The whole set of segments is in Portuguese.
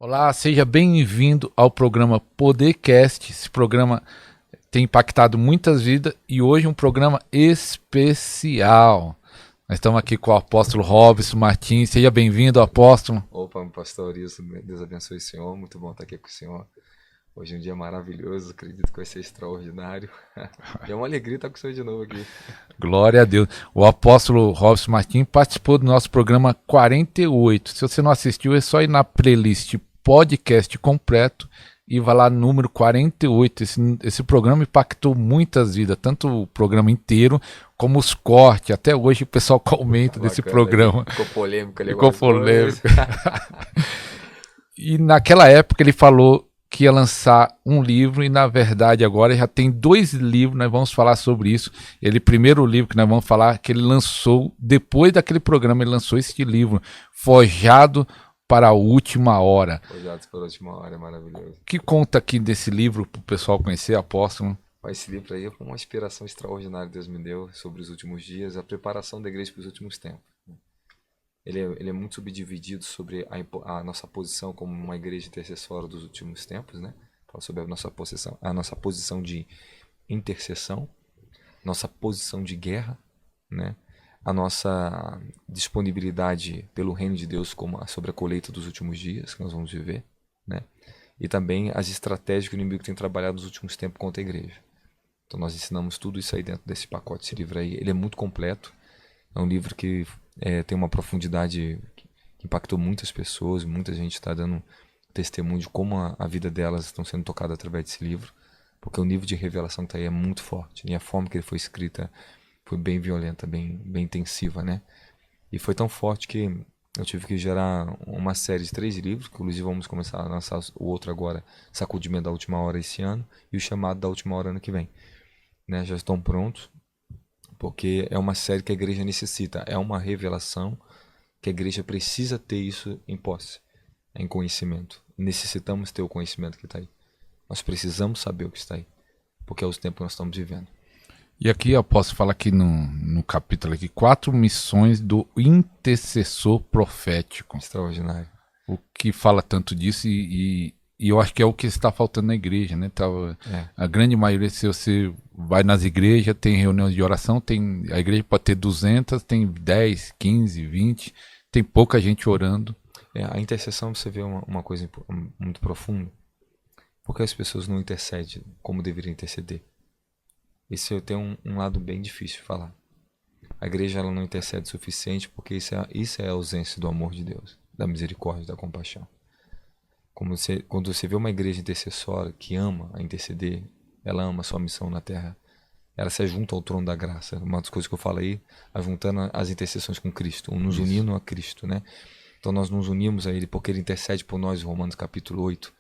Olá, seja bem-vindo ao programa Podercast. Esse programa tem impactado muitas vidas e hoje um programa especial. Nós estamos aqui com o apóstolo Robson Martins. Seja bem-vindo, apóstolo. Opa, meu pastor Wilson, Deus abençoe o senhor, muito bom estar aqui com o senhor. Hoje é um dia maravilhoso, acredito que vai ser extraordinário. E é uma alegria estar com o senhor de novo aqui. Glória a Deus. O apóstolo Robson Martins participou do nosso programa 48. Se você não assistiu, é só ir na playlist podcast completo e vai lá no número 48. Esse programa impactou muitas vidas, tanto o programa inteiro como os cortes. Até hoje o pessoal comenta desse Bacana, programa. ficou polêmico ali Ficou algumas coisas. polêmico. E naquela época ele falou que ia lançar um livro e na verdade agora já tem 2 livros, nós vamos falar sobre isso. Ele, primeiro livro que nós vamos falar, que ele lançou, depois daquele programa ele lançou este livro, Forjado para a Última Hora. Forjados para a Última Hora, é maravilhoso. Que conta aqui desse livro para o pessoal conhecer, apóstolo? Esse livro aí foi uma inspiração extraordinária que Deus me deu sobre os últimos dias, a preparação da igreja para os últimos tempos. Ele é muito subdividido sobre a nossa posição como uma igreja intercessória dos últimos tempos, né? Fala sobre a nossa posição de intercessão, nossa posição de guerra, né? A nossa disponibilidade pelo reino de Deus sobre a colheita dos últimos dias que nós vamos viver, né? E também as estratégias que o inimigo tem trabalhado nos últimos tempos contra a igreja. Então nós ensinamos tudo isso aí dentro desse pacote, esse livro aí. Ele é muito completo, é um livro que tem uma profundidade que impactou muitas pessoas, muita gente está dando testemunho de como a vida delas estão sendo tocada através desse livro, porque o nível de revelação que está aí é muito forte, e a forma que ele foi escrita foi bem violenta, bem intensiva, né? E foi tão forte que eu tive que gerar uma série de 3 livros, que inclusive vamos começar a lançar o outro agora, Sacudimento da Última Hora esse ano, e o Chamado da Última Hora ano que vem. Né? Já estão prontos, porque é uma série que a igreja necessita, é uma revelação que a igreja precisa ter isso em posse, em conhecimento. Necessitamos ter o conhecimento que está aí. Nós precisamos saber o que está aí, porque é os tempos que nós estamos vivendo. E aqui eu posso falar aqui no capítulo aqui, 4 missões do intercessor profético. Extraordinário. O que fala tanto disso e eu acho que é o que está faltando na igreja, né? A grande maioria, se você vai nas igrejas, tem reuniões de oração, a igreja pode ter 200, tem 10, 15, 20, tem pouca gente orando. A intercessão, você vê uma coisa muito profunda. Por que as pessoas não intercedem como deveriam interceder? Isso tem um lado bem difícil de falar. A igreja ela não intercede o suficiente porque isso é a ausência do amor de Deus, da misericórdia, da compaixão. Quando você vê uma igreja intercessória que ama a interceder, ela ama a sua missão na terra, ela se junta ao trono da graça. Uma das coisas que eu falei, juntando as intercessões com Cristo, nos unindo a Cristo, né? Então nós nos unimos a Ele porque Ele intercede por nós, Romanos capítulo 8.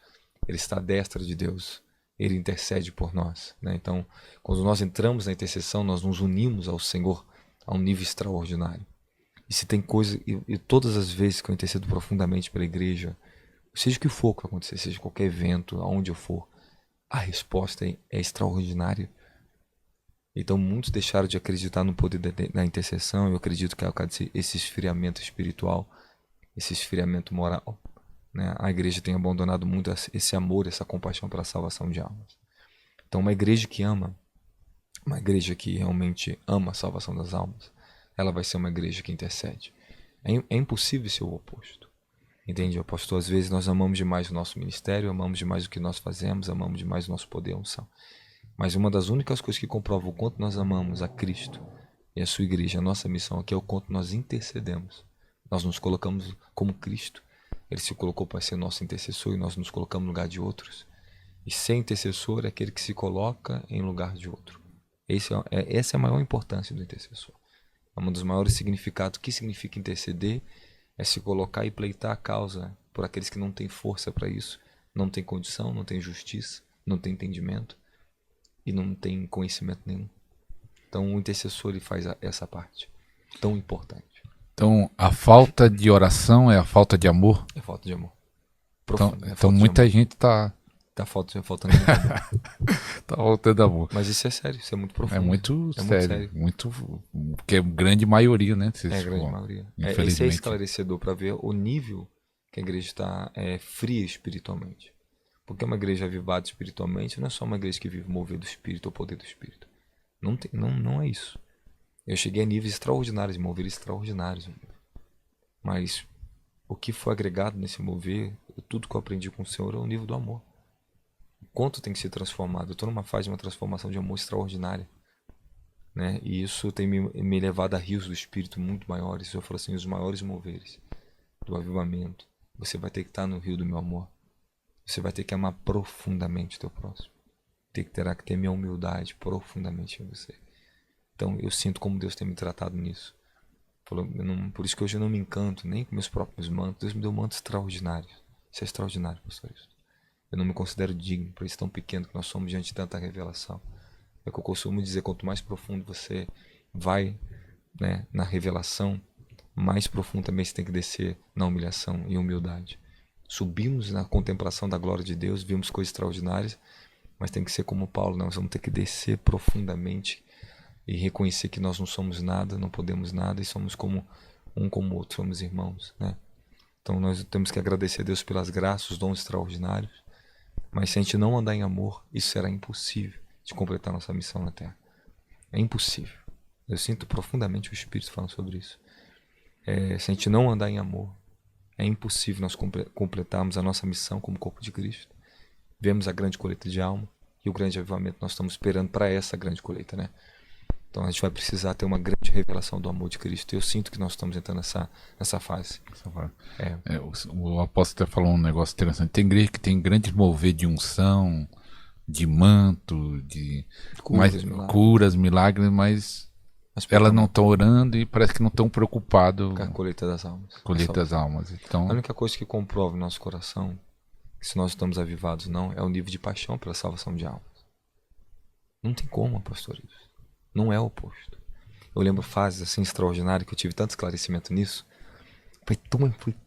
Ele está à destra de Deus, Ele intercede por nós, né? Então, quando nós entramos na intercessão, nós nos unimos ao Senhor a um nível extraordinário. E se tem coisa, e todas as vezes que eu intercedo profundamente pela igreja, seja o que for que acontecer, seja qualquer evento, aonde eu for, a resposta é extraordinária. Então muitos deixaram de acreditar no poder da intercessão. Eu acredito que é esse esfriamento espiritual, esse esfriamento moral, né? A igreja tem abandonado muito esse amor, essa compaixão pela salvação de almas. Então uma igreja que ama, uma igreja que realmente ama a salvação das almas, ela vai ser uma igreja que intercede. É impossível ser o oposto. Entende, pastor? Às vezes nós amamos demais o nosso ministério, amamos demais o que nós fazemos, amamos demais o nosso poder e unção. Mas uma das únicas coisas que comprova o quanto nós amamos a Cristo e a sua igreja, a nossa missão aqui, é o quanto nós intercedemos. Nós nos colocamos como Cristo. Ele se colocou para ser nosso intercessor e nós nos colocamos no lugar de outros. E ser intercessor é aquele que se coloca em lugar de outro. Essa é a maior importância do intercessor. É um dos maiores significados. O que significa interceder? É se colocar e pleitar a causa por aqueles que não têm força para isso, não têm condição, não têm justiça, não têm entendimento e não têm conhecimento nenhum. Então o intercessor ele faz essa parte tão importante. Então a falta de oração é a falta de amor? É falta de amor. Então muita gente está faltando muito amor. Tá faltando amor. Mas isso é sério, isso é muito profundo. É muito sério. Porque é a grande maioria, né? É a grande maioria. Isso é esclarecedor para ver o nível que a igreja está fria espiritualmente. Porque uma igreja avivada espiritualmente não é só uma igreja que vive movido do Espírito ou poder do Espírito. Não é isso. Eu cheguei a níveis extraordinários, de mover extraordinários. Mas o que foi agregado nesse mover, tudo que eu aprendi com o Senhor é o nível do amor. O quanto tem que ser transformado. Eu estou numa fase de uma transformação de amor extraordinária. Né? E isso tem me levado a rios do Espírito muito maiores. Eu falo assim, os maiores moveres do avivamento. Você vai ter que estar no rio do meu amor. Você vai ter que amar profundamente o teu próximo. Terá que ter minha humildade profundamente em você. Então eu sinto como Deus tem me tratado nisso. Por isso que hoje eu não me encanto nem com meus próprios mantos. Deus me deu mantos extraordinários. Isso é extraordinário, pastor. Eu não me considero digno por isso tão pequeno que nós somos diante de tanta revelação. É o que eu costumo dizer, quanto mais profundo você vai, né, na revelação, mais profundo também você tem que descer na humilhação e humildade. Subimos na contemplação da glória de Deus, vimos coisas extraordinárias, mas tem que ser como Paulo, nós vamos ter que descer profundamente e reconhecer que nós não somos nada, não podemos nada e somos como o outro, somos irmãos, né? Então nós temos que agradecer a Deus pelas graças, os dons extraordinários, mas se a gente não andar em amor, isso será impossível de completar nossa missão na Terra. É impossível. Eu sinto profundamente o Espírito falando sobre isso. Se a gente não andar em amor, é impossível nós completarmos a nossa missão como corpo de Cristo. Vemos a grande colheita de alma e o grande avivamento nós estamos esperando para essa grande colheita, né? Então a gente vai precisar ter uma grande revelação do amor de Cristo. Eu sinto que nós estamos entrando nessa fase. O apóstolo até falou um negócio interessante. Tem igreja que tem grande mover de unção, de manto, de curas, milagres, mas elas não estão orando e parece que não estão preocupadas com a colheita das almas. Colheita das almas. Então, a única coisa que comprova o nosso coração, se nós estamos avivados ou não, é o nível de paixão pela salvação de almas. Não tem como, pastor, isso. Não é o oposto. Eu lembro fases assim extraordinárias que eu tive tanto esclarecimento nisso. Foi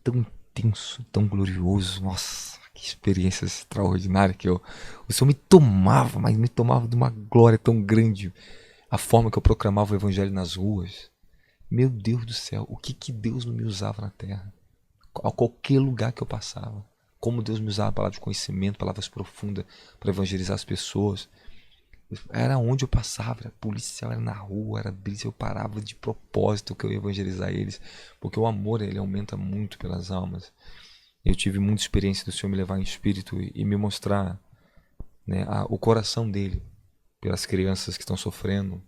tão intenso, tão glorioso. Nossa, que experiência extraordinária que o Senhor me tomava, mas me tomava de uma glória tão grande. A forma que eu proclamava o evangelho nas ruas. Meu Deus do céu, o que Deus não me usava na terra? A qualquer lugar que eu passava. Como Deus me usava palavras de conhecimento, palavras profundas para evangelizar as pessoas. Era onde eu passava, era policial, era na rua, era brisa, eu parava de propósito que eu ia evangelizar eles, porque o amor, ele aumenta muito pelas almas. Eu tive muita experiência do Senhor me levar em espírito e me mostrar, né, o coração dele, pelas crianças que estão sofrendo,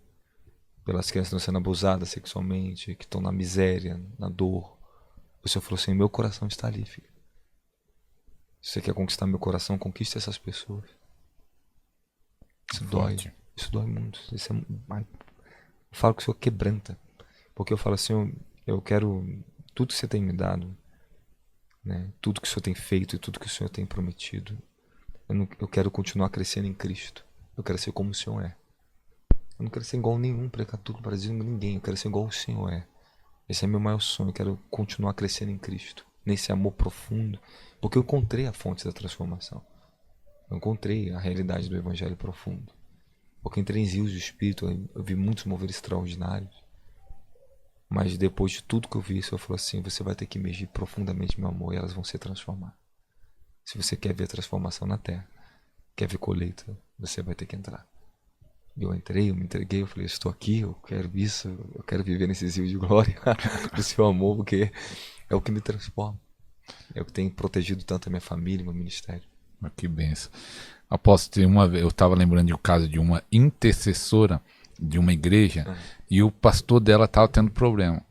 pelas crianças que estão sendo abusadas sexualmente, que estão na miséria, na dor. O Senhor falou assim, meu coração está ali, filho. Se você quer conquistar meu coração, conquiste essas pessoas. Isso dói muito. Eu falo que o Senhor quebranta. Porque eu falo assim, eu quero tudo que você tem me dado, né? Tudo que o Senhor tem feito e tudo que o Senhor tem prometido. Eu quero continuar crescendo em Cristo. Eu quero ser como o Senhor é. Eu não quero ser igual a nenhum pregador do Brasil, ninguém. Eu quero ser igual o Senhor é. Esse é meu maior sonho. Eu quero continuar crescendo em Cristo. Nesse amor profundo. Porque eu encontrei a fonte da transformação. Eu encontrei a realidade do Evangelho profundo. Porque entrei em rios de Espírito, eu vi muitos moveres extraordinários. Mas depois de tudo que eu vi, o Senhor falou assim, você vai ter que emergir profundamente, meu amor, e elas vão se transformar. Se você quer ver a transformação na terra, quer ver colheita, você vai ter que entrar. E eu entrei, eu me entreguei, eu falei, estou aqui, eu quero isso, eu quero viver nesses rios de glória do seu amor, porque é o que me transforma. É o que tem protegido tanto a minha família e meu ministério. Que benção. Apóstolo, eu estava lembrando de um caso de uma intercessora de uma igreja e o pastor dela estava tendo problema.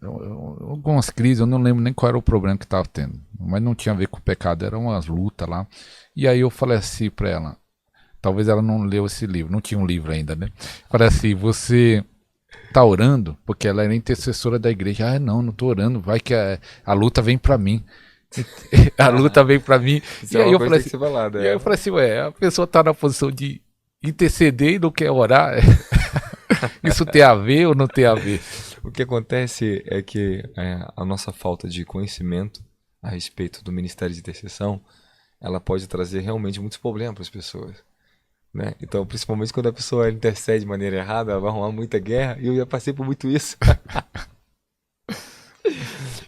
Algumas crises, eu não lembro nem qual era o problema que estava tendo, mas não tinha a ver com o pecado, eram umas lutas lá. E aí eu falei assim para ela, talvez ela não leu esse livro, não tinha um livro ainda, né? Falei assim, você tá orando? Porque ela era intercessora da igreja. Ah, não tô orando, vai que a luta vem para mim. A luta vem pra mim. E aí eu falei assim, e aí eu falei assim, ué, a pessoa tá na posição de interceder e não quer orar. Isso tem a ver ou não tem a ver? O que acontece é que a nossa falta de conhecimento a respeito do ministério de intercessão, ela pode trazer realmente muitos problemas para as pessoas, né? Então, principalmente quando a pessoa intercede de maneira errada, ela vai arrumar muita guerra, e eu já passei por muito isso.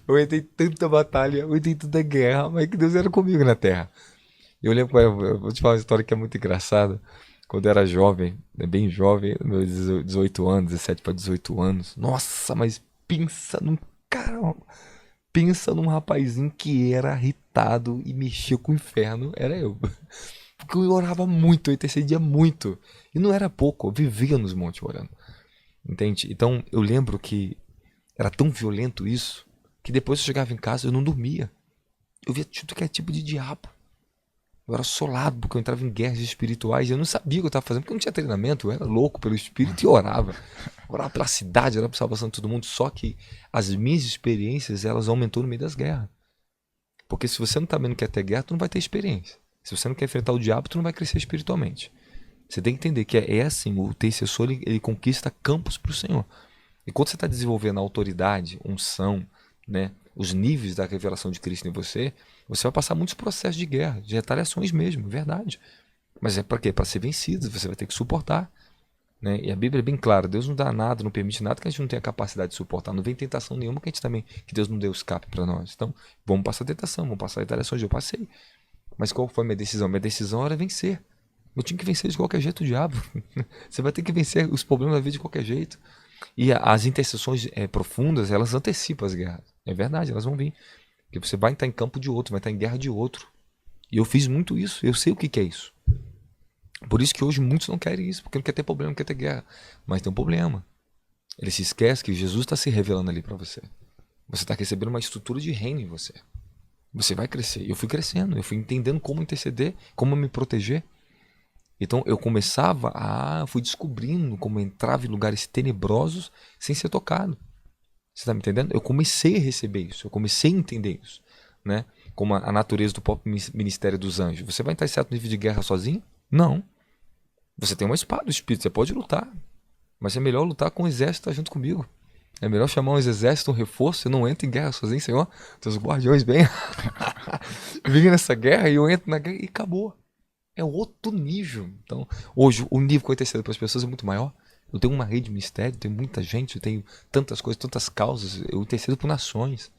Eu entrei em tanta batalha, eu entrei em tanta guerra, mas que Deus era comigo na terra. Eu lembro, eu vou te falar uma história que é muito engraçada. Quando eu era jovem, bem jovem, meus 18 anos, 17 para 18 anos. Nossa, mas cara, pensa num rapazinho que era irritado e mexia com o inferno, era eu. Porque eu orava muito, eu intercedia muito. E não era pouco, eu vivia nos montes orando. Entende? Então eu lembro que era tão violento isso, que depois eu chegava em casa e eu não dormia. Eu via tudo que é tipo de diabo. Eu era assolado porque eu entrava em guerras espirituais e eu não sabia o que eu estava fazendo, porque eu não tinha treinamento, eu era louco pelo espírito e orava. Orava pela cidade, orava pela salvação de todo mundo, só que as minhas experiências, elas aumentou no meio das guerras. Porque se você não está vendo que quer ter guerra, tu não vai ter experiência. Se você não quer enfrentar o diabo, tu não vai crescer espiritualmente. Você tem que entender que é assim, o intercessor ele conquista campos para o Senhor. E quando você está desenvolvendo a autoridade, unção, né, os níveis da revelação de Cristo em você, você vai passar muitos processos de guerra, de retaliações mesmo, verdade. Mas é para quê? Para ser vencido, você vai ter que suportar. Né? E a Bíblia é bem clara, Deus não dá nada, não permite nada que a gente não tenha capacidade de suportar. Não vem tentação nenhuma que a gente também, que Deus não deu escape para nós. Então, vamos passar tentação, vamos passar retaliações, eu passei. Mas qual foi a minha decisão? Minha decisão era vencer. Eu tinha que vencer de qualquer jeito o diabo. Você vai ter que vencer os problemas da vida de qualquer jeito. E as intercessões profundas, elas antecipam as guerras. É verdade, elas vão vir. Porque você vai estar em campo de outro, vai estar em guerra de outro. E eu fiz muito isso, eu sei o que é isso. Por isso que hoje muitos não querem isso, porque não quer ter problema, não quer ter guerra. Mas tem um problema. Ele se esquece que Jesus está se revelando ali para você. Você está recebendo uma estrutura de reino em você. Você vai crescer. Eu fui crescendo, eu fui entendendo como interceder, como me proteger. Então eu fui descobrindo como entrava em lugares tenebrosos sem ser tocado. Você está me entendendo? Eu comecei a receber isso, eu comecei a entender isso. Né? Como a natureza do próprio ministério dos anjos. Você vai entrar em certo nível de guerra sozinho? Não. Você tem uma espada do espírito, você pode lutar. Mas é melhor lutar com o exército que está junto comigo. É melhor chamar um exército, um reforço. Você não entra em guerra sozinho, Senhor. Teus guardiões vêm. Vêm nessa guerra e eu entro na guerra e acabou. É outro nível. Então, hoje, o nível que eu intercedo para as pessoas é muito maior. Eu tenho uma rede de mistério, tenho muita gente, eu tenho tantas coisas, tantas causas. Eu intercedo por nações.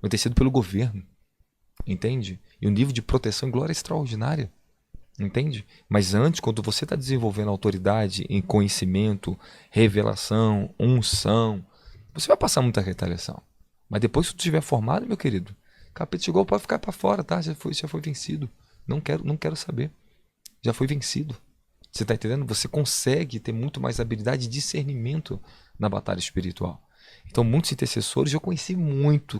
Eu intercedo pelo governo. Entende? E o nível de proteção e glória é extraordinária. Entende? Mas antes, quando você está desenvolvendo autoridade em conhecimento, revelação, unção, você vai passar muita retaliação. Mas depois que tu estiver formado, meu querido, capeta chegou, pode ficar para fora, tá? Já foi vencido. Não quero saber. Já foi vencido. Você está entendendo? Você consegue ter muito mais habilidade de discernimento na batalha espiritual. Então, muitos intercessores, eu conheci muito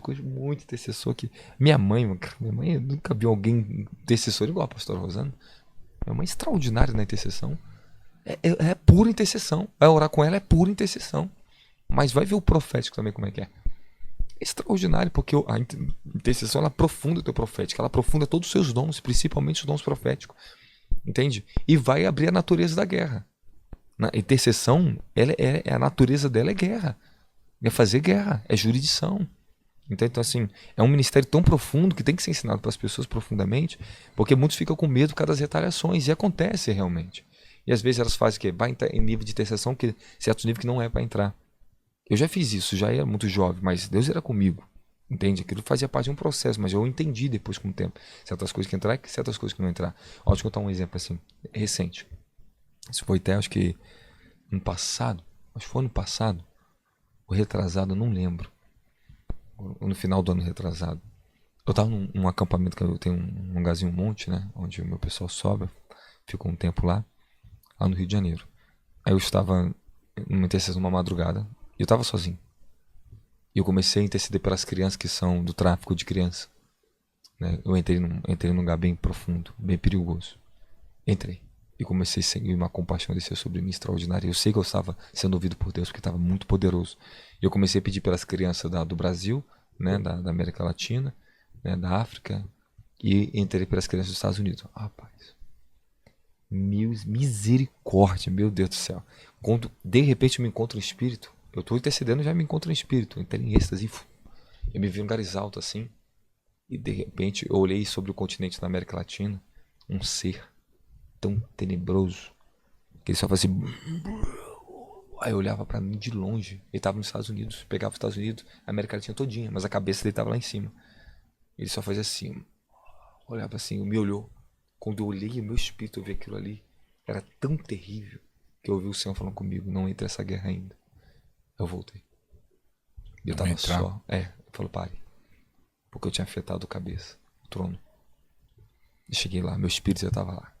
intercessor que... Minha mãe, eu nunca vi alguém intercessor igual a pastora Rosana. É uma extraordinária na intercessão. É pura intercessão. Vai orar com ela, é pura intercessão. Mas vai ver o profético também como é que é. É extraordinário, porque a intercessão ela aprofunda o teu profético. Ela aprofunda todos os seus dons, principalmente os dons proféticos. Entende? E vai abrir a natureza da guerra. Na intercessão, a natureza dela é guerra. É fazer guerra, é jurisdição. Então, assim, é um ministério tão profundo que tem que ser ensinado para as pessoas profundamente, porque muitos ficam com medo por causa das retaliações, e acontece realmente. E às vezes elas fazem o quê? Vai entrar em nível de intercessão, que certos níveis que não é para entrar. Eu já fiz isso, já era muito jovem, mas Deus era comigo. Entende? Aquilo fazia parte de um processo, mas eu entendi depois com o tempo. Certas coisas que entrar e certas coisas que não entrar. Ó, deixa eu contar um exemplo assim, recente. Isso foi até, acho que ano passado, ou retrasado, eu não lembro. No final do ano retrasado. Eu estava num acampamento que eu tenho um lugarzinho, um monte, né? Onde o meu pessoal sobe, fica um tempo lá no Rio de Janeiro. Aí eu estava numa intercessão numa madrugada e eu estava sozinho. E eu comecei a interceder pelas crianças que são do tráfico de criança. Né? Eu entrei num lugar bem profundo, bem perigoso. Entrei. E comecei a sentir uma compaixão descer sobre mim extraordinária. Eu sei que eu estava sendo ouvido por Deus, porque estava muito poderoso. E eu comecei a pedir pelas crianças do Brasil, né, da América Latina, né, da África, e entrei pelas crianças dos Estados Unidos. Rapaz, misericórdia, meu Deus do céu. Quando de repente eu me encontro em espírito, eu estou intercedendo, já me encontro em espírito, eu entrei em êxtase, eu me vi em lugares altos assim, e de repente eu olhei sobre o continente da América Latina, um ser tão tenebroso, que ele só fazia Aí eu olhava pra mim de longe. Ele tava nos Estados Unidos. Pegava os Estados Unidos, a América Latina todinha, mas a cabeça dele tava lá em cima. Ele só fazia assim. Olhava assim, me olhou. Quando eu olhei o meu espírito, eu vi aquilo ali. Era tão terrível que eu ouvi o Senhor falando comigo: não entre essa guerra ainda. Eu voltei. Eu tava só. Ele falou: pare. Porque eu tinha afetado a cabeça, o trono. Eu cheguei lá, meu espírito já tava lá.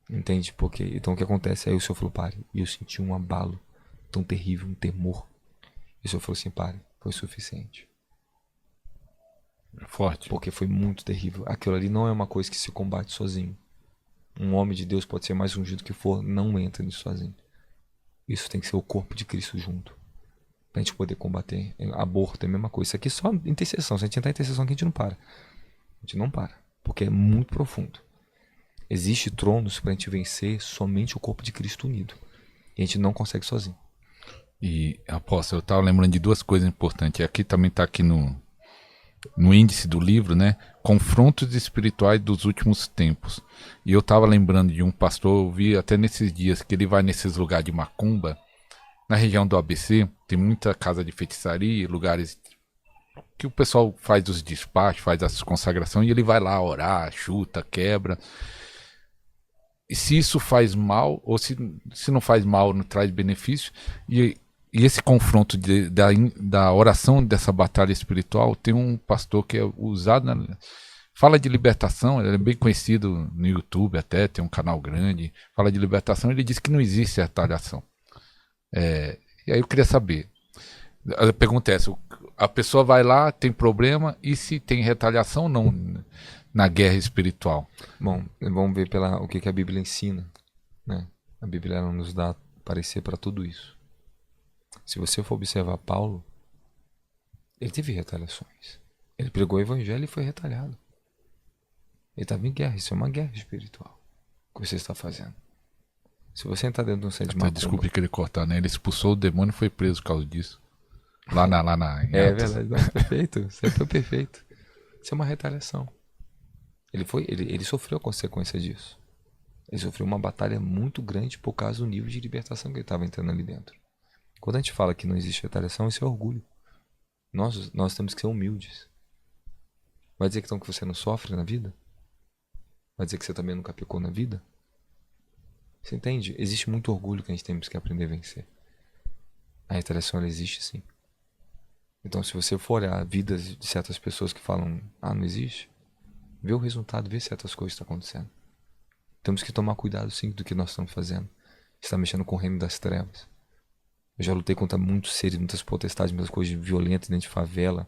Entende? Porque, então o que acontece? Aí o Senhor falou: pare. E eu senti um abalo tão terrível, um temor. E o Senhor falou assim: pare. Foi suficiente. Forte. Porque foi muito terrível. Aquilo ali não é uma coisa que se combate sozinho. Um homem de Deus pode ser mais ungido que for, não entra nisso sozinho. Isso tem que ser o corpo de Cristo junto. Pra gente poder combater. Aborto é a mesma coisa. Isso aqui é só intercessão. Se a gente entrar em intercessão aqui, a gente não para. A gente não para. Porque é muito profundo. Existe tronos pra gente vencer somente o corpo de Cristo unido. E a gente não consegue sozinho. E, apóstolo, eu tava lembrando de duas coisas importantes. Aqui também tá aqui no índice do livro, né? Confrontos espirituais dos últimos tempos. E eu tava lembrando de um pastor, eu vi até nesses dias, que ele vai nesses lugares de macumba, na região do ABC, tem muita casa de feitiçaria, lugares que o pessoal faz os despachos, faz as consagrações, e ele vai lá orar, chuta, quebra. E se isso faz mal, ou se não faz mal, não traz benefício, e esse confronto da oração dessa batalha espiritual, tem um pastor que é usado, fala de libertação, ele é bem conhecido no YouTube até, tem um canal grande, fala de libertação, ele diz que não existe retaliação. E aí eu queria saber, a pergunta é essa, a pessoa vai lá, tem problema, e se tem retaliação ou não na guerra espiritual? Bom, vamos ver o que a Bíblia ensina, né? A Bíblia não nos dá parecer para tudo isso. Se você for observar Paulo, ele teve retaliações. Ele pregou o evangelho e foi retalhado. Ele estava em guerra. Isso é uma guerra espiritual que você está fazendo. Se você entrar dentro de um centro de macumba... Desculpe que ele cortar, né? Ele expulsou o demônio e foi preso por causa disso. Lá na é verdade, não, perfeito. Você foi perfeito. Isso é uma retaliação. Ele sofreu a consequência disso. Ele sofreu uma batalha muito grande por causa do nível de libertação que ele estava entrando ali dentro. Quando a gente fala que não existe retaliação, isso é orgulho. Nós temos que ser humildes. Vai dizer então que você não sofre na vida? Vai dizer que você também nunca pecou na vida? Você entende? Existe muito orgulho que a gente tem que aprender a vencer. A retaliação, ela existe sim. Então, se você for olhar vidas de certas pessoas que falam, não existe, vê o resultado, vê certas coisas que estão acontecendo. Temos que tomar cuidado sim do que nós estamos fazendo. Está mexendo com o reino das trevas. Eu já lutei contra muitos seres, muitas potestades, muitas coisas violentas dentro de favela.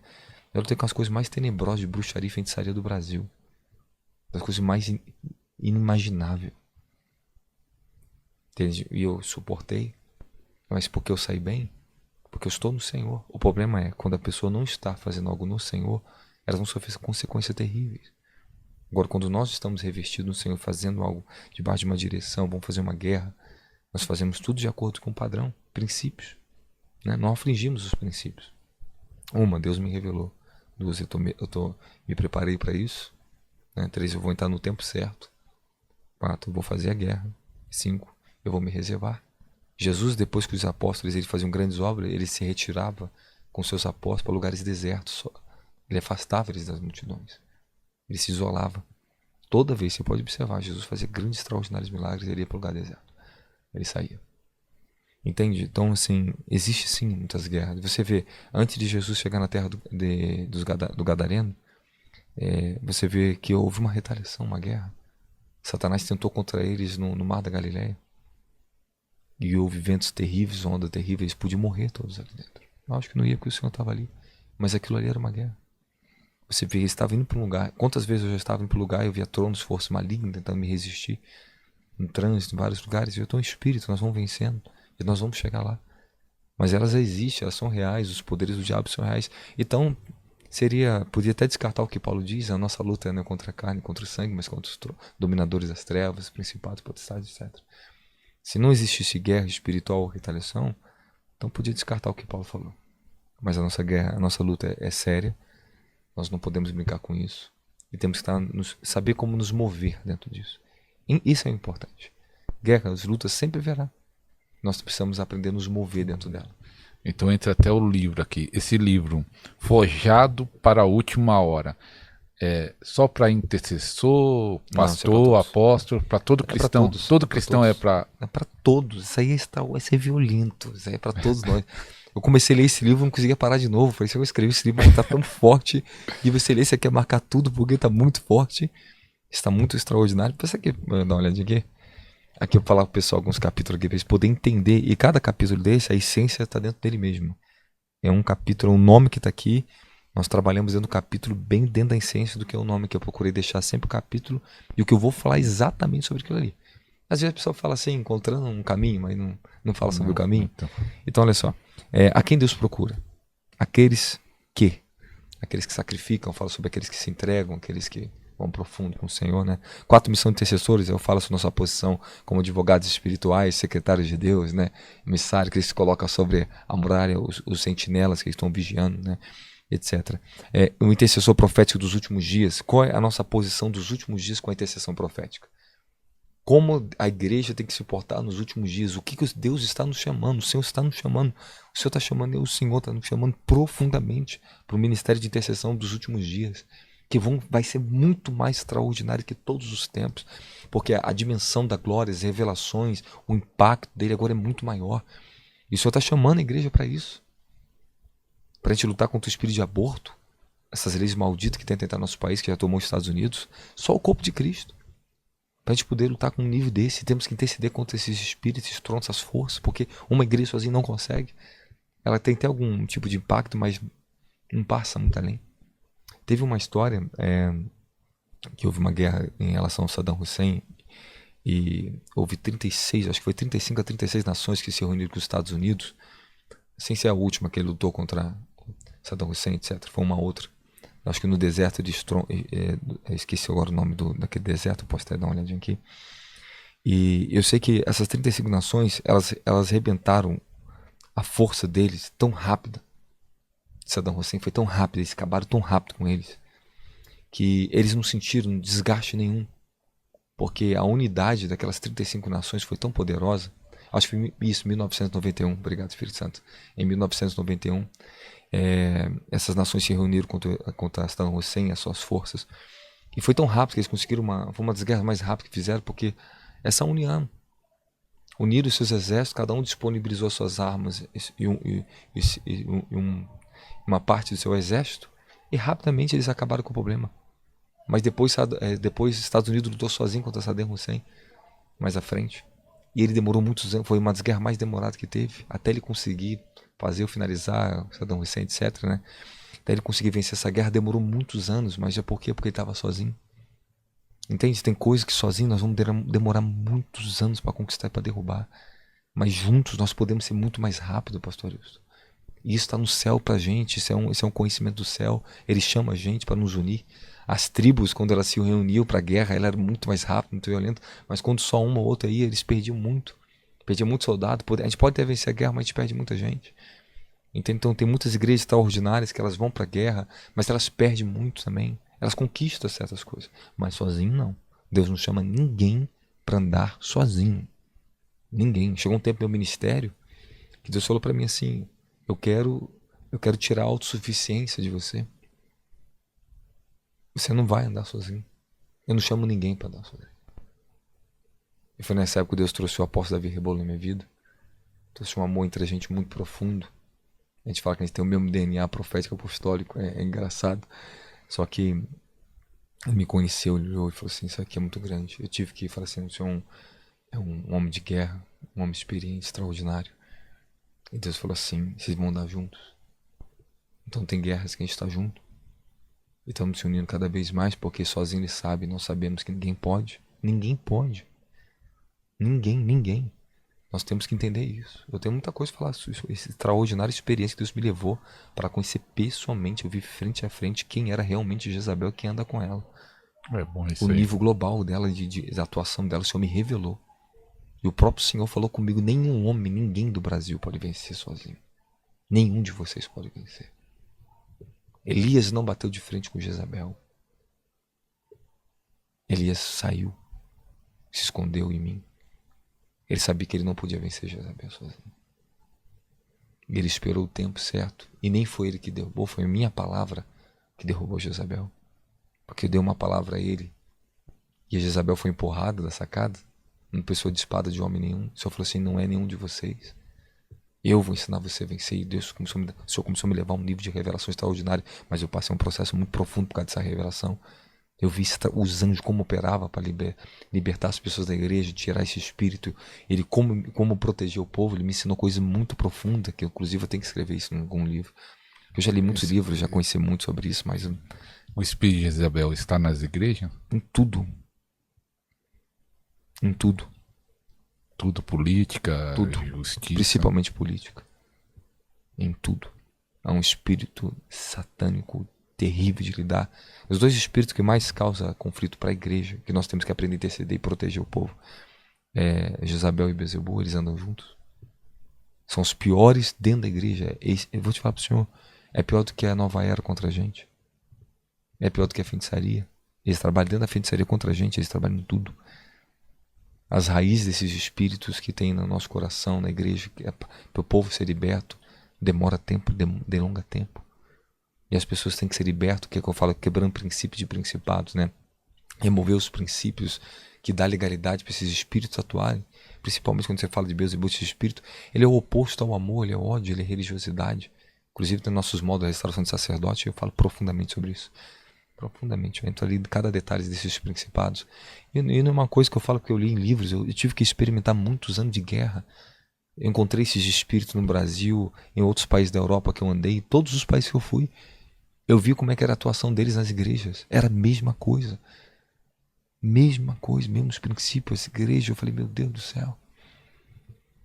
Eu lutei com as coisas mais tenebrosas de bruxaria e feitiçaria do Brasil. Das coisas mais inimagináveis. Entende? E eu suportei. Mas porque eu saí bem? Porque eu estou no Senhor. O problema é, quando a pessoa não está fazendo algo no Senhor, elas vão sofrer consequências terríveis. Agora, quando nós estamos revestidos no Senhor, fazendo algo debaixo de uma direção, vamos fazer uma guerra, nós fazemos tudo de acordo com o padrão, princípios. Né? Não afligimos os princípios. Deus me revelou. 2, me preparei para isso. 3, eu vou entrar no tempo certo. 4, eu vou fazer a guerra. 5, eu vou me reservar. Jesus, depois que os apóstolos faziam grandes obras, ele se retirava com seus apóstolos para lugares desertos. Ele afastava eles das multidões. Ele se isolava. Toda vez, você pode observar, Jesus fazia grandes, extraordinários milagres, ele ia para o lugar deserto. Ele saía. Entende? Então, assim, existe sim muitas guerras. Você vê, antes de Jesus chegar na terra do Gadareno, você vê que houve uma retaliação, uma guerra. Satanás tentou contra eles no mar da Galileia. E houve ventos terríveis, ondas terríveis, eles podiam morrer todos ali dentro. Eu acho que não ia porque o Senhor estava ali. Mas aquilo ali era uma guerra. Você vê, ele estava indo para um lugar. Quantas vezes eu já estava indo para um lugar e eu via tronos, força maligna tentando me resistir. No trânsito, em vários lugares. E eu estou em espírito, nós vamos vencendo. E nós vamos chegar lá. Mas elas existem, elas são reais. Os poderes do diabo são reais. Então, podia até descartar o que Paulo diz. A nossa luta não é contra a carne, contra o sangue, mas contra os dominadores das trevas, principados, potestades, etc. Se não existisse guerra espiritual ou retaliação, então podia descartar o que Paulo falou. Mas a nossa guerra, a nossa luta é séria. Nós não podemos brincar com isso. E temos que saber como nos mover dentro disso. E isso é importante. Guerras, lutas sempre haverá. nós precisamos aprender a nos mover dentro dela. Então entra até o livro aqui. Esse livro, Forjado para a Última Hora. É só para intercessor, pastor, apóstolo, para todo cristão. Todos, todo cristão é para... É para todos. Isso aí vai ser violento. Isso aí é para todos nós. Eu comecei a ler esse livro, não conseguia parar de novo. Falei, se eu escrever esse livro, está tão forte. E você lê, você quer marcar tudo, porque está muito forte. Está muito extraordinário. Pensa aqui, dá uma olhadinha aqui. Aqui eu vou falar pro pessoal alguns capítulos aqui para eles poderem entender. E cada capítulo desse, a essência está dentro dele mesmo. É um capítulo, um nome que está aqui. Nós trabalhamos dentro do capítulo, bem dentro da essência do que é o nome, que eu procurei deixar sempre o capítulo. E o que eu vou falar exatamente sobre aquilo ali. Às vezes a pessoa fala assim, encontrando um caminho, mas não fala sobre o caminho. Então olha só. A quem Deus procura? Aqueles que sacrificam, falo sobre aqueles que se entregam, aqueles que vão profundo com o Senhor, né? 4 missões de intercessores, eu falo sobre nossa posição como advogados espirituais, secretários de Deus, né? Emissários que eles colocam sobre a muralha, os sentinelas que estão vigiando, né? Etc. O intercessor profético dos últimos dias, qual é a nossa posição dos últimos dias com a intercessão profética? Como a igreja tem que se portar nos últimos dias? O que Deus está nos chamando? O Senhor está nos chamando. O Senhor está chamando, o Senhor está nos chamando profundamente para o ministério de intercessão dos últimos dias, que vai ser muito mais extraordinário que todos os tempos, porque a dimensão da glória, as revelações, o impacto dele agora é muito maior. E o Senhor está chamando a igreja para isso, para a gente lutar contra o espírito de aborto, essas leis malditas que tentam entrar no nosso país, que já tomou os Estados Unidos, só o corpo de Cristo. Para a gente poder lutar com um nível desse, temos que interceder contra esses espíritos, esses tronos, essas forças, porque uma igreja sozinha não consegue. Ela tem até algum tipo de impacto, mas não passa muito além. Teve uma história que houve uma guerra em relação ao Saddam Hussein e houve 36, acho que foi 35 a 36 nações que se reuniram com os Estados Unidos, sem ser a última que ele lutou contra Saddam Hussein, etc. Foi uma outra. Acho que no deserto de esqueci agora o nome daquele deserto, posso até dar uma olhadinha aqui. E eu sei que essas 35 nações, elas rebentaram a força deles tão rápida. Saddam Hussein foi tão rápido, eles acabaram tão rápido com eles, que eles não sentiram desgaste nenhum. Porque a unidade daquelas 35 nações foi tão poderosa. Acho que foi isso, 1991. Obrigado, Espírito Santo. Em 1991, essas nações se reuniram contra Saddam Hussein e as suas forças. E foi tão rápido que eles conseguiram foi uma das guerras mais rápidas que fizeram, porque essa união, uniram os seus exércitos, cada um disponibilizou as suas armas e uma parte do seu exército, e rapidamente eles acabaram com o problema. Mas depois os Estados Unidos lutou sozinho contra Saddam Hussein, mais à frente. E ele demorou muitos anos, foi uma das guerras mais demoradas que teve, até ele conseguir finalizar Saddam Hussein, etc. Né? Até ele conseguir vencer essa guerra, demorou muitos anos, mas é por quê? Porque ele estava sozinho. Entende? Tem coisas que sozinho nós vamos demorar muitos anos para conquistar e para derrubar. Mas juntos nós podemos ser muito mais rápido, pastor Wilson. E isso está no céu para a gente, isso é um conhecimento do céu. Ele chama a gente para nos unir. As tribos, quando elas se reuniam para a guerra, ela era muito mais rápida, muito violenta. Mas quando só uma ou outra ia, eles perdiam muito. Perdiam muito soldado. A gente pode até vencer a guerra, mas a gente perde muita gente. Então tem muitas igrejas extraordinárias que elas vão para a guerra, mas elas perdem muito também. Elas conquistam certas coisas. Mas sozinho não. Deus não chama ninguém para andar sozinho. Ninguém. Chegou um tempo no meu ministério que Deus falou para mim assim: eu quero tirar a autossuficiência de você. Você não vai andar sozinho. Eu não chamo ninguém para andar sozinho. E foi nessa época que Deus trouxe o apóstolo Davi Rebolo na minha vida. Trouxe um amor entre a gente muito profundo. A gente fala que a gente tem o mesmo DNA profético apostólico. É engraçado. Só que ele me conheceu, ele olhou e falou assim: isso aqui é muito grande. Eu tive que falar assim: o senhor é um homem de guerra, um homem experiente, extraordinário. E Deus falou assim: vocês vão andar juntos. Então tem guerras que a gente está junto. E estamos se unindo cada vez mais, porque sozinho ele sabe, nós sabemos que ninguém pode. Ninguém pode. Ninguém. Nós temos que entender isso. Eu tenho muita coisa a falar sobre essa extraordinária experiência que Deus me levou para conhecer pessoalmente, eu vi frente a frente quem era realmente Jezabel e quem anda com ela. É bom isso o aí. nível global dela, de atuação dela, o Senhor me revelou. E o próprio Senhor falou comigo: nenhum homem, ninguém do Brasil pode vencer sozinho. Nenhum de vocês pode vencer. Elias não bateu de frente com Jezabel. Elias saiu, se escondeu em mim. Ele sabia que ele não podia vencer Jezabel sozinho. Ele esperou o tempo certo. E nem foi ele que derrubou, foi a minha palavra que derrubou Jezabel. Porque eu dei uma palavra a ele. E a Jezabel foi empurrada da sacada. Não precisou de espada de homem nenhum. O Senhor falou assim, não é nenhum de vocês. Eu vou ensinar você a vencer. E Deus o Senhor começou a me levar a um nível de revelação extraordinário. Mas eu passei um processo muito profundo por causa dessa revelação. Eu vi os anjos como operava para libertar as pessoas da igreja, tirar esse espírito. Ele como proteger o povo. Ele me ensinou coisa muito profunda, que inclusive eu tenho que escrever isso em algum livro. Eu já li muitos livros, já conheci muito sobre isso, mas... O espírito de Jezabel está nas igrejas? Em tudo. Em tudo. Tudo, política, Tudo. justiça. Principalmente política. Em tudo. Há um espírito satânico terrível de lidar. Os dois espíritos que mais causam conflito para a igreja, que nós temos que aprender a interceder e proteger o povo, é Jezabel e Beelzebul, eles andam juntos. São os piores dentro da igreja. Eu vou te falar para o senhor, é pior do que a nova era contra a gente. É pior do que a feitiçaria. Eles trabalham dentro da feitiçaria contra a gente, eles trabalham em tudo. As raízes desses espíritos que tem no nosso coração, na igreja, para o povo ser liberto, demora tempo, delonga tempo. E as pessoas têm que ser libertas, que é o que eu falo, quebrando princípios de principados, né? Remover os princípios que dá legalidade para esses espíritos atuarem. Principalmente quando você fala de Beelzebul, esse espírito, ele é o oposto ao amor, ele é ódio, ele é religiosidade. Inclusive tem nossos modos de restauração de sacerdote, eu falo profundamente sobre isso. Profundamente, eu entro ali em cada detalhe desses principados. E não é uma coisa que eu falo que eu li em livros, eu tive que experimentar muitos anos de guerra. Eu encontrei esses espíritos no Brasil, em outros países da Europa que eu andei, todos os países que eu fui, eu vi como é que era a atuação deles nas igrejas. Era a mesma coisa. Mesma coisa, mesmos princípios. Essa igreja, eu falei, meu Deus do céu.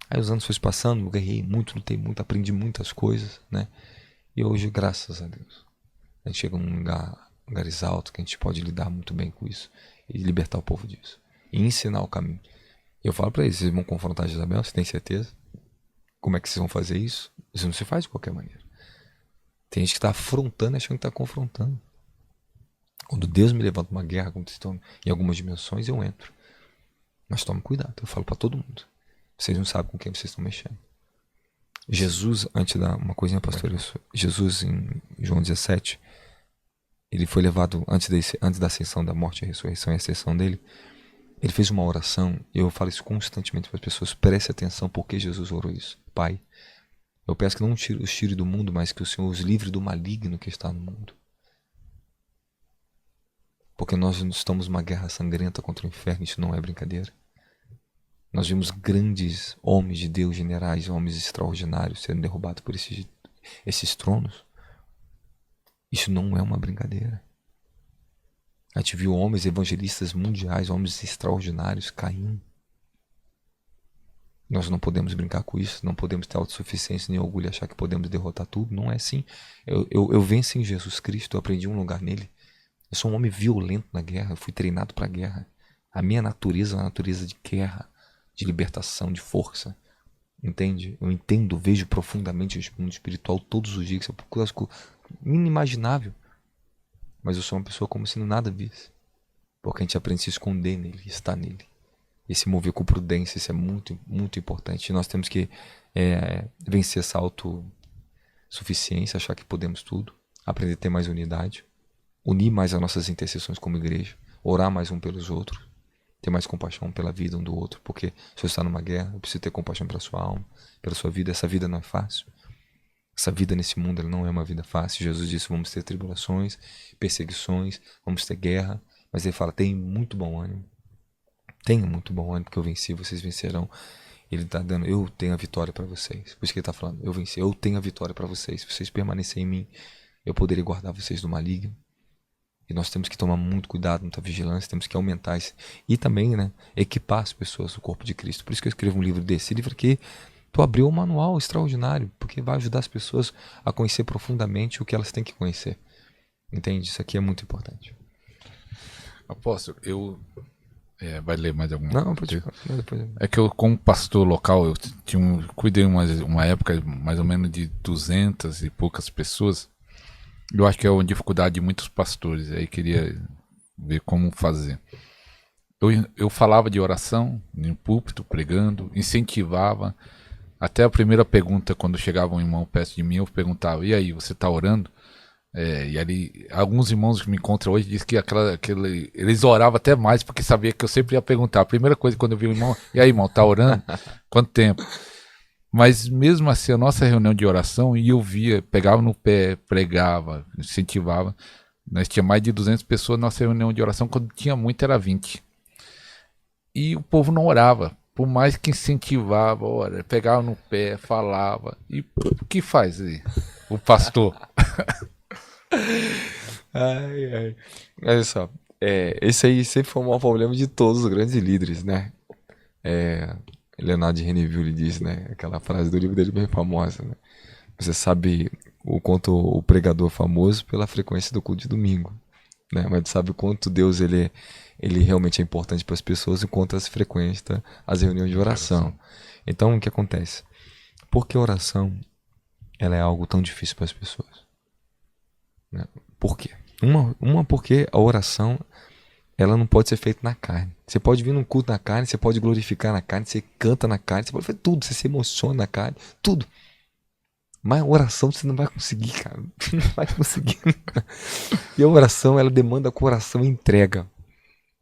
Aí os anos foram passando, eu ganhei muito, lutei muito, aprendi muitas coisas, né? E hoje, graças a Deus, a gente chega num lugares altos que a gente pode lidar muito bem com isso e libertar o povo disso. E ensinar o caminho. Eu falo para eles, vocês vão confrontar Jezabel, você tem certeza? Como é que vocês vão fazer isso? Isso não se faz de qualquer maneira. Tem gente que está afrontando achando que está confrontando. Quando Deus me levanta uma guerra, como estão em algumas dimensões, eu entro. Mas tome cuidado, eu falo para todo mundo. Vocês não sabem com quem vocês estão mexendo. Jesus, uma coisinha, pastor, isso. Jesus, em João 17, ele foi levado, antes da ascensão, da morte, a ressurreição e a ascensão dele, ele fez uma oração, e eu falo isso constantemente para as pessoas, preste atenção porque Jesus orou isso. Pai, eu peço que não os tire do mundo, mas que o Senhor os livre do maligno que está no mundo. Porque nós estamos numa guerra sangrenta contra o inferno, isso não é brincadeira. Nós vimos grandes homens de Deus, generais, homens extraordinários sendo derrubados por esses tronos. Isso não é uma brincadeira. A gente viu homens evangelistas mundiais, homens extraordinários caindo. Nós não podemos brincar com isso, não podemos ter autossuficiência nem orgulho e achar que podemos derrotar tudo. Não é assim. Eu venci em Jesus Cristo, eu aprendi um lugar nele. Eu sou um homem violento na guerra, eu fui treinado para a guerra. A minha natureza é uma natureza de guerra, de libertação, de força. Entende? Eu entendo, vejo profundamente o mundo espiritual todos os dias. Eu procuro algo inimaginável. Mas eu sou uma pessoa como se nada visse. Porque a gente aprende a se esconder nele, estar nele. E se mover com prudência, isso é muito, muito importante. E nós temos que vencer essa autossuficiência, achar que podemos tudo. Aprender a ter mais unidade. Unir mais as nossas intercessões como igreja. Orar mais um pelos outros. Ter mais compaixão pela vida um do outro. Porque se eu estou numa guerra, eu preciso ter compaixão pela sua alma, pela sua vida. Essa vida não é fácil. Essa vida nesse mundo ela não é uma vida fácil. Jesus disse, vamos ter tribulações, perseguições, vamos ter guerra. Mas ele fala, tenha muito bom ânimo. Tenha muito bom ânimo, porque eu venci, vocês vencerão. Ele está dando, eu tenho a vitória para vocês. Por isso que ele está falando, eu venci, eu tenho a vitória para vocês. Se vocês permanecerem em mim, eu poderei guardar vocês do maligno. E nós temos que tomar muito cuidado, muita vigilância, temos que aumentar isso. E também, né, equipar as pessoas do corpo de Cristo. Por isso que eu escrevo um livro desse. Esse livro aqui, tu abriu um manual extraordinário, porque vai ajudar as pessoas a conhecer profundamente o que elas têm que conhecer. Entende? Isso aqui é muito importante. Apóstolo, vai ler mais alguma coisa? Não, pode falar. Depois... É que eu, como pastor local, eu cuidei uma época mais ou menos de 200 e poucas pessoas. Eu acho que é uma dificuldade de muitos pastores. Aí queria ver como fazer. eu falava de oração em púlpito, pregando, incentivava. Até a primeira pergunta, quando chegava um irmão perto de mim, eu perguntava: e aí, você está orando? E ali, alguns irmãos que me encontram hoje dizem que eles oravam até mais, porque sabia que eu sempre ia perguntar. A primeira coisa quando eu vi o irmão: e aí, irmão, tá orando? Quanto tempo? Mas mesmo assim, a nossa reunião de oração, e eu via, pegava no pé, pregava, incentivava. Nós tinha mais de 200 pessoas na nossa reunião de oração, quando tinha muito era 20. E o povo não orava, por mais que incentivava, ora, pegava no pé, falava. E o que faz aí o pastor? Ai, ai. Olha só, esse aí sempre foi um problema de todos os grandes líderes, né? Leonardo de Reneville diz, né? Aquela frase do livro dele bem famosa, né? Você sabe o quanto o pregador é famoso pela frequência do culto de domingo, né? Mas sabe o quanto Deus ele realmente é importante para as pessoas e quanto as frequenta as reuniões de oração. Então, o que acontece? Por que a oração ela é algo tão difícil para as pessoas? Né? Por quê? Uma porque a oração ela não pode ser feita na carne. Você pode vir num culto na carne, você pode glorificar na carne, você canta na carne, você pode fazer tudo, você se emociona na carne, tudo. Mas a oração você não vai conseguir, cara. Não vai conseguir. E a oração, ela demanda coração e entrega.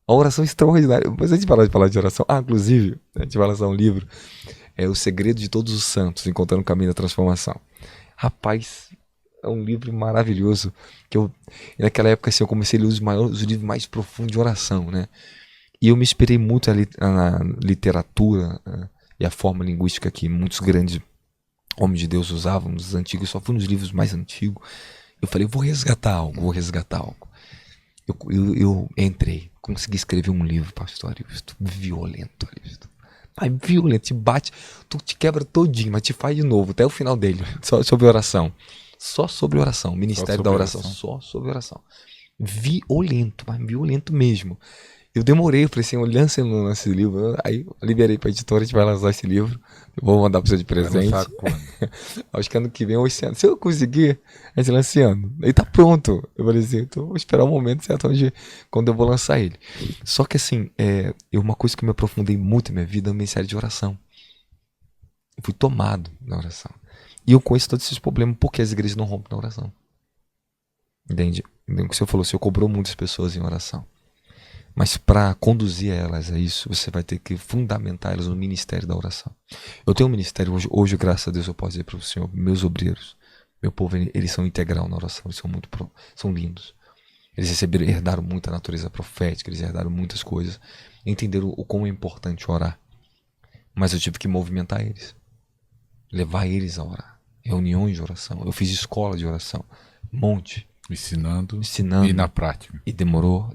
A oração é extraordinária. Mas antes de falar de oração, inclusive, a gente vai lançar um livro, O Segredo de Todos os Santos, Encontrando o Caminho da Transformação. Rapaz, é um livro maravilhoso, que naquela época assim, eu comecei a ler os livros mais profundos de oração, né? E eu me inspirei muito na literatura, né? E a forma linguística que muitos grandes homens de Deus usavam nos antigos, só fui nos livros mais antigos. Eu falei, vou resgatar algo. Eu entrei, consegui escrever um livro, pastor Aristo, violento, Aristo. Mas violento, te bate, tu te quebra todinho, mas te faz de novo, até o final dele, só sobre oração. Só sobre oração, Ministério da Oração, só sobre oração. Violento, mas violento mesmo. Eu demorei, eu falei assim, lança esse livro. Aí eu liberei pra editora, a gente vai lançar esse livro. Eu vou mandar pra você de presente. Acho que ano que vem ou esse ano. Se eu conseguir, a gente lança esse ano. Aí tá pronto. Eu falei assim, então vou esperar o momento certo quando eu vou lançar ele. Só que assim, uma coisa que eu me aprofundei muito na minha vida é o ministério de oração. Eu fui tomado na oração. E eu conheço todos esses problemas porque as igrejas não rompem na oração. Entende? O que você falou, você cobrou muitas pessoas em oração. Mas para conduzir elas a isso, você vai ter que fundamentar elas no ministério da oração. Eu tenho um ministério hoje, graças a Deus, eu posso dizer para o Senhor, meus obreiros, meu povo, eles são integral na oração, eles são lindos. Eles herdaram muita natureza profética, eles herdaram muitas coisas, entenderam o quão é importante orar. Mas eu tive que movimentar eles, levar eles a orar, reuniões de oração. Eu fiz escola de oração, monte. Ensinando. E na prática. E demora.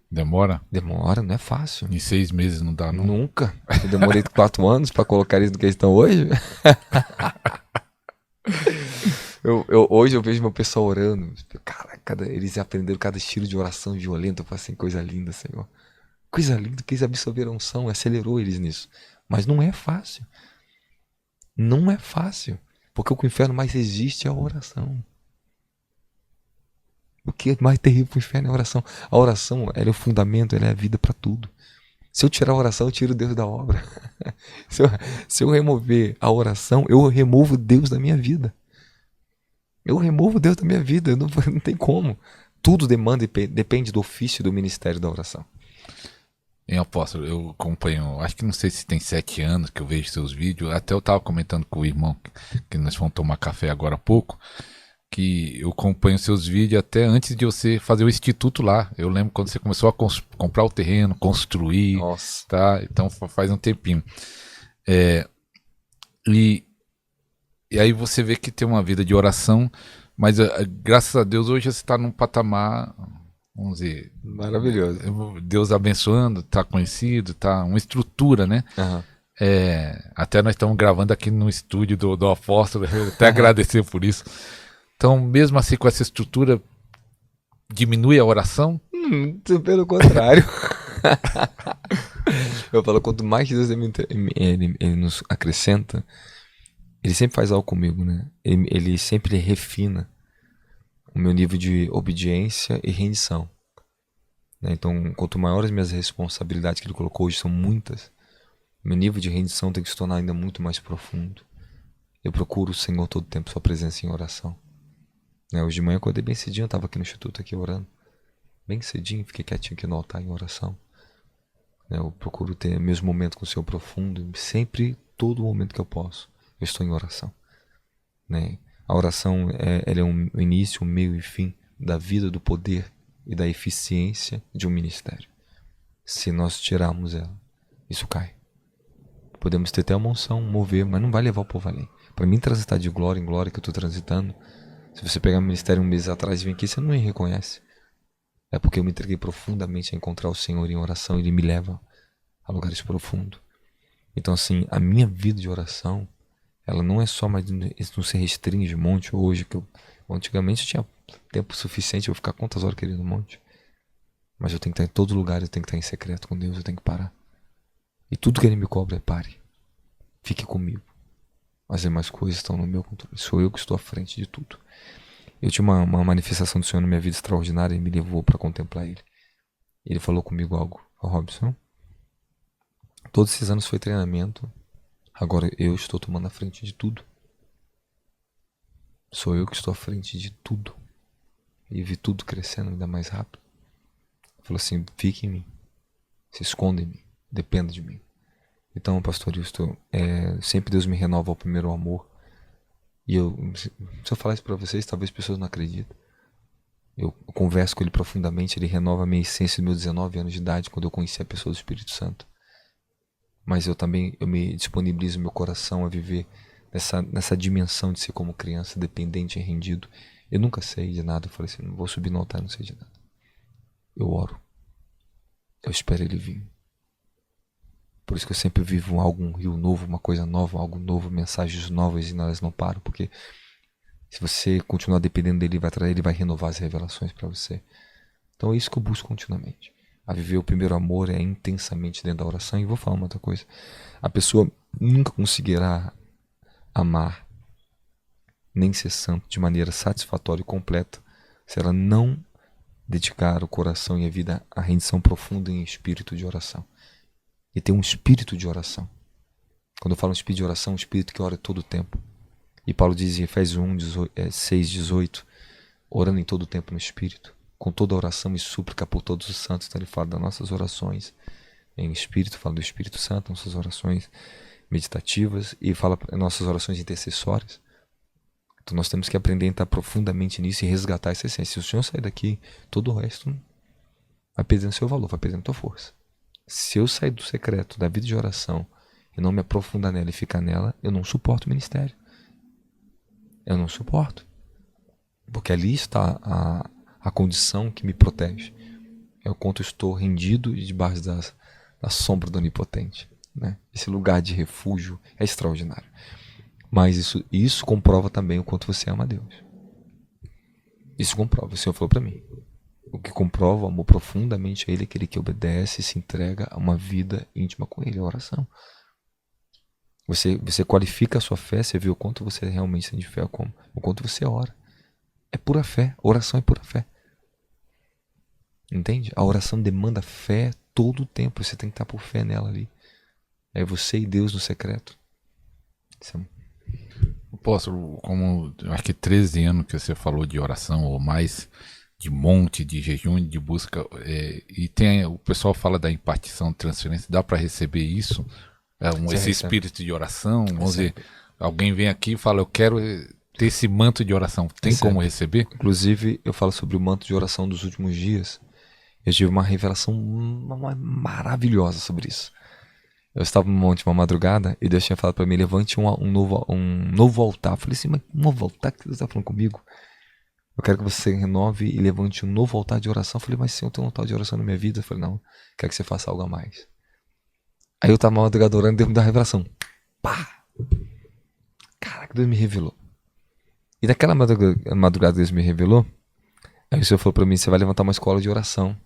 Demora? Demora, não é fácil. Em 6 meses não dá, não? Nunca. Eu demorei 4 anos para colocar eles no que eles estão hoje. Hoje eu vejo meu pessoal orando. Cara, eles aprenderam cada estilo de oração violenta. Eu falo assim, coisa linda, Senhor. Coisa linda, que eles absorveram a unção, acelerou eles nisso. Mas não é fácil. Não é fácil. Porque o que o inferno mais resiste é a oração. O que é mais terrível para o inferno é a oração. A oração, ela é o fundamento, ela é a vida para tudo. Se eu tirar a oração, eu tiro Deus da obra. Se eu remover a oração, eu removo Deus da minha vida. Eu removo Deus da minha vida, não tem como. Tudo depende do ofício do ministério da oração. Apóstolo, eu acompanho, acho que não sei se tem 7 anos que eu vejo seus vídeos. Até eu estava comentando com o irmão que nós fomos tomar café agora há pouco, que eu acompanho seus vídeos até antes de você fazer o instituto lá. Eu lembro quando você começou a comprar o terreno, construir. Nossa. Tá? Então faz um tempinho. E aí você vê que tem uma vida de oração, mas graças a Deus hoje você está num patamar, vamos dizer, maravilhoso. Deus abençoando, está conhecido, tá uma estrutura, né? Uhum. Até nós estamos gravando aqui no estúdio do Apóstolo, eu até agradecer por isso. Então, mesmo assim, com essa estrutura, diminui a oração? Pelo contrário. Eu falo, quanto mais Deus ele nos acrescenta, ele sempre faz algo comigo, né? Ele sempre refina o meu nível de obediência e rendição. né? Então, quanto maiores minhas responsabilidades que ele colocou hoje, são muitas, meu nível de rendição tem que se tornar ainda muito mais profundo. Eu procuro o Senhor todo tempo, sua presença em oração. Né? Hoje de manhã eu acordei bem cedinho, eu estava aqui no instituto aqui orando. Bem cedinho, fiquei quietinho aqui no altar em oração. Né? Eu procuro ter meus momentos com o Senhor profundo, sempre, todo momento que eu posso, eu estou em oração. Né? A oração ela é um início, um meio e fim da vida, do poder e da eficiência de um ministério. Se nós tirarmos ela, isso cai. Podemos ter até uma unção, mover, mas não vai levar o povo além. Para mim transitar de glória em glória que eu estou transitando, se você pegar o ministério um mês atrás e vir aqui, você não me reconhece. É porque eu me entreguei profundamente a encontrar o Senhor em oração e Ele me leva a lugares profundos. Então assim, a minha vida de oração, ela não é só, mas não se restringe monte hoje, que antigamente eu tinha tempo suficiente para ficar quantas horas querendo um monte. Mas eu tenho que estar em todo lugar, eu tenho que estar em secreto com Deus, eu tenho que parar. E tudo que Ele me cobra é pare. Fique comigo. As demais coisas estão no meu controle. Sou eu que estou à frente de tudo. Eu tinha uma manifestação do Senhor na minha vida extraordinária e me levou para contemplar Ele. Ele falou comigo algo. Robson, todos esses anos foi treinamento. Agora eu estou tomando a frente de tudo. Sou eu que estou à frente de tudo. E vi tudo crescendo ainda mais rápido. Ele falou assim, fique em mim. Se esconda em mim. Dependa de mim. Então, pastor Justo, sempre Deus me renova ao primeiro amor. E se eu falar isso para vocês, talvez as pessoas não acreditem. Eu converso com Ele profundamente, Ele renova a minha essência dos meus 19 anos de idade, quando eu conheci a pessoa do Espírito Santo. Mas eu me disponibilizo meu coração a viver nessa dimensão de ser como criança, dependente e rendido. Eu nunca sei de nada. Eu falei assim, não vou subir no altar, não sei de nada. Eu oro. Eu espero Ele vir. Por isso que eu sempre vivo um rio novo, uma coisa nova, algo novo, mensagens novas, e elas não param, porque se você continuar dependendo dele, ele vai renovar as revelações para você. Então é isso que eu busco continuamente. A viver o primeiro amor é intensamente dentro da oração. E vou falar uma outra coisa. A pessoa nunca conseguirá amar, nem ser santo de maneira satisfatória e completa, se ela não dedicar o coração e a vida à rendição profunda em espírito de oração. E ter um espírito de oração. Quando eu falo um espírito de oração, um espírito que ora todo o tempo. E Paulo diz em Efésios 6:18, orando em todo o tempo no espírito, com toda oração e súplica por todos os santos. Então ele fala das nossas orações em espírito, fala do Espírito Santo, nossas orações meditativas, e fala nossas orações intercessórias. Então nós temos que aprender a entrar profundamente nisso e resgatar essa essência. Se o Senhor sair daqui, todo o resto vai perdendo seu valor, vai perdendo sua força. Se eu sair do secreto, da vida de oração, e não me aprofundar nela e ficar nela, eu não suporto o ministério. Eu não suporto. Porque ali está a condição que me protege. É o quanto eu estou rendido debaixo da sombra do Onipotente. Né? Esse lugar de refúgio é extraordinário. Mas isso comprova também o quanto você ama a Deus. Isso comprova. O Senhor falou para mim. O que comprova o amor profundamente a Ele é aquele que obedece e se entrega a uma vida íntima com Ele, a oração. Você qualifica a sua fé, você vê o quanto você realmente tem de fé, o quanto você ora. É pura fé, oração é pura fé. Entende? A oração demanda fé todo o tempo, você tem que estar por fé nela ali. É você e Deus no secreto. Apóstolo, como acho que 13 anos que você falou de oração ou mais, de monte, de jejum, de busca, e o pessoal fala da impartição de transferência, dá para receber isso? Esse espírito de oração, vamos dizer, alguém vem aqui e fala, eu quero ter esse manto de oração, tem como receber? Inclusive, eu falo sobre o manto de oração dos últimos dias, eu tive uma revelação maravilhosa sobre isso. Eu estava num monte uma madrugada e Deus tinha falado para mim, levante um novo altar. Eu falei assim, mas um novo altar? O que você está falando comigo? Eu quero que você renove e levante um novo altar de oração. Eu falei, mas Senhor, eu tenho um altar de oração na minha vida. Eu falei, não, quero que você faça algo a mais. Aí eu estava na madrugada orando e Deus me deu uma revelação. Pá! Caraca, Deus me revelou. E daquela madrugada Deus me revelou, aí o Senhor falou para mim, você vai levantar uma escola de oração,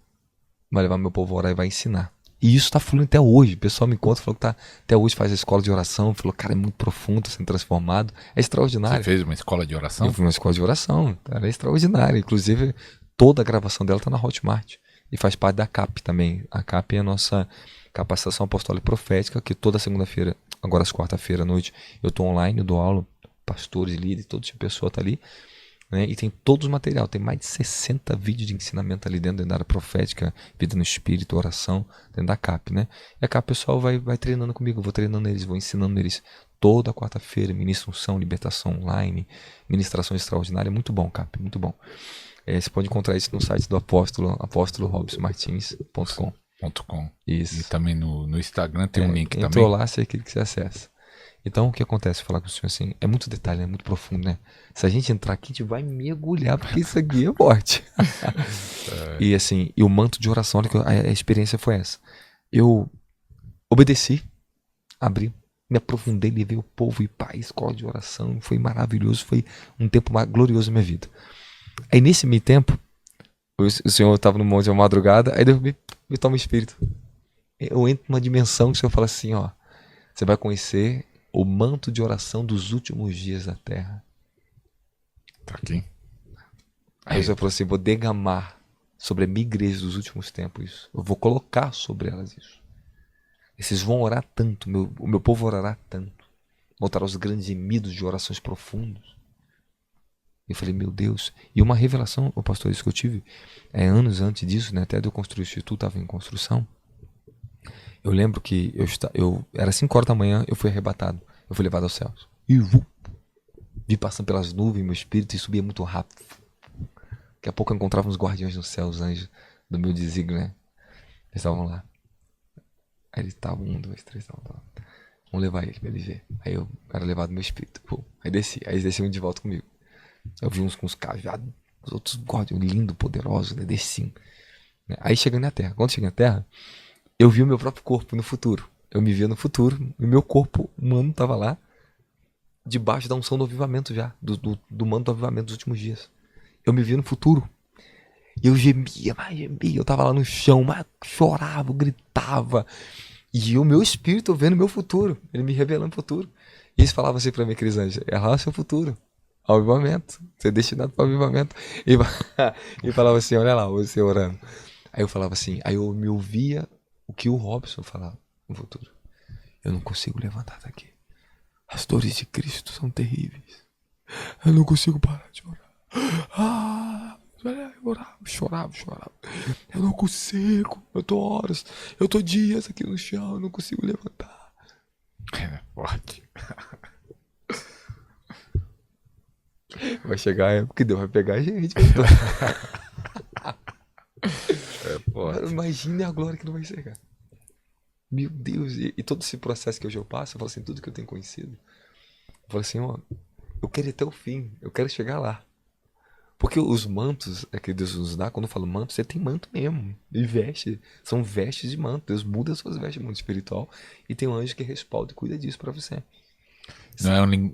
vai levar meu povo a orar e vai ensinar. E isso está fluindo até hoje. O pessoal me conta, falou que até hoje faz a escola de oração. Falou, cara, é muito profundo, sendo transformado. É extraordinário. Você fez uma escola de oração? Eu fiz uma escola de oração. Cara, é extraordinário. Inclusive, toda a gravação dela está na Hotmart. E faz parte da CAP também. A CAP é a nossa capacitação apostólica e profética, que toda segunda-feira, agora às quarta-feira à noite, eu estou online, eu dou aula, pastores, líderes, todo tipo de pessoa está ali. Né? E tem todos os materiais, tem mais de 60 vídeos de ensinamento ali dentro da área profética, vida no espírito, oração, dentro da CAP, né? E a CAP, o pessoal vai treinando comigo, eu vou treinando eles, vou ensinando eles toda quarta-feira, ministra unção, libertação online, ministração extraordinária, é muito bom, CAP, muito bom. Você pode encontrar isso no site do apóstolo, apostolorobsmartins.com. .com. Isso. E também no Instagram tem um link entrou também. lá, você clica que você acessa. Então, o que acontece? Falar com o senhor assim, é muito detalhe, é muito profundo, né? Se a gente entrar aqui, a gente vai mergulhar, porque isso aqui é forte. E assim, e o manto de oração, olha que a experiência foi essa. Eu obedeci, abri, me aprofundei, levei o povo e pai, escola de oração, foi maravilhoso, foi um tempo glorioso na minha vida. Aí nesse meio tempo, o senhor estava no monte de madrugada, aí Deus me toma o espírito. Eu entro numa dimensão que o senhor fala assim, ó, você vai conhecer o manto de oração dos últimos dias da terra. Tá aqui. Aí o senhor falou assim, vou derramar sobre a minha igreja dos últimos tempos isso. Eu vou colocar sobre elas isso. E vocês vão orar tanto, o meu povo orará tanto. Voltará aos grandes gemidos de orações profundas. Eu falei, meu Deus. E uma revelação, o pastor, isso que eu tive, anos antes disso, né, até de eu construir o instituto, estava em construção. Eu lembro que era 5 horas da manhã, eu fui arrebatado. Eu fui levado aos céus. E vi passando pelas nuvens, meu espírito, e subia muito rápido. Daqui a pouco eu encontrava uns guardiões no céu, os anjos do meu desígnio, né? Eles estavam lá. Aí eles estavam, 1, 2, 3, estavam. Vamos levar ele pra ele ver. Aí eu era levado no meu espírito. Pô. Aí desci. Aí eles desciam de volta comigo. Eu vi uns com os cajados, os outros guardiões lindos, poderosos, né? Desciam. Aí chegando na Terra. Quando cheguei na Terra, eu vi o meu próprio corpo no futuro. Eu me via no futuro. E o meu corpo humano estava lá, debaixo da unção do avivamento já. Do manto do avivamento dos últimos dias. Eu me via no futuro. E eu gemia, mas gemia. Eu tava lá no chão, mas chorava, gritava. E o meu espírito vendo o meu futuro. Ele me revelando o futuro. E eles falavam assim pra mim, aqueles anjos, é lá o seu futuro. Avivamento. Você é destinado para avivamento. E falava assim, olha lá, você orando. Aí eu falava assim, aí eu me ouvia o que o Robson falava no futuro. Eu não consigo levantar daqui. As dores de Cristo são terríveis. Eu não consigo parar de orar. Eu orava, chorava. Eu não consigo. Eu tô horas, eu tô dias aqui no chão, eu não consigo levantar. É forte. Vai chegar a época que Deus vai pegar a gente. É forte. Imagina a glória que não vai chegar. Meu Deus, e todo esse processo que hoje eu passo, eu falo assim, tudo que eu tenho conhecido, eu falo assim, ó, eu quero ir até o fim, eu quero chegar lá. Porque os mantos que Deus nos dá, quando eu falo manto, você tem manto mesmo. E veste, são vestes de manto. Deus muda as suas vestes de mundo espiritual e tem um anjo que respalda e cuida disso pra você.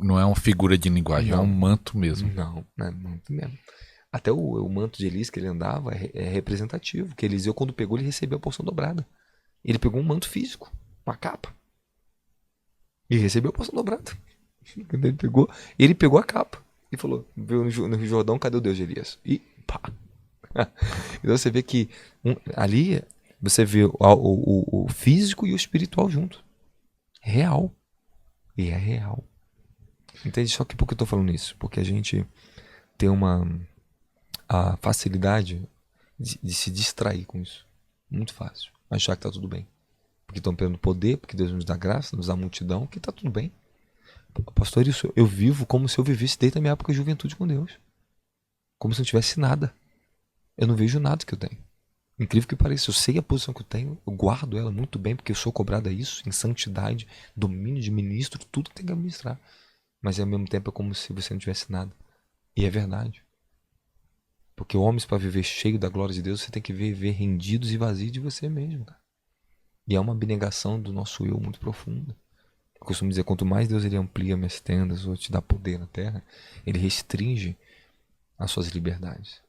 Não é uma figura de linguagem, é um manto mesmo. Não é manto mesmo. Até o manto de Elias que ele andava é representativo. Que Eliseu, quando pegou, ele recebeu a porção dobrada. Ele pegou um manto físico, uma capa. E recebeu a porção dobrada. Ele pegou a capa. E falou, viu no Rio Jordão, cadê o Deus de Elias? E pá. Então você vê que ali você vê o físico e o espiritual junto. Real. E é real. Entende? Só que por que eu tô falando isso? Porque a gente tem a facilidade de se distrair com isso. Muito fácil. Achar que tá tudo bem. Porque estão perdendo poder, porque Deus nos dá graça, nos dá multidão, que tá tudo bem. Pastor, isso eu vivo como se eu vivesse desde a minha época de juventude com Deus. Como se não tivesse nada. Eu não vejo nada que eu tenho. Incrível que pareça, eu sei a posição que eu tenho, eu guardo ela muito bem, porque eu sou cobrado a isso, em santidade, domínio de ministro, tudo tem que administrar. Mas ao mesmo tempo é como se você não tivesse nada. E é verdade. Porque homens, para viver cheio da glória de Deus, você tem que viver rendidos e vazios de você mesmo. Cara. E é uma abnegação do nosso eu muito profunda. Eu costumo dizer, quanto mais Deus ele amplia minhas tendas ou te dá poder na terra, ele restringe as suas liberdades.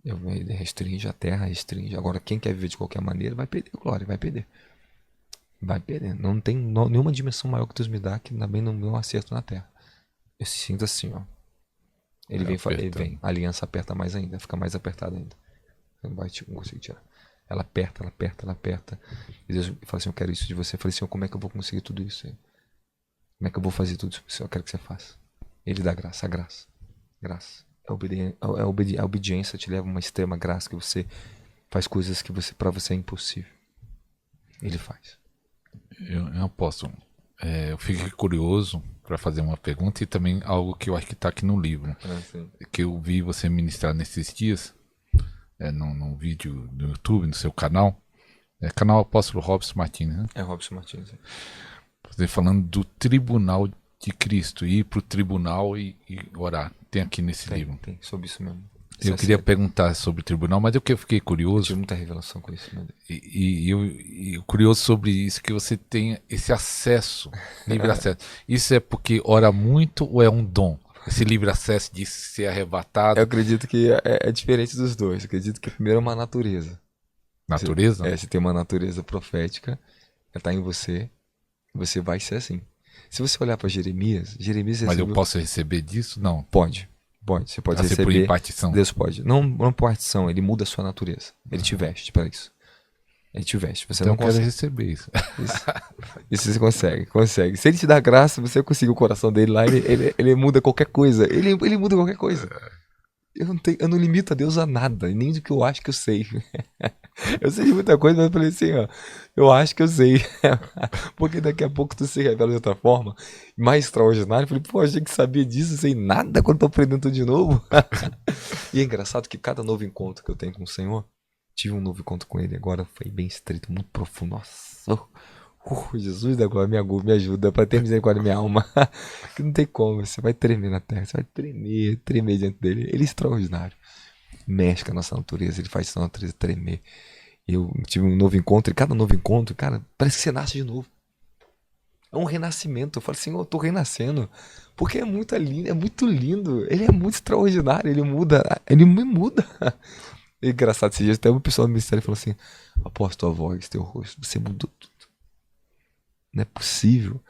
Ele restringe a terra, restringe. Agora, quem quer viver de qualquer maneira vai perder glória, vai perder. Vai perder. Não tem nenhuma dimensão maior que Deus me dá que também não deu um acerto na terra. Eu sinto assim, ó. Ele vem, a aliança aperta mais ainda, fica mais apertada ainda. Não consigo tirar. Ela aperta, ela aperta, ela aperta. E Deus fala assim, eu quero isso de você. Eu falei, Senhor, como é que eu vou conseguir tudo isso? Como é que eu vou fazer tudo isso? Senhor, eu quero que você faça. Ele dá graça, a graça. Graça. A obediência te leva a uma extrema graça, que você faz coisas que para você é impossível. Ele faz. Eu aposto. Eu fiquei curioso para fazer uma pergunta e também algo que eu acho que está aqui no livro. Que eu vi você ministrar nesses dias, num vídeo no YouTube, no seu canal. Canal Apóstolo Robson Martins, né? É Robson Martins. Você falando do tribunal de Cristo, ir para o tribunal e orar. Tem aqui nesse livro. Tem, sobre isso mesmo. Eu queria perguntar sobre o tribunal, mas eu fiquei curioso. Eu tive muita revelação com isso. E curioso sobre isso, que você tem esse acesso, livre acesso. Isso é porque ora muito ou é um dom? Esse livre acesso de ser arrebatado? Eu acredito que é diferente dos dois. Eu acredito que primeiro é uma natureza. Natureza? Você tem uma natureza profética, ela está em você, você vai ser assim. Se você olhar para Jeremias Mas eu posso receber disso? Não. Pode. Você pode receber. Por impartição. Deus pode. Não por impartição, ele muda a sua natureza. Ele te veste para isso. Ele te veste. Você então não consegue receber isso. Isso você consegue. Se ele te dá graça, você conseguir o coração dele lá, ele muda qualquer coisa. Ele muda qualquer coisa. Eu não limito a Deus a nada, nem do que eu acho que eu sei. Eu sei de muita coisa, mas eu falei assim, ó, eu acho que eu sei. Porque daqui a pouco tu se revela de outra forma, mais extraordinário. Eu falei, pô, eu achei que sabia disso, sei nada quando tô aprendendo tudo de novo. E é engraçado que cada novo encontro que eu tenho com o Senhor, tive um novo encontro com Ele agora, foi bem estreito, muito profundo. Nossa, Jesus da glória, me ajuda para ter misericórdia da minha alma. Que não tem como, você vai tremer na terra, você vai tremer diante dele. Ele é extraordinário. Mexe com a nossa natureza, ele faz a nossa natureza tremer. Eu tive um novo encontro, e cada novo encontro, cara, parece que você nasce de novo. É um renascimento. Eu falo assim, eu tô renascendo. Porque é muito lindo. Ele é muito extraordinário, ele me muda. É engraçado, esses dias até o pessoal do ministério falou assim, apóstolo, tua voz, teu rosto, você mudou tudo. Não é possível.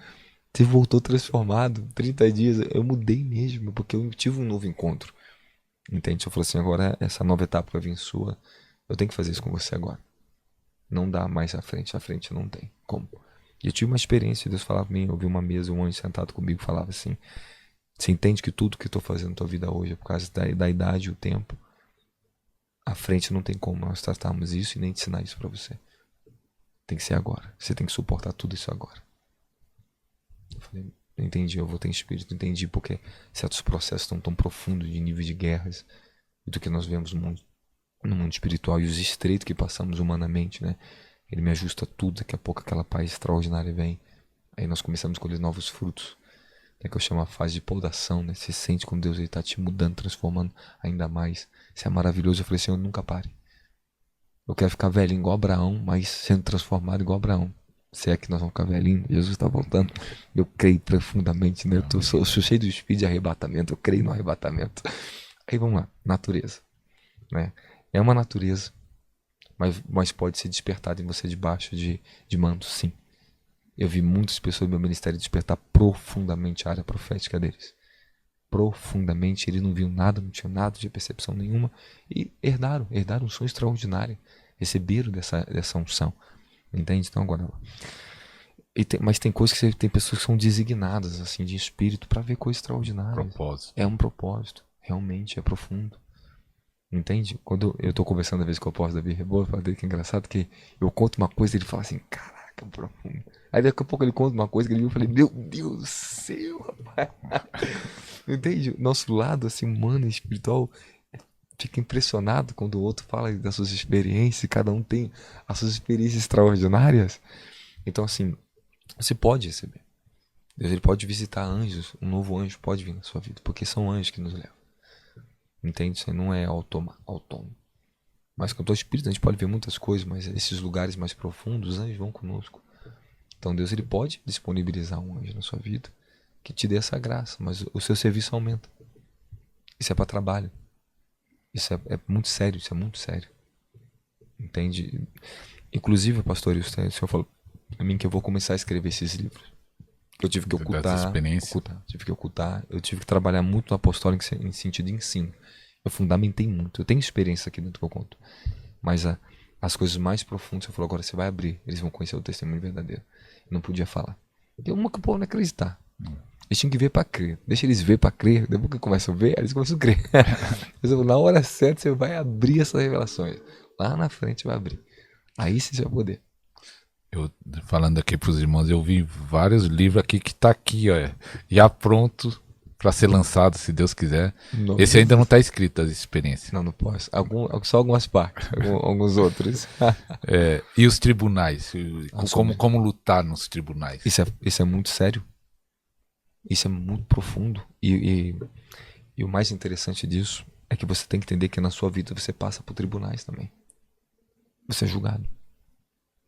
Você voltou transformado. 30 dias, eu mudei mesmo, porque eu tive um novo encontro. Entende? Eu falei assim, agora essa nova etapa vai vir sua. Eu tenho que fazer isso com você agora. Não dá mais à frente não tem como. E eu tive uma experiência, Deus falava pra mim, eu vi uma mesa, um anjo sentado comigo, falava assim, você entende que tudo que eu tô fazendo na tua vida hoje é por causa da idade e o tempo? À frente não tem como nós tratarmos isso e nem ensinar isso pra você. Tem que ser agora. Você tem que suportar tudo isso agora. Eu falei, entendi, eu vou ter espírito, entendi porque certos processos estão tão profundos de nível de guerras do que nós vemos no mundo espiritual e os estreitos que passamos humanamente, né? Ele me ajusta tudo, daqui a pouco aquela paz extraordinária vem. Aí nós começamos a colher novos frutos. É que eu chamo a fase de podação, né? Você sente como Deus está te mudando, transformando ainda mais. Isso é maravilhoso. Eu falei, Senhor, nunca pare. Eu quero ficar velhinho igual Abraão, mas sendo transformado igual Abraão. Se é que nós vamos ficar velhinhos, Jesus está voltando. Eu creio profundamente, né? Eu sou cheio do espírito de arrebatamento, eu creio no arrebatamento. Aí vamos lá, natureza. Né? É uma natureza, mas pode ser despertada em você debaixo de manto, sim. Eu vi muitas pessoas do meu ministério despertar profundamente a área profética deles. Profundamente, eles não viam nada, não tinham nada de percepção nenhuma e herdaram um sonho extraordinário. Receberam dessa unção. Entende? Então agora... mas tem coisas que tem pessoas que são designadas assim de espírito para ver coisas extraordinárias. Propósito. É um propósito, realmente é profundo. Entende? Quando eu tô conversando às vezes com o apóstolo Davi Rebolo, eu falo dele que é engraçado que eu conto uma coisa e ele fala assim, caraca, é profundo. Aí daqui a pouco ele conta uma coisa que ele viu e eu falei, meu Deus do céu, rapaz. Entende? Nosso lado assim humano e espiritual fica impressionado quando o outro fala das suas experiências e cada um tem as suas experiências extraordinárias. Então assim, você pode receber. Deus ele pode visitar anjos, um novo anjo pode vir na sua vida, porque são anjos que nos levam. Entende? Você não é autônomo. Mas com o teu espírito a gente pode ver muitas coisas, mas esses lugares mais profundos, os anjos vão conosco. Então Deus ele pode disponibilizar um anjo na sua vida que te dê essa graça, mas o seu serviço aumenta. Isso é para trabalho. Isso é muito sério, isso é muito sério. Entende? Inclusive, pastor, o senhor falou a mim que eu vou começar a escrever esses livros. Eu tive que ocultar, eu tive que trabalhar muito no apostólico em sentido de ensino. Eu fundamentei muito. Eu tenho experiência aqui dentro que eu conto. Mas as coisas mais profundas, eu falo, agora você vai abrir. Eles vão conhecer o testemunho verdadeiro. Eu não podia falar. Tem uma que o povo não acreditar. Eles tinham que ver pra crer. Deixa eles ver pra crer. Depois que começam a ver, eles começam a crer. Na hora certa, você vai abrir essas revelações. Lá na frente vai abrir. Aí sim você vai poder. Eu, falando aqui pros irmãos, eu vi vários livros aqui que tá aqui, ó, já pronto para ser lançado, se Deus quiser. Não, Esse ainda não tá escrito, as experiências. não posso. Só algumas partes. Alguns outros. E os tribunais? Como Como lutar nos tribunais? Isso é muito sério. Isso é muito profundo. E o mais interessante disso é que você tem que entender que na sua vida você passa por tribunais também. Você é julgado.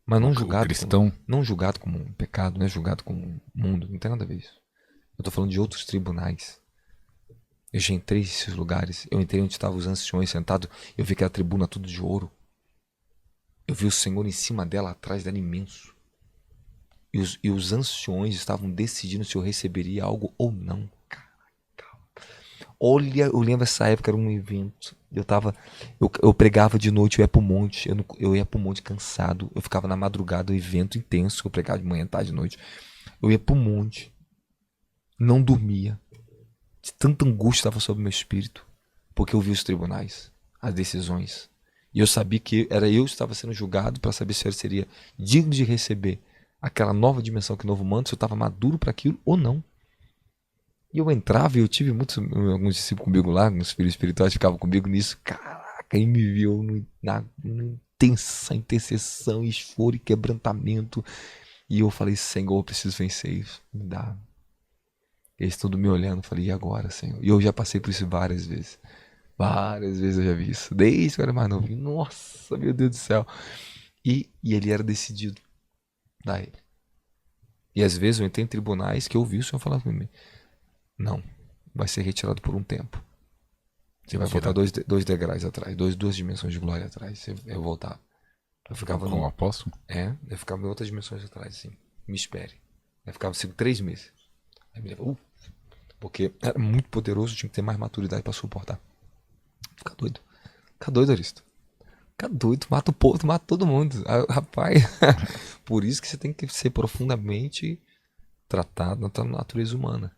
Mas não julgado, cristão. Não julgado como um pecado, não é julgado como um mundo. Não tem nada a ver isso. Eu tô falando de outros tribunais. Eu já entrei nesses lugares. Eu entrei onde estavam os anciões sentados. Eu vi aquela tribuna tudo de ouro. Eu vi o Senhor em cima dela, atrás dela imenso. E os anciões estavam decidindo se eu receberia algo ou não. Olha, eu lembro essa época, era um evento. Eu pregava de noite, eu ia pro monte. Eu ia pro monte cansado. Eu ficava na madrugada, um evento intenso. Eu pregava de manhã, tarde, de noite. Eu ia pro monte. Não dormia. De tanta angústia estava sobre o meu espírito. Porque eu vi os tribunais, as decisões. E eu sabia que era eu que estava sendo julgado para saber se eu seria digno de receber aquela nova dimensão, aquele novo manto, se eu estava maduro para aquilo ou não. E eu entrava e eu tive alguns discípulos comigo lá, alguns filhos espirituais ficavam comigo nisso. Caraca, e me viu na intensa intercessão, esforço e quebrantamento. E eu falei, Senhor, eu preciso vencer isso. Me dá. Eles todos me olhando, falei, e agora, Senhor? E eu já passei por isso várias vezes. Várias vezes eu já vi isso. Desde que eu era mais novo. Nossa, meu Deus do céu. E ele era decidido. Daí. E às vezes eu entrei em tribunais que eu ouvi o Senhor falar pra mim. Não, vai ser retirado por um tempo. Você vai voltar dois degraus atrás, duas dimensões de glória atrás. Eu voltava. Eu ficava com o apóstolo? Eu ficava em outras dimensões atrás, assim. Me espere. Eu ficava 3 meses. Aí me levou. Porque era muito poderoso, tinha que ter mais maturidade pra suportar. Fica doido. Fica doido, Aristo. Fica doido, tu mata o povo, tu mata todo mundo. Rapaz, por isso que você tem que ser profundamente tratado na tua natureza humana.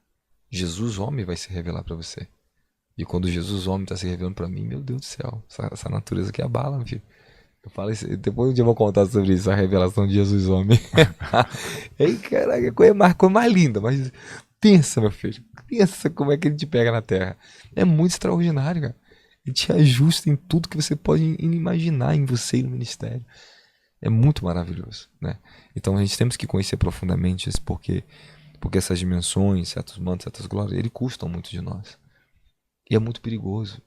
Jesus homem vai se revelar pra você. E quando Jesus homem tá se revelando pra mim, meu Deus do céu, essa natureza que abala, meu filho. Eu falo isso, depois um dia eu vou contar sobre isso, a revelação de Jesus homem. Ei, caraca, coisa mais linda, mas pensa, meu filho, pensa como é que ele te pega na terra. É muito extraordinário, cara. Ele te ajusta em tudo que você pode imaginar em você e no ministério. É muito maravilhoso, né? Então a gente temos que conhecer profundamente isso, porque essas dimensões, certos mantos, certas glórias, eles custam muito de nós. E é muito perigoso.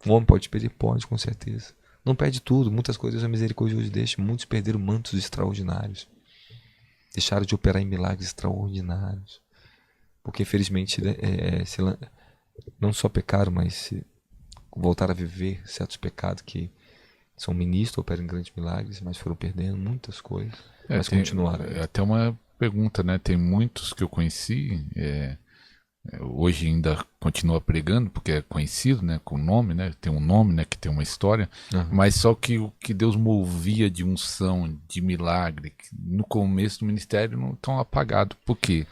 O homem pode perder? Pode, com certeza. Não perde tudo. Muitas coisas a misericórdia hoje deixa. Muitos perderam mantos extraordinários. Deixaram de operar em milagres extraordinários. Porque, infelizmente, não só pecaram, mas voltaram a viver certos pecados que são ministros, operam em grandes milagres, mas foram perdendo muitas coisas. Mas continuaram. É até uma pergunta, né? Tem muitos que eu conheci, hoje ainda continua pregando, porque é conhecido, né? Com nome, né? Tem um nome, né? Que tem uma história. Mas só que o que Deus movia de unção, de milagre, no começo do ministério não estão apagados. Por quê?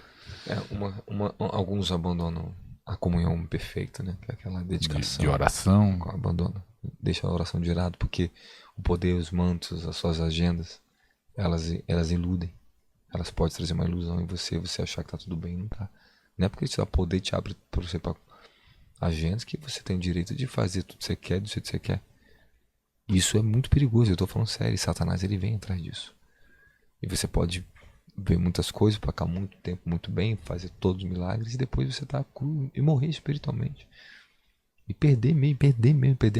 Alguns abandonam a comunhão perfeita, né? Que é aquela dedicação. De oração. Abandona. Deixa a oração de lado, porque o poder, os mantos, as suas agendas, elas iludem. Elas podem trazer uma ilusão em você achar que tá tudo bem, não tá. Não é porque te dá poder e te abre para você para agendas que você tem o direito de fazer tudo que você quer, do jeito que você quer. Isso é muito perigoso, eu tô falando sério. Satanás, ele vem atrás disso. E você pode ver muitas coisas, ficar muito tempo muito bem, fazer todos os milagres, e depois você tá cru e morrer espiritualmente. E perder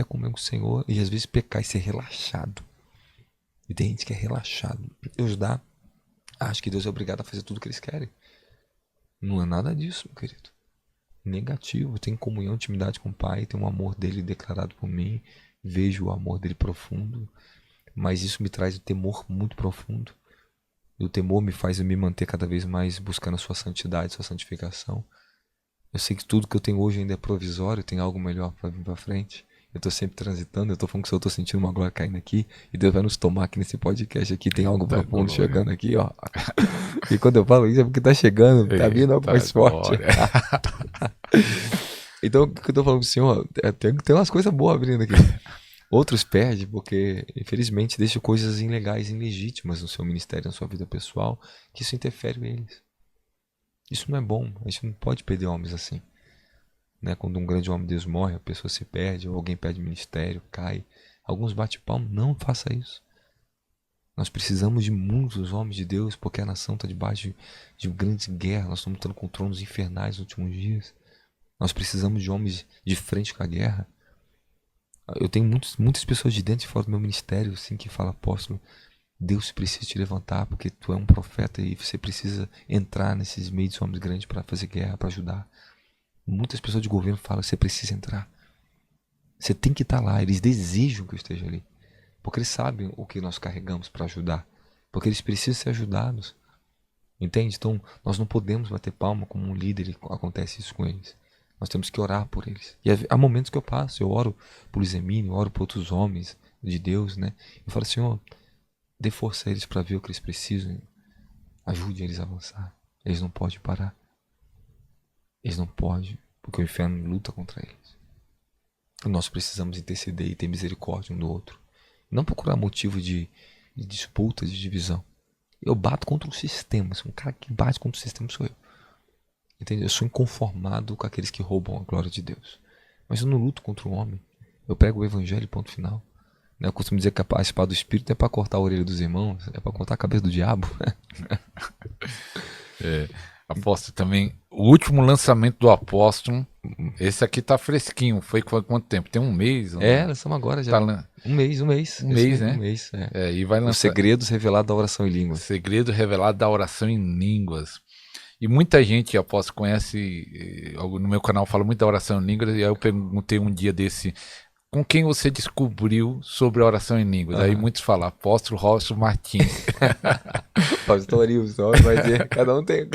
a comunhão com o Senhor, e às vezes pecar e ser relaxado. E tem gente que é relaxado. Deus dá. Acho que Deus é obrigado a fazer tudo o que eles querem. Não é nada disso, meu querido. Negativo. Tem comunhão, intimidade com o Pai. Tem um amor dele declarado por mim. Vejo o amor dele profundo. Mas isso me traz um temor muito profundo. E o temor me faz me manter cada vez mais buscando a sua santidade, sua santificação. Eu sei que tudo que eu tenho hoje ainda é provisório. Tem algo melhor para vir para frente. Eu tô sempre transitando, eu tô falando que eu tô sentindo uma glória caindo aqui, e Deus vai nos tomar aqui nesse podcast aqui, tem algo Eita profundo glória. chegando aqui, ó. E quando eu falo isso é porque tá chegando, tá vindo algo Eita mais forte. glória. Então, o que eu tô falando pro senhor, tem umas coisas boas abrindo aqui. Outros perdem porque, infelizmente, deixam coisas ilegais, ilegítimas no seu ministério, na sua vida pessoal, que isso interfere neles. Isso não é bom, a gente não pode perder homens assim. Né? Quando um grande homem de Deus morre, a pessoa se perde, ou alguém perde ministério, cai. Alguns bate palmo, não faça isso. Nós precisamos de muitos homens de Deus, porque a nação está debaixo de grandes guerras, nós estamos lutando com tronos infernais nos últimos dias. Nós precisamos de homens de frente com a guerra. Eu tenho muitas pessoas de dentro e fora do meu ministério assim, que falam, apóstolo, Deus precisa te levantar, porque tu é um profeta e você precisa entrar nesses meios de homens grandes para fazer guerra, para ajudar. Muitas pessoas de governo falam, você precisa entrar. Você tem que estar lá, eles desejam que eu esteja ali. Porque eles sabem o que nós carregamos para ajudar. Porque eles precisam ser ajudados. Entende? Então, nós não podemos bater palma como um líder e acontece isso com eles. Nós temos que orar por eles. E há momentos que eu passo, eu oro por Zemine, eu oro por outros homens de Deus, né? Eu falo, Senhor, dê força a eles para ver o que eles precisam. Ajude eles a avançar. Eles não podem parar. Eles não podem, porque o inferno luta contra eles. E nós precisamos interceder e ter misericórdia um do outro. Não procurar motivo de disputa, de divisão. Eu bato contra o sistema. Um cara que bate contra o sistema sou eu. Entende? Eu sou inconformado com aqueles que roubam a glória de Deus. Mas eu não luto contra o homem. Eu prego o evangelho, ponto final. Eu costumo dizer que a espada do Espírito não é para cortar a orelha dos irmãos, é para cortar a cabeça do diabo. Apóstolo também, o último lançamento do Apóstolo, esse aqui tá fresquinho, foi quanto tempo? Tem um mês? Lançamos agora já. Tá, um mês. Um mês, né? Um mês, e vai lançar Os segredos revelados da oração em línguas. Segredo revelado da oração em línguas. E muita gente, apóstolo, conhece, no meu canal fala muito da oração em línguas, e aí eu perguntei um dia desse, com quem você descobriu sobre a oração em línguas? Aí muitos falam, apóstolo Robson Martins. Pastor Wilson, vai dizer, cada um tem.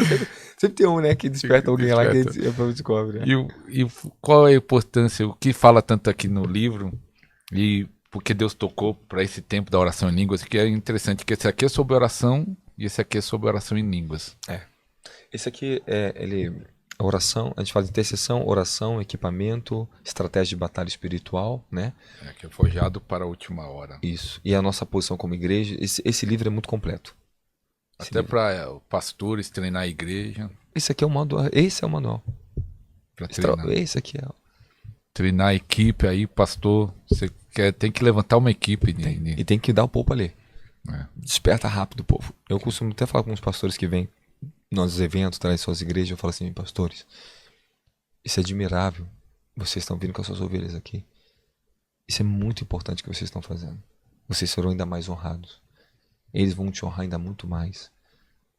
Sempre tem um, né, que desperta alguém lá que descobre. Né? E qual é a importância, o que fala tanto aqui no livro, e porque Deus tocou para esse tempo da oração em línguas, que é interessante, que esse aqui é sobre oração e esse aqui é sobre oração em línguas. Esse aqui a oração, a gente fala de intercessão, oração, equipamento, estratégia de batalha espiritual, né? Que é forjado para a última hora. Isso. E a nossa posição como igreja, esse livro é muito completo. Até para pastores treinar a igreja. Esse aqui é o manual. Esse é o manual. Esse aqui é. Treinar a equipe aí, pastor. Você tem que levantar uma equipe. E tem que dar o povo para ler. Desperta rápido o povo. Eu costumo até falar com os pastores que vêm nos eventos, traz suas igrejas, eu falo assim, pastores, isso é admirável, vocês estão vindo com as suas ovelhas aqui, isso é muito importante que vocês estão fazendo, vocês serão ainda mais honrados, eles vão te honrar ainda muito mais,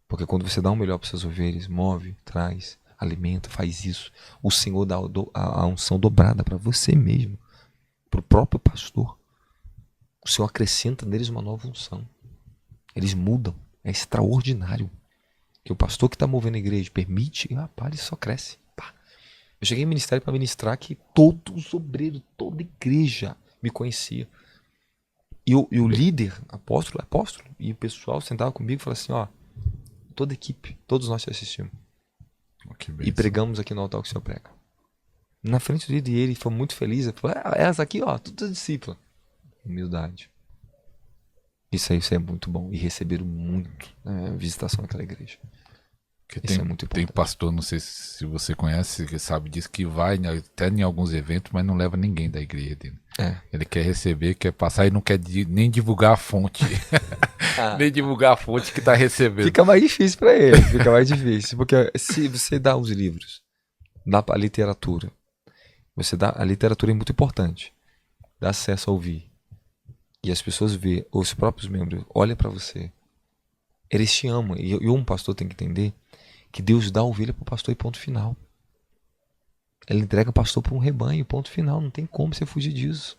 porque quando você dá o melhor para suas ovelhas, move, traz, alimenta, faz isso, o Senhor dá a unção dobrada para você mesmo, para o próprio pastor, o Senhor acrescenta neles uma nova unção, eles mudam, é extraordinário. Que o pastor que está movendo a igreja permite, rapaz, ele só cresce. Pá. Eu cheguei em ministério para ministrar que todos os obreiros, toda a igreja me conhecia. E o líder, apóstolo, e o pessoal sentava comigo e falava assim, ó, toda a equipe, todos nós te assistimos. E pregamos aqui no altar o que o senhor prega. Na frente do líder, ele foi muito feliz, ele falou, essa aqui, ó, tudo discípula. Humildade. Isso é muito bom. E receberam muito visitação naquela igreja. Isso é muito importante. Tem pastor, não sei se você conhece, que sabe disso, que vai até em alguns eventos, mas não leva ninguém da igreja dele. Ele quer receber, quer passar e não quer nem divulgar a fonte. Nem divulgar a fonte que está recebendo. Fica mais difícil para ele. Fica mais difícil. Porque se você dá os livros, dá a literatura. A literatura é muito importante. Dá acesso a ouvir. E as pessoas vê, os próprios membros olham para você, eles te amam. E um pastor tem que entender que Deus dá a ovelha para o pastor e ponto final. Ele entrega o pastor para um rebanho, ponto final. Não tem como você fugir disso.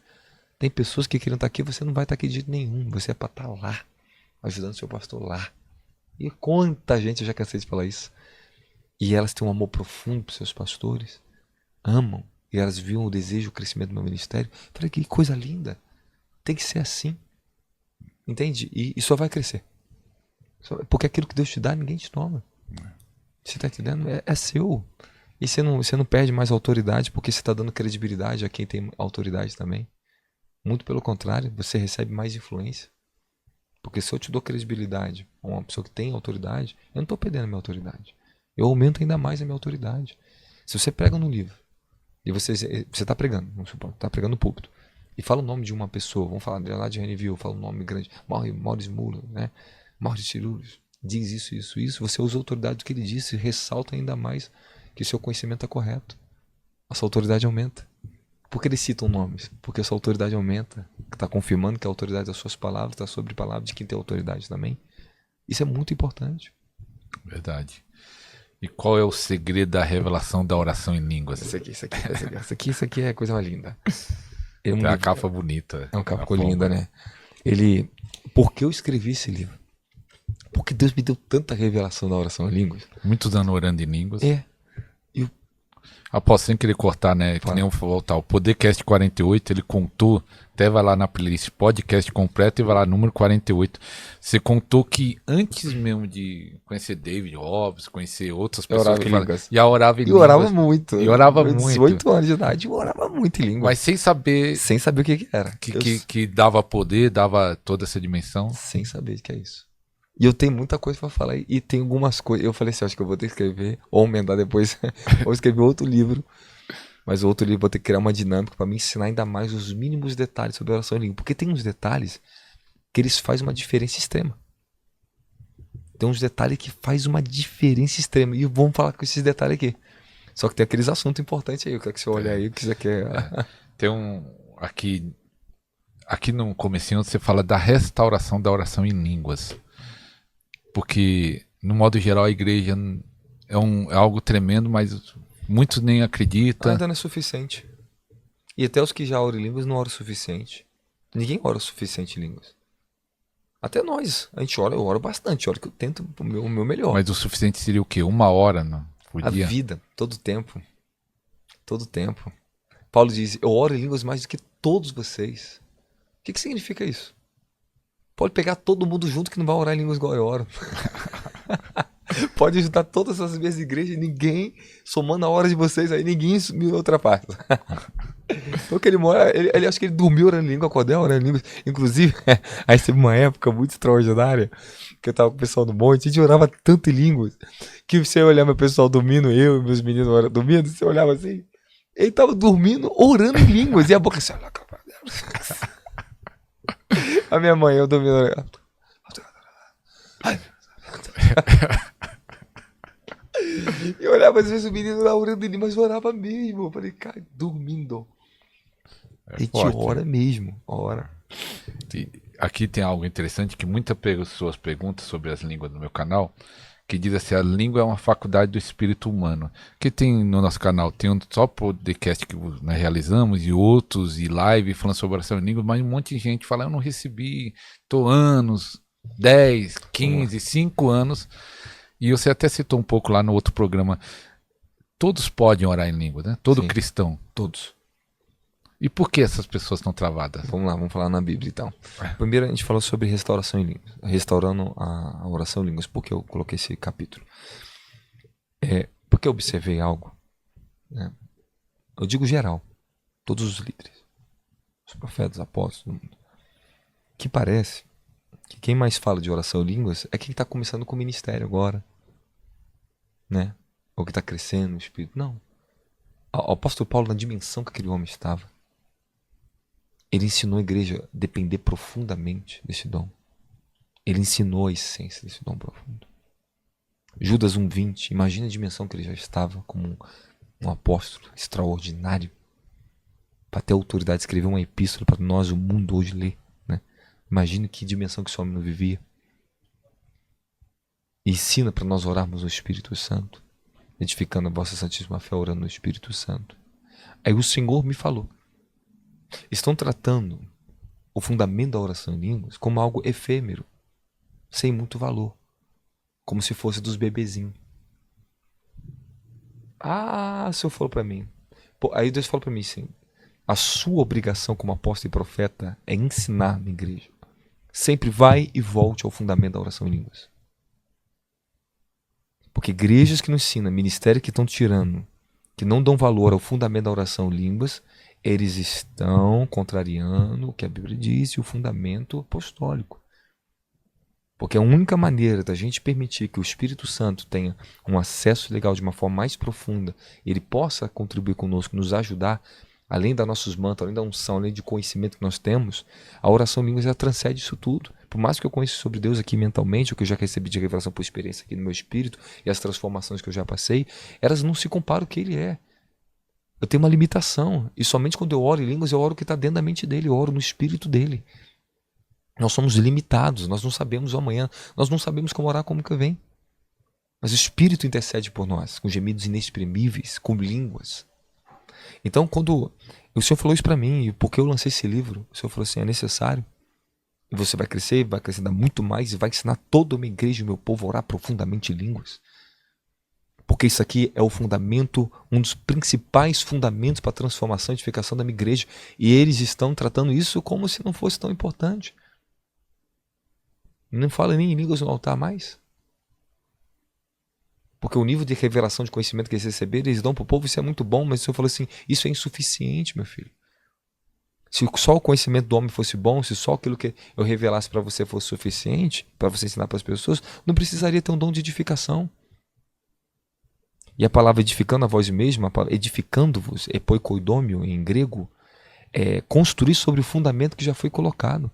Tem pessoas que querem estar aqui, você não vai estar aqui de jeito nenhum. Você é para estar lá, ajudando seu pastor lá. E quanta gente, eu já cansei de falar isso. E elas têm um amor profundo para seus pastores. Amam. e elas viam o desejo, o crescimento do meu ministério. Eu falei, que coisa linda. Tem que ser assim. Entende? E só vai crescer. Porque aquilo que Deus te dá, ninguém te toma. Você tá entendendo? É seu. E você não perde mais autoridade porque você está dando credibilidade a quem tem autoridade também. Muito pelo contrário, você recebe mais influência. Porque se eu te dou credibilidade a uma pessoa que tem autoridade, eu não estou perdendo a minha autoridade. Eu aumento ainda mais a minha autoridade. Se você prega no livro, e você está pregando, vamos supor, está pregando no púlpito, e fala o nome de uma pessoa, vamos falar lá de Reniville, fala um nome grande, Maurice Muller, né? Maurice Tirulles, diz isso, você usa a autoridade do que ele disse, ressalta ainda mais que seu conhecimento é correto. A sua autoridade aumenta. Por que eles citam nomes? Porque a sua autoridade aumenta, está confirmando que a autoridade das suas palavras está sobre palavras de quem tem autoridade também. Isso é muito importante. Verdade. E qual é o segredo da revelação da oração em línguas? Isso aqui é a coisa mais linda. É uma capa bonita. É uma capa linda, né? Por que eu escrevi esse livro? Porque Deus me deu tanta revelação da oração em línguas. Muitos anos orando em línguas. Após sem querer cortar, né? Que nem eu voltar. O Podercast 48, ele contou, até vai lá na playlist podcast completo e vai lá número 48. Você contou que antes mesmo de conhecer David Hobbs, conhecer outras pessoas que já orava em línguas. E orava muito. E orava muito. 18 anos de idade, eu orava muito em línguas. Mas sem saber. Sem saber o que era. Que dava poder, dava toda essa dimensão. Sem saber o que é isso. E eu tenho muita coisa pra falar. E tem algumas coisas. Eu falei assim, acho que eu vou ter que escrever, ou emendar depois, ou escrever outro livro. Mas o outro livro vou ter que criar uma dinâmica pra me ensinar ainda mais os mínimos detalhes sobre a oração em língua. Porque tem uns detalhes que eles fazem uma diferença extrema. Tem uns detalhes que fazem uma diferença extrema. E vamos falar com esses detalhes aqui. Só que tem aqueles assuntos importantes aí. Eu quero que você olhe aí, o que você quer. Tem um... Aqui no comecinho você fala da restauração da oração em línguas. Porque, no modo geral, a igreja é algo tremendo, mas muitos nem acreditam. Ainda não é suficiente. E até os que já oram em línguas não oram o suficiente. Ninguém ora o suficiente em línguas. Até nós. A gente ora, eu oro bastante. Oro que eu tento o meu melhor. Mas o suficiente seria o quê? 1 hora por dia? A vida, todo tempo. Todo tempo. Paulo diz, eu oro em línguas mais do que todos vocês. O que significa isso? Pode pegar todo mundo junto que não vai orar em línguas igual eu oro. Pode ajudar todas as minhas igrejas, ninguém, somando a hora de vocês aí, ninguém me ultrapassa. Porque ele acho que ele dormiu orando em língua, acordou orando em línguas. Inclusive, aí teve uma época muito extraordinária, que eu tava com o pessoal no monte, a gente orava tanto em línguas, que você olhava o pessoal dormindo, eu e meus meninos dormindo, você olhava assim, ele tava dormindo, orando em línguas, e a boca assim, a minha mãe, eu dormindo. E eu olhava às vezes o menino lá orando em línguas, mas orava mesmo. Eu falei, cara, dormindo. A gente ora mesmo, ora. Aqui tem algo interessante que muitas pessoas perguntam sobre as línguas no meu canal, que diz assim, a língua é uma faculdade do espírito humano. Que tem no nosso canal, tem só podcast que nós realizamos, e outros, e live falando sobre oração em língua, mas um monte de gente fala, eu não recebi, tô anos, 10, 15, 5 anos, e você até citou um pouco lá no outro programa, todos podem orar em língua, né? Todo cristão. Todos. E por que essas pessoas estão travadas? Vamos lá, vamos falar na Bíblia então. Primeiro a gente falou sobre restauração em línguas. Restaurando a oração em línguas. Por que eu coloquei esse capítulo? Porque eu observei algo. Né? Eu digo geral. Todos os líderes. Os profetas, apóstolos. Que parece que quem mais fala de oração em línguas é quem está começando com o ministério agora. Né? Ou que está crescendo no espírito. Não. O apóstolo Paulo, na dimensão que aquele homem estava, ele ensinou a igreja a depender profundamente desse dom. Ele ensinou a essência desse dom profundo. Judas 1:20, imagina a dimensão que ele já estava como um apóstolo extraordinário para ter a autoridade de escrever uma epístola para nós, o mundo hoje ler. Né? Imagina que dimensão que esse homem não vivia. E ensina para nós orarmos no Espírito Santo, edificando a vossa santíssima fé, orando no Espírito Santo. Aí o Senhor me falou, estão tratando o fundamento da oração em línguas como algo efêmero, sem muito valor, como se fosse dos bebezinhos. O Senhor falou para mim, Aí Deus falou para mim assim, a sua obrigação como apóstolo e profeta é ensinar na igreja. Sempre vai e volte ao fundamento da oração em línguas. Porque igrejas que não ensinam, ministérios que estão tirando, que não dão valor ao fundamento da oração em línguas, eles estão contrariando o que a Bíblia diz e o fundamento apostólico. Porque a única maneira da gente permitir que o Espírito Santo tenha um acesso legal de uma forma mais profunda, ele possa contribuir conosco, nos ajudar, além das nossos mantos, além da unção, além do conhecimento que nós temos, a oração em línguas ela transcende isso tudo. Por mais que eu conheça sobre Deus aqui mentalmente, o que eu já recebi de revelação por experiência aqui no meu espírito e as transformações que eu já passei, elas não se comparam ao que ele é. Eu tenho uma limitação. E somente quando eu oro em línguas, eu oro o que está dentro da mente dele, eu oro no espírito dele. Nós somos limitados, nós não sabemos o amanhã, nós não sabemos como orar como que vem. Mas o Espírito intercede por nós, com gemidos inexprimíveis, com línguas. Então, quando o Senhor falou isso para mim, e porque eu lancei esse livro, o Senhor falou assim, é necessário. E você vai crescer, vai acrescentar muito mais, e vai ensinar toda uma igreja e meu povo a orar profundamente em línguas. Porque isso aqui é o fundamento, um dos principais fundamentos para a transformação e edificação da minha igreja. E eles estão tratando isso como se não fosse tão importante. Não fala nem em línguas no altar mais. Porque o nível de revelação de conhecimento que eles receberam, eles dão para o povo, isso é muito bom, mas o Senhor falou assim, isso é insuficiente, meu filho. Se só o conhecimento do homem fosse bom, se só aquilo que eu revelasse para você fosse suficiente, para você ensinar para as pessoas, não precisaria ter um dom de edificação. E a palavra edificando a vós mesmo, a palavra edificando-vos, epoikoidômio em grego, é construir sobre o fundamento que já foi colocado.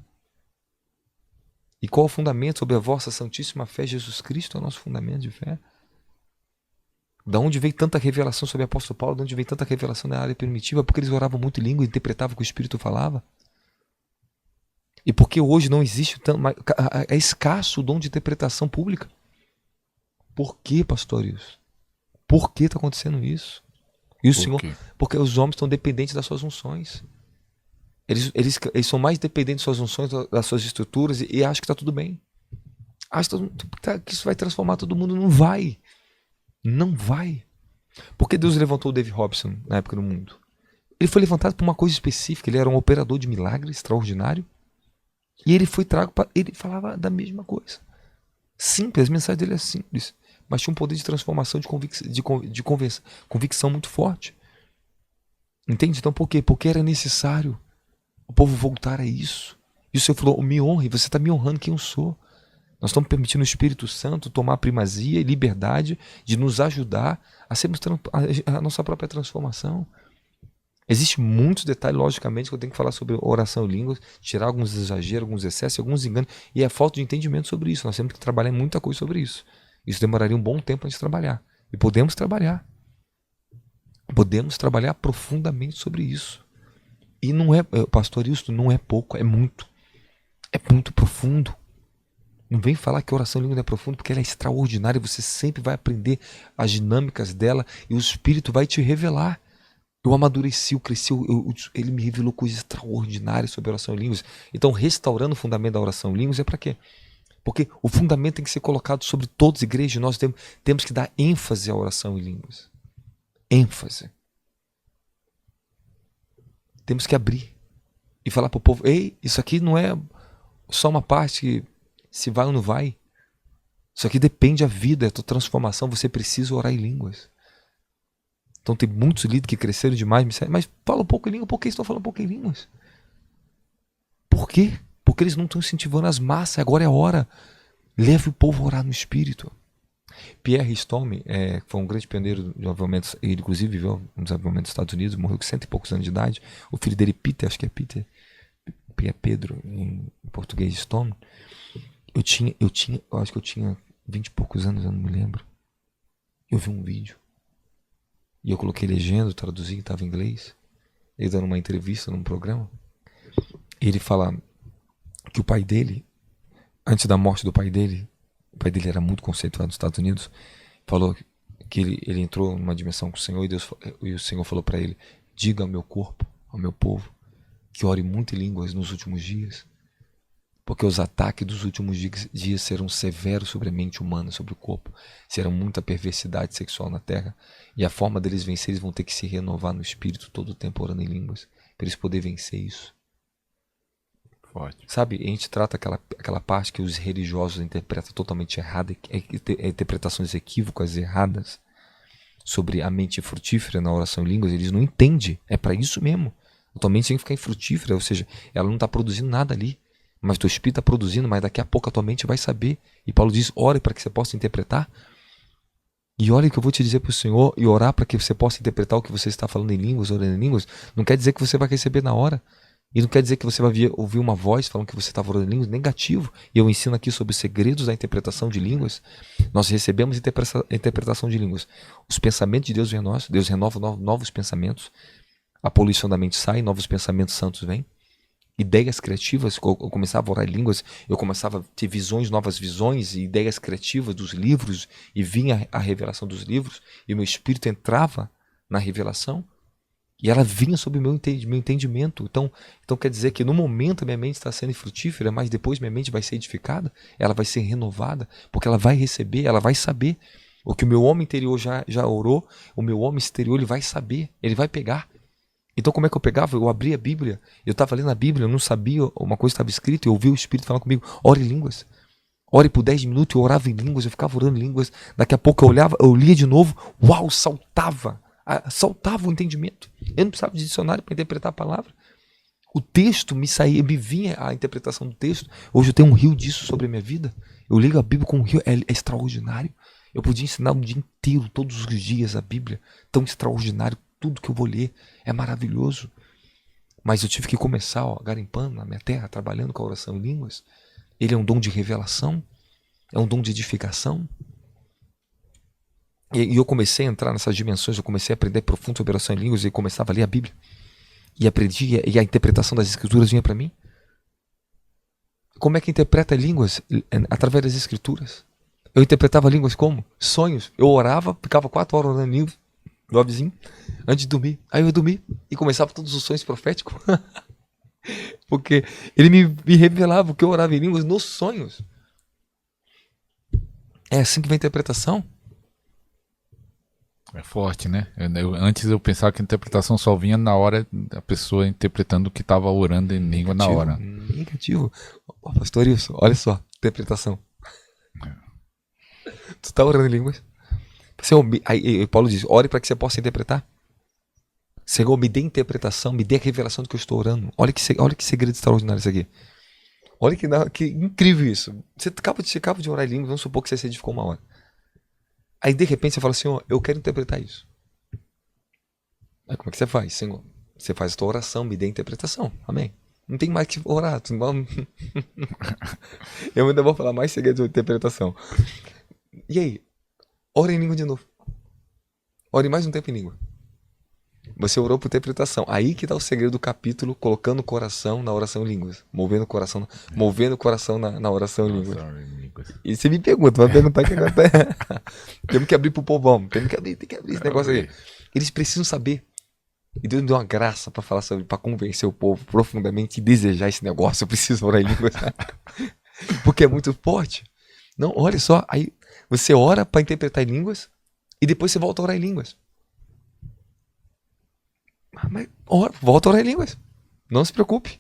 E qual é o fundamento? Sobre a vossa santíssima fé, Jesus Cristo é o nosso fundamento de fé. Da onde veio tanta revelação sobre o apóstolo Paulo? De onde veio tanta revelação na área primitiva? Porque eles oravam muito em língua e interpretavam o que o Espírito falava. E porque hoje não existe é escasso o dom de interpretação pública. Por que, pastor isso? Por que está acontecendo isso? E o Senhor, porque os homens estão dependentes das suas unções. Eles são mais dependentes das suas unções, das suas estruturas, e acham que está tudo bem. Acham que isso vai transformar todo mundo. Não vai. Não vai. Porque Deus levantou o Dave Robson na época do mundo? Ele foi levantado por uma coisa específica. Ele era um operador de milagre extraordinário. E ele foi trago para... Ele falava da mesma coisa. Simples, a mensagem dele é simples. Mas tinha um poder de transformação, de convicção muito forte. Entende? Então por quê? Porque era necessário o povo voltar a isso. E o Senhor falou, me honre, você está me honrando quem eu sou. Nós estamos permitindo o Espírito Santo tomar primazia e liberdade de nos ajudar a sermos a nossa própria transformação. Existem muitos detalhes, logicamente, que eu tenho que falar sobre oração em línguas, tirar alguns exageros, alguns excessos, alguns enganos, e é falta de entendimento sobre isso. Nós temos que trabalhar muita coisa sobre isso. Isso demoraria um bom tempo para a gente trabalhar. E podemos trabalhar. Podemos trabalhar profundamente sobre isso. E não é, pastor, isso não é pouco, é muito. É muito profundo. Não vem falar que a oração em língua não é profunda, porque ela é extraordinária. Você sempre vai aprender as dinâmicas dela e o Espírito vai te revelar. Eu amadureci, eu cresci, ele me revelou coisas extraordinárias sobre a oração em línguas. Então, restaurando o fundamento da oração em línguas é para quê? Porque o fundamento tem que ser colocado sobre todas as igrejas. Nós temos que dar ênfase à oração em línguas. ênfase. Temos que abrir e falar para o povo: ei, isso aqui não é só uma parte que se vai ou não vai. Isso aqui depende da vida, da tua transformação. Você precisa orar em línguas. Então tem muitos líderes que cresceram demais, mas falam um pouco em língua. Por que estão falando um pouco em línguas? Por quê? Porque eles não estão incentivando as massas. Agora é a hora. Leve o povo a orar no Espírito. Pierre Storm foi um grande pioneiro de avivamento. Ele inclusive viveu nos avivamentos dos Estados Unidos, morreu com 100 e poucos anos de idade. O filho dele, Peter, acho que é Peter, Pedro em português, Storm. Eu acho que eu tinha 20 e poucos anos, eu não me lembro. Eu vi um vídeo e eu coloquei legenda, traduzi, estava em inglês. Ele dando uma entrevista num programa. Ele fala que o pai dele, antes da morte do pai dele, o pai dele era muito conceituado nos Estados Unidos, falou que ele entrou numa dimensão com o Senhor e o Senhor falou para ele: diga ao meu corpo, ao meu povo, que ore muito em línguas nos últimos dias. Porque os ataques dos últimos dias serão severos sobre a mente humana, sobre o corpo. Será muita perversidade sexual na terra. E a forma deles vencer, eles vão ter que se renovar no espírito todo o tempo orando em línguas. Para eles poderem vencer isso. Forte. Sabe, a gente trata aquela parte que os religiosos interpretam totalmente errada, interpretações equívocas, erradas, sobre a mente frutífera na oração em línguas. Eles não entendem. É para isso mesmo. A tua mente tem que ficar infrutífera, ou seja, ela não está produzindo nada ali. Mas teu espírito está produzindo, mas daqui a pouco a tua mente vai saber. E Paulo diz, ore para que você possa interpretar. E olha o que eu vou te dizer para o Senhor, e orar para que você possa interpretar o que você está falando em línguas, orando em línguas, não quer dizer que você vai receber na hora. E não quer dizer que você vai ouvir uma voz falando que você estava orando em línguas, negativo. E eu ensino aqui sobre os segredos da interpretação de línguas. Nós recebemos interpretação de línguas. Os pensamentos de Deus vêm a nós, Deus renova novos pensamentos. A poluição da mente sai, novos pensamentos santos vêm. Ideias criativas, eu começava a orar em línguas, eu começava a ter visões, novas visões e ideias criativas dos livros, e vinha a revelação dos livros, e o meu espírito entrava na revelação, e ela vinha sob o meu entendimento. Então quer dizer que no momento a minha mente está sendo frutífera, mas depois minha mente vai ser edificada, ela vai ser renovada, porque ela vai receber, ela vai saber. O que o meu homem interior já orou, o meu homem exterior ele vai saber, ele vai pegar. Então como é que eu pegava? Eu abria a Bíblia, eu estava lendo a Bíblia, eu não sabia uma coisa que estava escrita, eu ouvi o Espírito falando comigo, ore em línguas. Ore por 10 minutos, eu orava em línguas, eu ficava orando em línguas, daqui a pouco eu olhava, eu lia de novo, uau, saltava o entendimento. Eu não precisava de dicionário para interpretar a palavra. O texto me vinha a interpretação do texto. Hoje eu tenho um rio disso sobre a minha vida. Eu ligo a Bíblia com um rio, é extraordinário. Eu podia ensinar um dia inteiro, todos os dias, a Bíblia, tão extraordinário. Tudo que eu vou ler é maravilhoso. Mas eu tive que começar, garimpando na minha terra, trabalhando com a oração em línguas. Ele é um dom de revelação, é um dom de edificação. E eu comecei a entrar nessas dimensões, eu comecei a aprender profundo sobre oração em línguas e começava a ler a Bíblia. E aprendi, e a interpretação das escrituras vinha para mim. Como é que interpreta línguas? Através das escrituras. Eu interpretava línguas como? Sonhos. Eu orava, ficava 4 horas orando em línguas. No vizinho, antes de dormir. Aí eu dormi e começava todos os sonhos proféticos. Porque ele me revelava o que eu orava em línguas nos sonhos. É assim que vem a interpretação. É forte, né? Antes eu pensava que a interpretação só vinha na hora da pessoa interpretando o que estava orando em língua na hora. Negativo. Pastor Wilson, olha só, interpretação. Tu tá orando em línguas? Aí Paulo diz, ore para que você possa interpretar. Senhor, me dê interpretação, me dê a revelação do que eu estou orando. Olha que segredo extraordinário isso aqui. Olha que incrível isso. Você acaba de orar em línguas, vamos supor que você se edificou 1 hora. Aí de repente você fala, Senhor, eu quero interpretar isso. Aí como é que você faz? Senhor, você faz a tua oração, me dê interpretação. Amém. Não tem mais que orar. Eu ainda vou falar mais segredos de interpretação. E aí? Ore em língua de novo. Ore mais um tempo em língua. Você orou por interpretação. Aí que está o segredo do capítulo, colocando o coração na oração em línguas. Movendo o coração na oração em línguas. E você me pergunta, vai perguntar que agora temos que abrir pro povão. Tem que abrir esse negócio aí. Eles precisam saber. E Deus me deu uma graça para falar sobre, para convencer o povo profundamente e desejar esse negócio. Eu preciso orar em línguas. Porque é muito forte. Não, olha só, aí você ora para interpretar em línguas e depois você volta a orar em línguas. Mas volta a orar em línguas. Não se preocupe.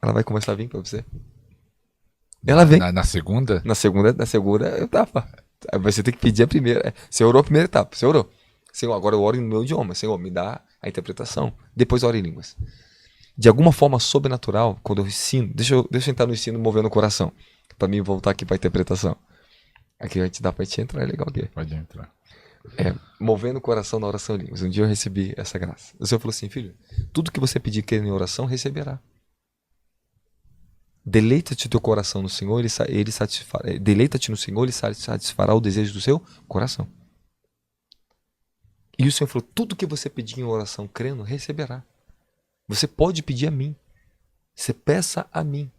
Ela vai começar a vir para você. Ela vem. Na segunda? Na segunda etapa. Aí você tem que pedir a primeira. Você orou a primeira etapa. Você orou. Senhor, agora eu oro no meu idioma. Senhor, me dá a interpretação. Depois oro em línguas. De alguma forma sobrenatural, quando eu ensino, deixa eu entrar no ensino movendo o coração. Para mim voltar aqui para a interpretação. Aqui vai te dar para te entrar, é legal aqui. Pode entrar. Movendo o coração na oração em línguas. Um dia eu recebi essa graça. O Senhor falou assim, filho, tudo que você pedir querer em oração, receberá. Deleita-te o teu coração no Senhor, ele satisfará. Deleita-te no Senhor, ele satisfará o desejo do seu coração. E o Senhor falou, tudo que você pedir em oração crendo, receberá. Você pode pedir a mim. Você peça a mim.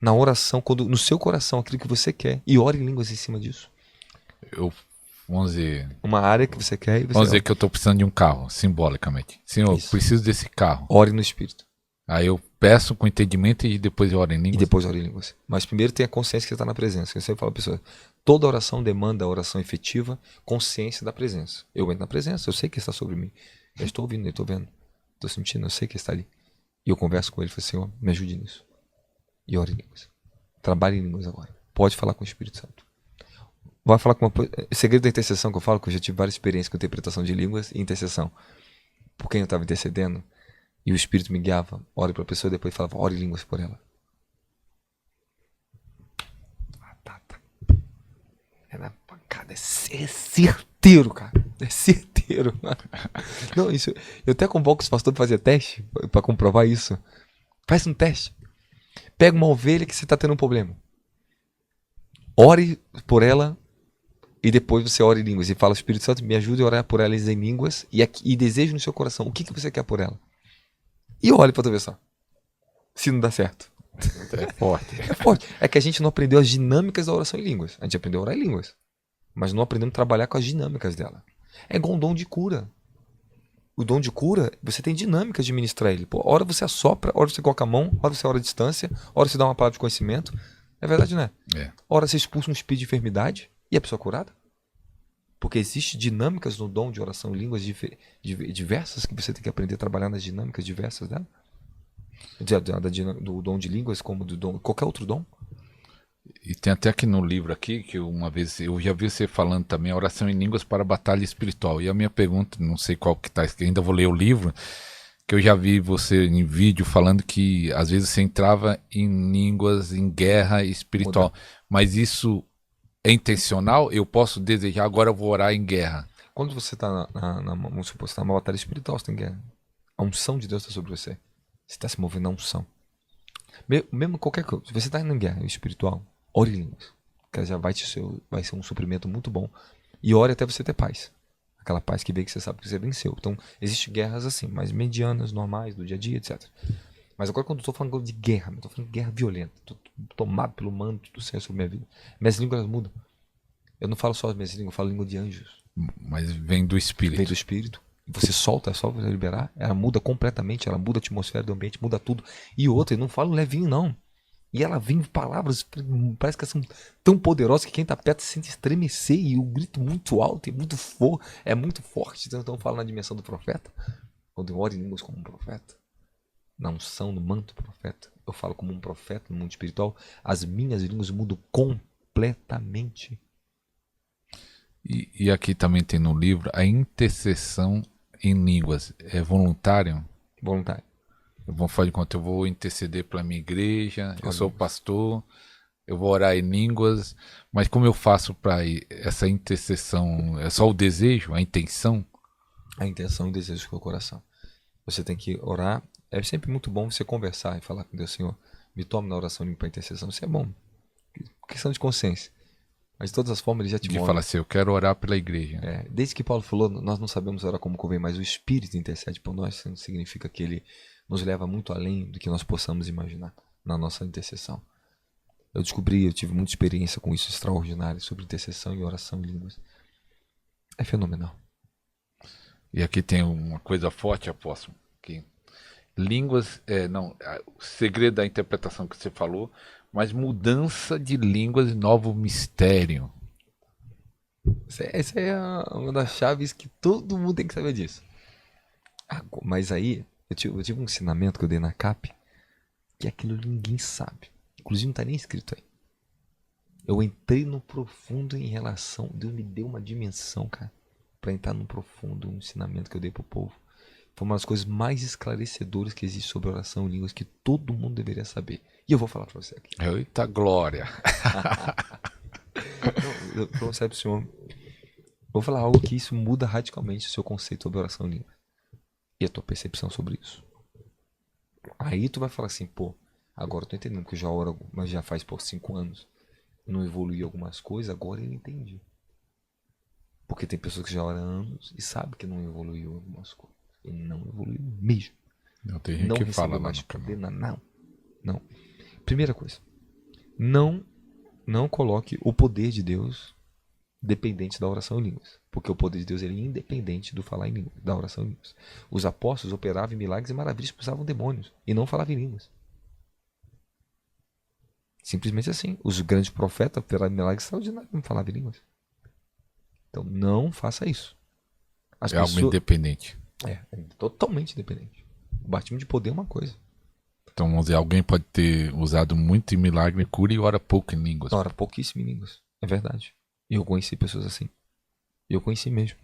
Na oração, no seu coração, aquilo que você quer. E ore em línguas em cima disso. Vamos dizer... Uma área que você quer e você... Vamos dizer que eu estou precisando de um carro, simbolicamente. Senhor, eu preciso desse carro. Ore no Espírito. Aí eu peço com entendimento e depois eu oro em E línguas. depois ora em línguas. Mas primeiro tenha consciência que você está na presença. Eu sempre falo para pessoas, toda oração demanda oração efetiva, consciência da presença. Eu entro na presença, eu sei que está sobre mim. Eu estou ouvindo, eu estou vendo. Estou sentindo, eu sei que está ali. E eu converso com ele e falo, Senhor, me ajude nisso. E ora em línguas. Trabalhe em línguas agora. Pode falar com o Espírito Santo. Vai falar com o segredo da intercessão que eu falo, que eu já tive várias experiências com interpretação de línguas e intercessão. Por quem eu estava intercedendo, e o Espírito me guiava, ore para a pessoa e depois falava, ore em línguas por ela. É pancada, é certeiro, cara. É certeiro. Não, isso. Eu até convoco os pastores para fazer teste, para comprovar isso. Faz um teste. Pega uma ovelha que você está tendo um problema. Ore por ela e depois você ora em línguas. E fala, Espírito Santo, me ajude a orar por ela em línguas e desejo no seu coração. O que você quer por ela? E olhe para tu ver só. Se não dá certo. É forte. É forte. É que a gente não aprendeu as dinâmicas da oração em línguas. A gente aprendeu a orar em línguas. Mas não aprendemos a trabalhar com as dinâmicas dela. É igual um dom de cura. O dom de cura, você tem dinâmicas de ministrar ele. Pô, hora você assopra, hora você coloca a mão, hora você ora a distância, hora você dá uma palavra de conhecimento. É verdade, né? É. Hora você expulsa um espírito de enfermidade e a pessoa é curada. Porque existem dinâmicas no dom de oração em línguas diversas que você tem que aprender a trabalhar nas dinâmicas diversas dela. Do dom de línguas, como do dom, qualquer outro dom. E tem até aqui no livro aqui, que uma vez eu já vi você falando também, a oração em línguas para a batalha espiritual. E a minha pergunta, não sei qual que tá, ainda vou ler o livro, que eu já vi você em vídeo falando que às vezes você entrava em línguas, em guerra espiritual. Mas isso é intencional? Eu posso desejar, agora eu vou orar em guerra. Quando você está vamos supor, você está numa batalha espiritual, você tem guerra. A unção de Deus está sobre você. Você está se movendo na unção. Mesmo qualquer coisa. Se você está em guerra espiritual, ore em línguas. Que já vai ser um suprimento muito bom. E ore até você ter paz. Aquela paz que vem que você sabe que você venceu. Então, existem guerras assim, mais medianas, normais, do dia a dia, etc. Mas agora quando eu estou falando de guerra, eu estou falando de guerra violenta. Estou tomado pelo manto do Senhor sobre minha vida. Minhas línguas mudam. Eu não falo só as minhas línguas, eu falo língua de anjos. Mas vem do Espírito. Vem do Espírito. Você solta, é só você liberar. Ela muda completamente, ela muda a atmosfera do ambiente, muda tudo. E outra, eu não falo levinho não. E ela vem palavras, parece que elas são tão poderosas que quem está perto se sente estremecer. E o grito muito alto, é muito forte. Então eu falo na dimensão do profeta. Quando eu oro em línguas como um profeta, na unção, no manto do profeta, eu falo como um profeta no mundo espiritual. As minhas línguas mudam completamente. E aqui também tem no livro a intercessão em línguas. É voluntário? Voluntário. Eu vou fazer de conta, eu vou interceder pela minha igreja, eu sou pastor, eu vou orar em línguas, mas como eu faço para essa intercessão? É só o desejo, a intenção? A intenção e o desejo do seu coração. Você tem que orar. É sempre muito bom você conversar e falar com Deus, Senhor, me tome na oração para a intercessão. Isso é bom. Questão de consciência. Mas de todas as formas ele já te mostra. De falar assim, eu quero orar pela igreja. Desde que Paulo falou, nós não sabemos orar como convém, mas o Espírito intercede por nós, isso significa que ele nos leva muito além do que nós possamos imaginar na nossa intercessão. Eu tive muita experiência com isso extraordinária sobre intercessão e oração em línguas. É fenomenal. E aqui tem uma coisa forte, apóstolo, que línguas, o segredo da interpretação que você falou, mas mudança de línguas e novo mistério. Essa é uma das chaves que todo mundo tem que saber disso. Mas aí, eu tive um ensinamento que eu dei na CAP, que aquilo ninguém sabe. Inclusive não está nem escrito aí. Eu entrei no profundo em relação, Deus me deu uma dimensão, cara, para entrar no profundo, um ensinamento que eu dei pro povo. Foi uma das coisas mais esclarecedoras que existe sobre oração em línguas que todo mundo deveria saber. E eu vou falar para você aqui. Eita glória! Eu vou falar pro senhor. Vou falar algo que isso muda radicalmente o seu conceito sobre oração em línguas. E a tua percepção sobre isso. Aí tu vai falar assim, pô, agora eu tô entendendo que eu já oro, mas já faz por 5 anos. Não evolui algumas coisas, agora eu entendi. Porque tem pessoas que já oram há anos e sabem que não evoluiu algumas coisas. E não evoluiu mesmo. Não tem gente que fala mais poder, não. Primeira coisa. Não coloque o poder de Deus dependente da oração em línguas. Porque o poder de Deus ele é independente do falar em línguas, da oração em línguas. Os apóstolos operavam em milagres e maravilhas, expulsavam demônios e não falavam em línguas. Simplesmente assim. Os grandes profetas operavam em milagres extraordinários e não falavam em línguas. Então não faça isso. Algo independente. É totalmente independente. O batismo de poder é uma coisa. Então, vamos dizer, alguém pode ter usado muito em milagre e cura e ora pouco em línguas. Ora pouquíssimo em línguas. É verdade. E eu conheci pessoas assim. E eu conheci mesmo.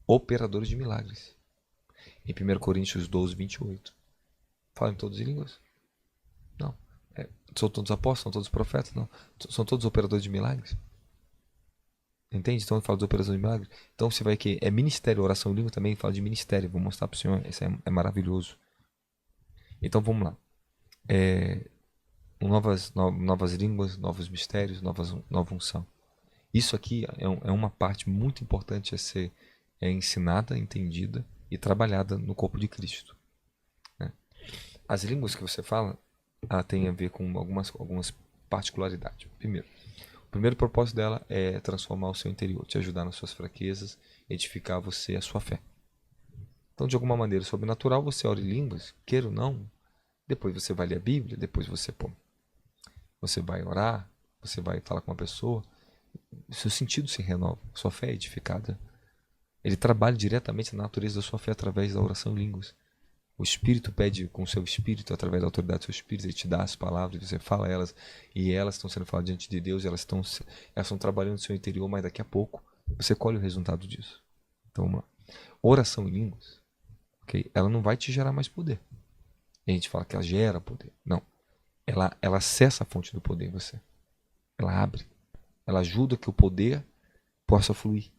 Operadores de milagres. Em 1 Coríntios 12, 28. Falam todos em línguas? Não. São todos apóstolos? São todos profetas? Não. São todos operadores de milagres? Entende? Então eu falo de operação de milagres. Então você vai que é ministério, oração em língua também fala de ministério. Vou mostrar para o senhor. Isso é maravilhoso. Então vamos lá. Novas línguas, novos mistérios, nova unção. Isso aqui é uma parte muito importante a ser ensinada, entendida e trabalhada no corpo de Cristo. Né? As línguas que você fala, ela tem a ver com algumas particularidades. O primeiro propósito dela é transformar o seu interior, te ajudar nas suas fraquezas, edificar você a sua fé. Então, de alguma maneira sobrenatural, você ora em línguas, queira ou não, depois você vai ler a Bíblia, depois você vai orar, você vai falar com uma pessoa, o seu sentido se renova, sua fé é edificada. Ele trabalha diretamente na natureza da sua fé através da oração em línguas. O Espírito pede com o seu Espírito, através da autoridade do seu Espírito, ele te dá as palavras, você fala elas, e elas estão sendo faladas diante de Deus, elas estão trabalhando no seu interior, mas daqui a pouco você colhe o resultado disso. Então, uma oração em línguas, okay? Ela não vai te gerar mais poder. A gente fala que ela gera poder. Não. Ela acessa a fonte do poder em você. Ela abre. Ela ajuda que o poder possa fluir.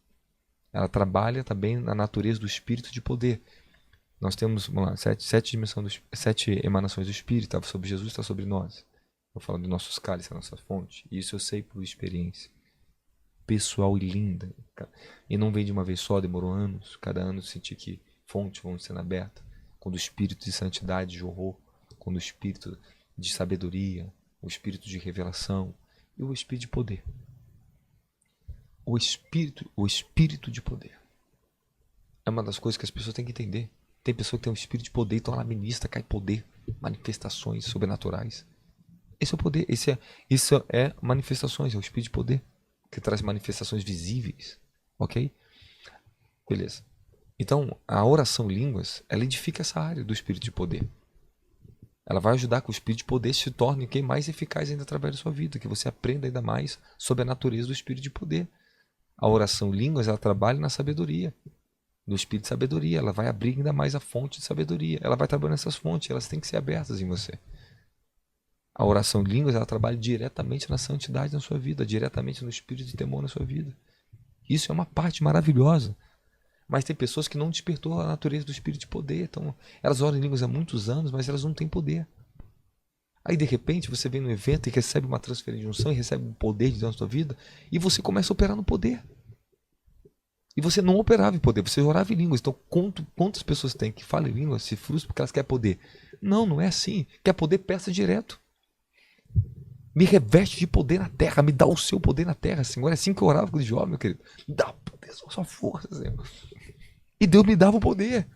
Ela trabalha também na natureza do espírito de poder. Nós temos, vamos lá, sete emanações do Espírito. Está sobre Jesus, está sobre nós. Eu falo de nossos cálices, a nossa fonte. E isso eu sei por experiência pessoal e linda. E não vem de uma vez só, demorou anos. Cada ano eu senti que fontes vão sendo abertas. Quando o espírito de santidade jorrou, quando o espírito de sabedoria, o espírito de revelação e o espírito de poder. O espírito de poder é uma das coisas que as pessoas têm que entender. Tem pessoa que tem um espírito de poder, então ela ministra, cai poder, manifestações sobrenaturais. Esse é o poder, isso é manifestações, é o espírito de poder que traz manifestações visíveis, ok? Beleza. Então, a oração em línguas, ela edifica essa área do espírito de poder. Ela vai ajudar que o espírito de poder se torne mais eficaz ainda através da sua vida, que você aprenda ainda mais sobre a natureza do espírito de poder. A oração em línguas, ela trabalha na sabedoria, no espírito de sabedoria. Ela vai abrir ainda mais a fonte de sabedoria. Ela vai trabalhar nessas fontes, elas têm que ser abertas em você. A oração em línguas, ela trabalha diretamente na santidade na sua vida, diretamente no espírito de temor na sua vida. Isso é uma parte maravilhosa. Mas tem pessoas que não despertou a natureza do espírito de poder. Então, elas oram em línguas há muitos anos, mas elas não têm poder. Aí, de repente, você vem no evento e recebe uma transferência de unção e recebe um poder de Deus na sua vida e você começa a operar no poder. E você não operava em poder, você orava em línguas. Então, quantas pessoas tem que falam em línguas, se frustram porque elas querem poder? Não, não é assim. Quer poder, peça direto. Me reveste de poder na terra, me dá o seu poder na terra, Senhor. É assim que eu orava quando jovem, meu querido. Me dá o poder, sua força, Senhor. E Deus me dava o poder.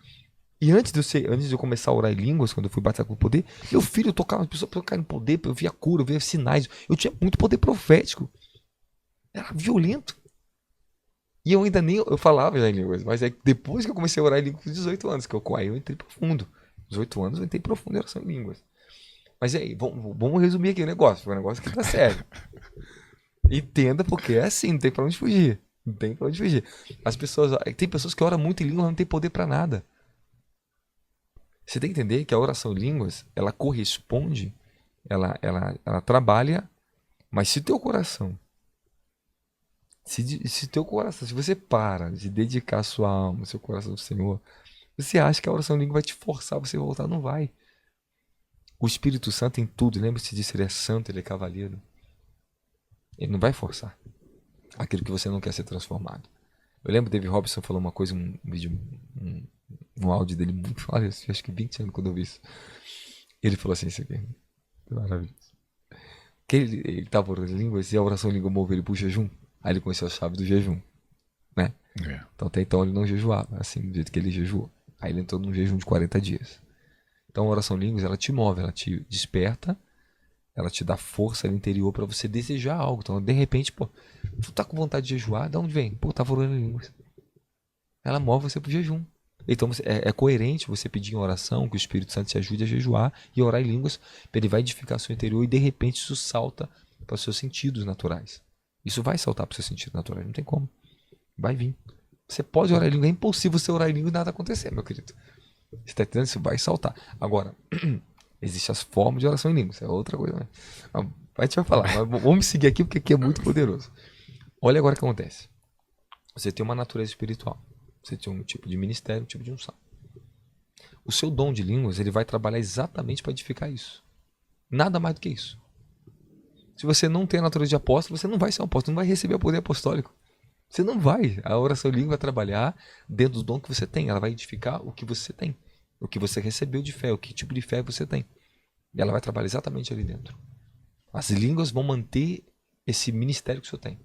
E antes de eu começar a orar em línguas, quando eu fui batizar com o poder, meu filho, eu tocava, as pessoas tocavam em poder, eu via cura, eu via sinais. Eu tinha muito poder profético. Era violento. E eu ainda nem, eu falava já em línguas, mas é depois que eu comecei a orar em línguas com 18 anos, que aí eu entrei profundo. 18 anos eu entrei profundo em oração em línguas. Mas e aí, vamos resumir aqui o negócio, porque o negócio aqui tá sério. Entenda, porque é assim, não tem pra onde fugir. Não tem pra onde fugir. Tem pessoas que oram muito em línguas, mas não tem poder pra nada. Você tem que entender que a oração em línguas, ela corresponde, ela trabalha, mas se teu coração, se você para de dedicar a sua alma, seu coração ao Senhor, você acha que a oração em língua vai te forçar a você voltar? Não vai. O Espírito Santo em tudo, lembre-se disso, ele é santo, ele é cavaleiro. Ele não vai forçar aquilo que você não quer ser transformado. Eu lembro que David Robson falou uma coisa, um vídeo, um áudio dele muito, olha, acho que 20 anos quando eu vi isso. Ele falou assim, isso aqui, maravilhoso. Que ele estava orando em línguas e a oração em língua move, ele puxa junto. Aí ele conheceu a chave do jejum, né? Então até então ele não jejuava, assim, do jeito que ele jejuou. Aí ele entrou num jejum de 40 dias. Então a oração em línguas, ela te move, ela te desperta, ela te dá força no interior para você desejar algo. Então, de repente, pô, tu tá com vontade de jejuar, de onde vem? Pô, tava orando em línguas. Ela move você pro jejum. Então é coerente você pedir em oração que o Espírito Santo te ajude a jejuar e orar em línguas, ele vai edificar seu interior e de repente isso salta para os seus sentidos naturais. Isso vai saltar para os seus sentidos naturais, não tem como. Vai vir. Você pode orar em língua, é impossível você orar em língua e nada acontecer, meu querido. Você está entendendo? Isso vai saltar. Agora, existem as formas de oração em línguas, é outra coisa, né? A gente vai falar, mas vamos seguir aqui porque aqui é muito poderoso. Olha agora o que acontece. Você tem uma natureza espiritual. Você tem um tipo de ministério, um tipo de unção. O seu dom de línguas, ele vai trabalhar exatamente para edificar isso. Nada mais do que isso. Se você não tem a natureza de apóstolo, você não vai ser um apóstolo, não vai receber o poder apostólico. Você não vai. A oração em língua vai trabalhar dentro do dom que você tem. Ela vai edificar o que você tem. O que você recebeu de fé, o que tipo de fé você tem. E ela vai trabalhar exatamente ali dentro. As línguas vão manter esse ministério que você tem.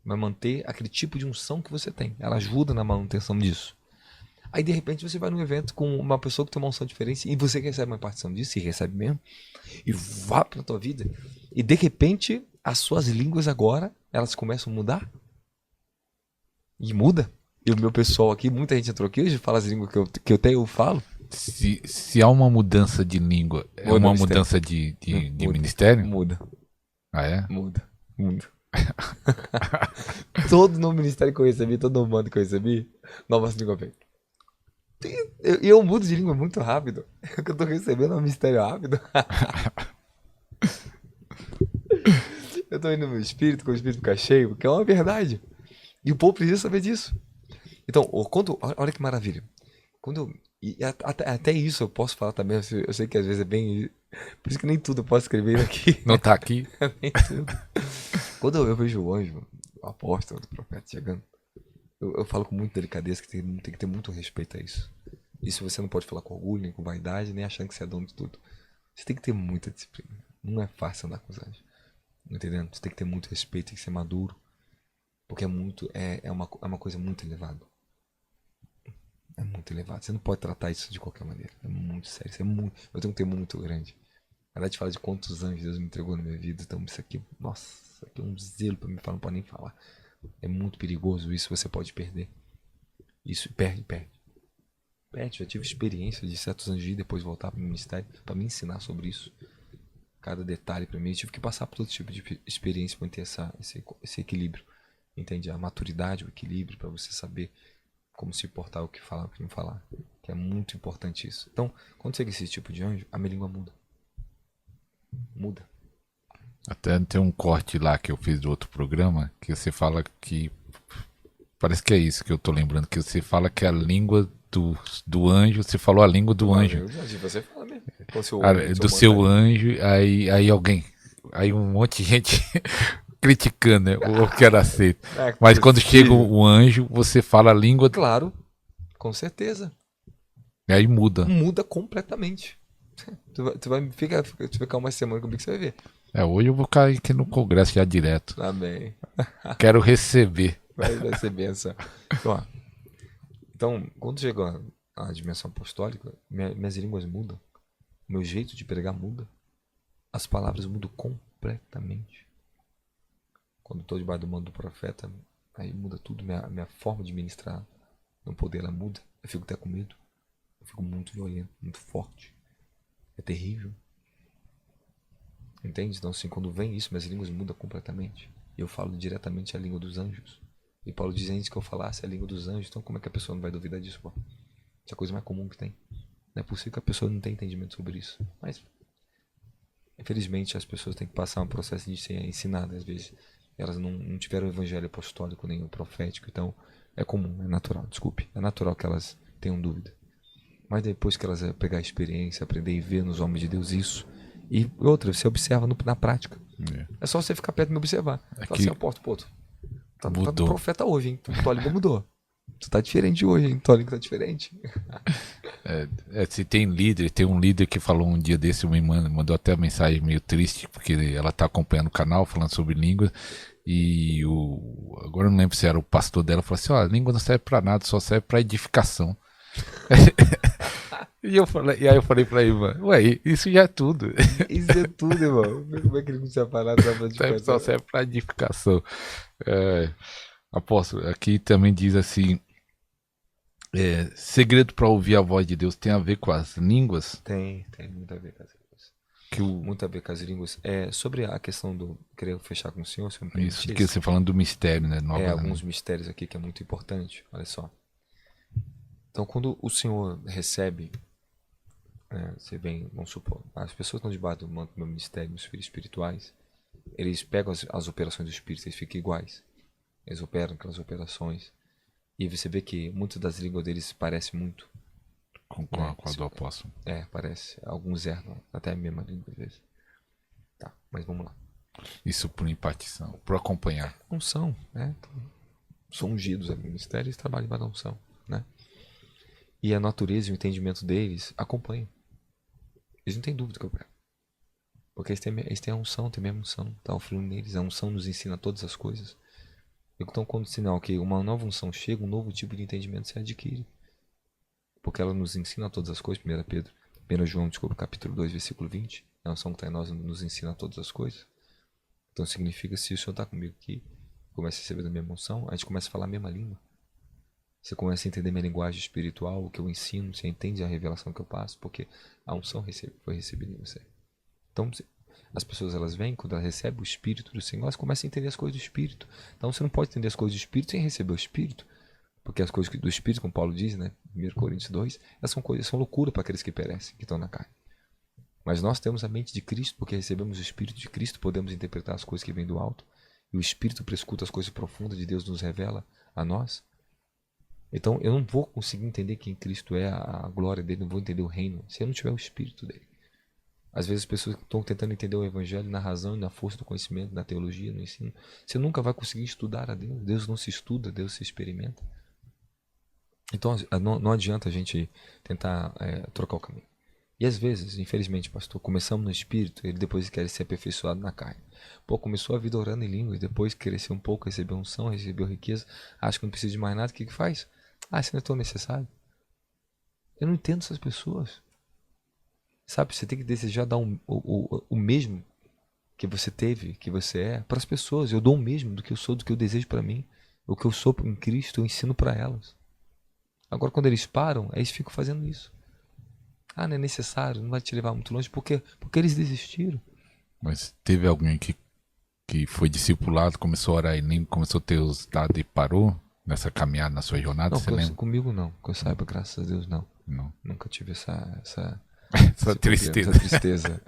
Vai manter aquele tipo de unção que você tem. Ela ajuda na manutenção disso. Aí de repente você vai num evento com uma pessoa que tem uma unção diferente e você recebe uma partição disso, e recebe mesmo, e vá para a tua vida. E de repente as suas línguas agora, elas começam a mudar. E muda. E o meu pessoal aqui, muita gente entrou aqui hoje, fala as línguas que eu tenho, eu falo. Se há uma mudança de língua, é uma mudança de ministério? Muda. Ah, é? Muda. Todo novo ministério que eu recebi, todo novo mando que eu recebi, novas línguas vem. E eu mudo de língua muito rápido. O que eu tô recebendo é um mistério rápido. Eu tô indo no meu espírito, com o espírito ficar cheio, porque é uma verdade. E o povo precisa saber disso. Então, olha que maravilha. Até isso eu posso falar também. Eu sei que às vezes é bem. Por isso que nem tudo eu posso escrever aqui. Não tá aqui? Nem tudo. Quando eu vejo o anjo, o apóstolo, o profeta chegando, eu falo com muita delicadeza que tem que ter muito respeito a isso. Isso você não pode falar com orgulho, nem com vaidade, nem achando que você é dono de tudo. Você tem que ter muita disciplina. Não é fácil andar com os anjos. Entendendo? Você tem que ter muito respeito, tem que ser maduro. Porque é uma coisa muito elevada. É muito elevado. Você não pode tratar isso de qualquer maneira. É muito sério. Eu tenho um temor muito grande. Na verdade, fala de quantos anjos Deus me entregou na minha vida. Então, isso aqui, nossa, isso aqui é um zelo pra mim falar, não pode nem falar. É muito perigoso isso, você pode perder. Isso, perde. Já tive experiência de certos anjos e depois voltar para o ministério para me ensinar sobre isso. Cada detalhe para mim. Eu tive que passar por todo tipo de experiência para ter esse equilíbrio. Entende? A maturidade, o equilíbrio para você saber como se portar, o que falar, o que não falar. Que é muito importante isso. Então, quando chega esse tipo de anjo, a minha língua muda. Muda. Até tem um corte lá que eu fiz do outro programa, que você fala que... Parece que é isso que eu tô lembrando, que você fala que a língua do anjo, você falou a língua do anjo. Você fala mesmo. Do seu anjo, aí um monte de gente criticando, né? Ou que era aceito. Mas quando chega o anjo, você fala a língua... Claro, com certeza. E aí muda. Muda completamente. Tu vai ficar uma semana comigo que você vai ver. Hoje eu vou cair aqui no congresso já direto. Amém. Quero receber. Vai ser benção. Então, quando chega a dimensão apostólica, minhas línguas mudam. Meu jeito de pregar muda. As palavras mudam completamente. Quando estou debaixo do mando do profeta, aí muda tudo. Minha forma de ministrar no poder, ela muda. Eu fico até com medo. Eu fico muito violento, muito forte. É terrível. Entende? Então, assim, quando vem isso, minhas línguas mudam completamente. E eu falo diretamente a língua dos anjos. E Paulo diz antes que eu falasse a língua dos anjos. Então, como é que a pessoa não vai duvidar disso, pô? Isso é a coisa mais comum que tem. Não é possível que a pessoa não tenha entendimento sobre isso. Mas, infelizmente, as pessoas têm que passar um processo de ser ensinadas. Às vezes, elas não tiveram o evangelho apostólico nem o profético. Então, é comum, é natural, desculpe. É natural que elas tenham dúvida. Mas depois que elas pegar a experiência, aprender e ver nos homens de Deus isso. E outra, você observa na prática. É só você ficar perto e me observar. Fala assim, apóstolo, pô, tá profeta hoje, hein? Tua língua mudou. Tu tá diferente hoje, hein? Tua língua tá diferente. Se tem um líder que falou um dia desse, mandou até uma mensagem meio triste, porque ela tá acompanhando o canal, falando sobre língua, e agora eu não lembro se era o pastor dela, falou assim, ó, a língua não serve pra nada, só serve pra edificação. E aí eu falei pra ele, mano, ué, isso já é tudo. Isso é tudo, irmão. Como é que ele não tinha falado da Só serve pra edificação. Apóstolo, aqui também diz assim, segredo para ouvir a voz de Deus tem a ver com as línguas? Tem muito a ver com as línguas. Muito a ver com as línguas. Sobre a questão do... Queria fechar com o senhor, se eu me permitisse. Isso, que você falando do mistério, né? Alguns mistérios aqui que é muito importante. Olha só. Então, quando o senhor recebe... você vem, vamos supor, as pessoas estão debaixo do manto do meu ministério, meus filhos espirituais, eles pegam as operações do espírito, eles ficam iguais. Eles operam aquelas operações. E você vê que muitas das línguas deles parecem muito. Com a do apóstolo. Parece. Alguns erram até a mesma língua às vezes. Tá, mas vamos lá. Isso por impartição, por acompanhar. Unção, né? Então, são ungidos no ministério, eles trabalham para a unção, né? E a natureza e o entendimento deles acompanham. Eles não têm dúvida que eu quero. Porque eles têm a unção, tem a mesma unção. Tá fluindo neles. A unção nos ensina todas as coisas. Então, quando o sinal que uma nova unção chega, um novo tipo de entendimento se adquire. Porque ela nos ensina todas as coisas. 1 João, capítulo 2, versículo 20. A unção que está em nós nos ensina todas as coisas. Então significa, se o Senhor está comigo aqui, começa a receber da mesma unção, a gente começa a falar a mesma língua. Você começa a entender minha linguagem espiritual, o que eu ensino, você entende a revelação que eu passo, porque a unção foi recebida em você. Então, as pessoas, elas vêm, quando elas recebem o Espírito do Senhor, elas começam a entender as coisas do Espírito. Então, você não pode entender as coisas do Espírito sem receber o Espírito. Porque as coisas do Espírito, como Paulo diz, né, 1 Coríntios 2, elas são loucura para aqueles que perecem, que estão na carne. Mas nós temos a mente de Cristo, porque recebemos o Espírito de Cristo, podemos interpretar as coisas que vêm do alto. E o Espírito prescuta as coisas profundas de Deus, nos revela a nós. Então, eu não vou conseguir entender quem Cristo é, a glória dele, não vou entender o reino, se eu não tiver o Espírito dele. Às vezes as pessoas estão tentando entender o Evangelho na razão e na força do conhecimento, na teologia, no ensino. Você nunca vai conseguir estudar a Deus. Deus não se estuda, Deus se experimenta. Então não adianta a gente tentar trocar o caminho. E às vezes, infelizmente, pastor, começamos no Espírito, ele depois quer ser aperfeiçoado na carne. Pô, começou a vida orando em línguas, depois cresceu um pouco, recebeu unção, recebeu riqueza, acha que não precisa de mais nada, o que faz? Isso não é tão necessário. Eu não entendo essas pessoas. Sabe, você tem que desejar dar o mesmo que você teve, que você é, para as pessoas. Eu dou o mesmo do que eu sou, do que eu desejo para mim. O que eu sou em Cristo, eu ensino para elas. Agora, quando eles param, eles ficam fazendo isso. Não é necessário, não vai te levar muito longe. Por quê? Porque eles desistiram. Mas teve alguém que foi discipulado, começou a orar em língua, começou a ter os dados e parou nessa caminhada, na sua jornada? Não, comigo não. Que eu saiba, graças a Deus, não. Nunca tive essa tristeza.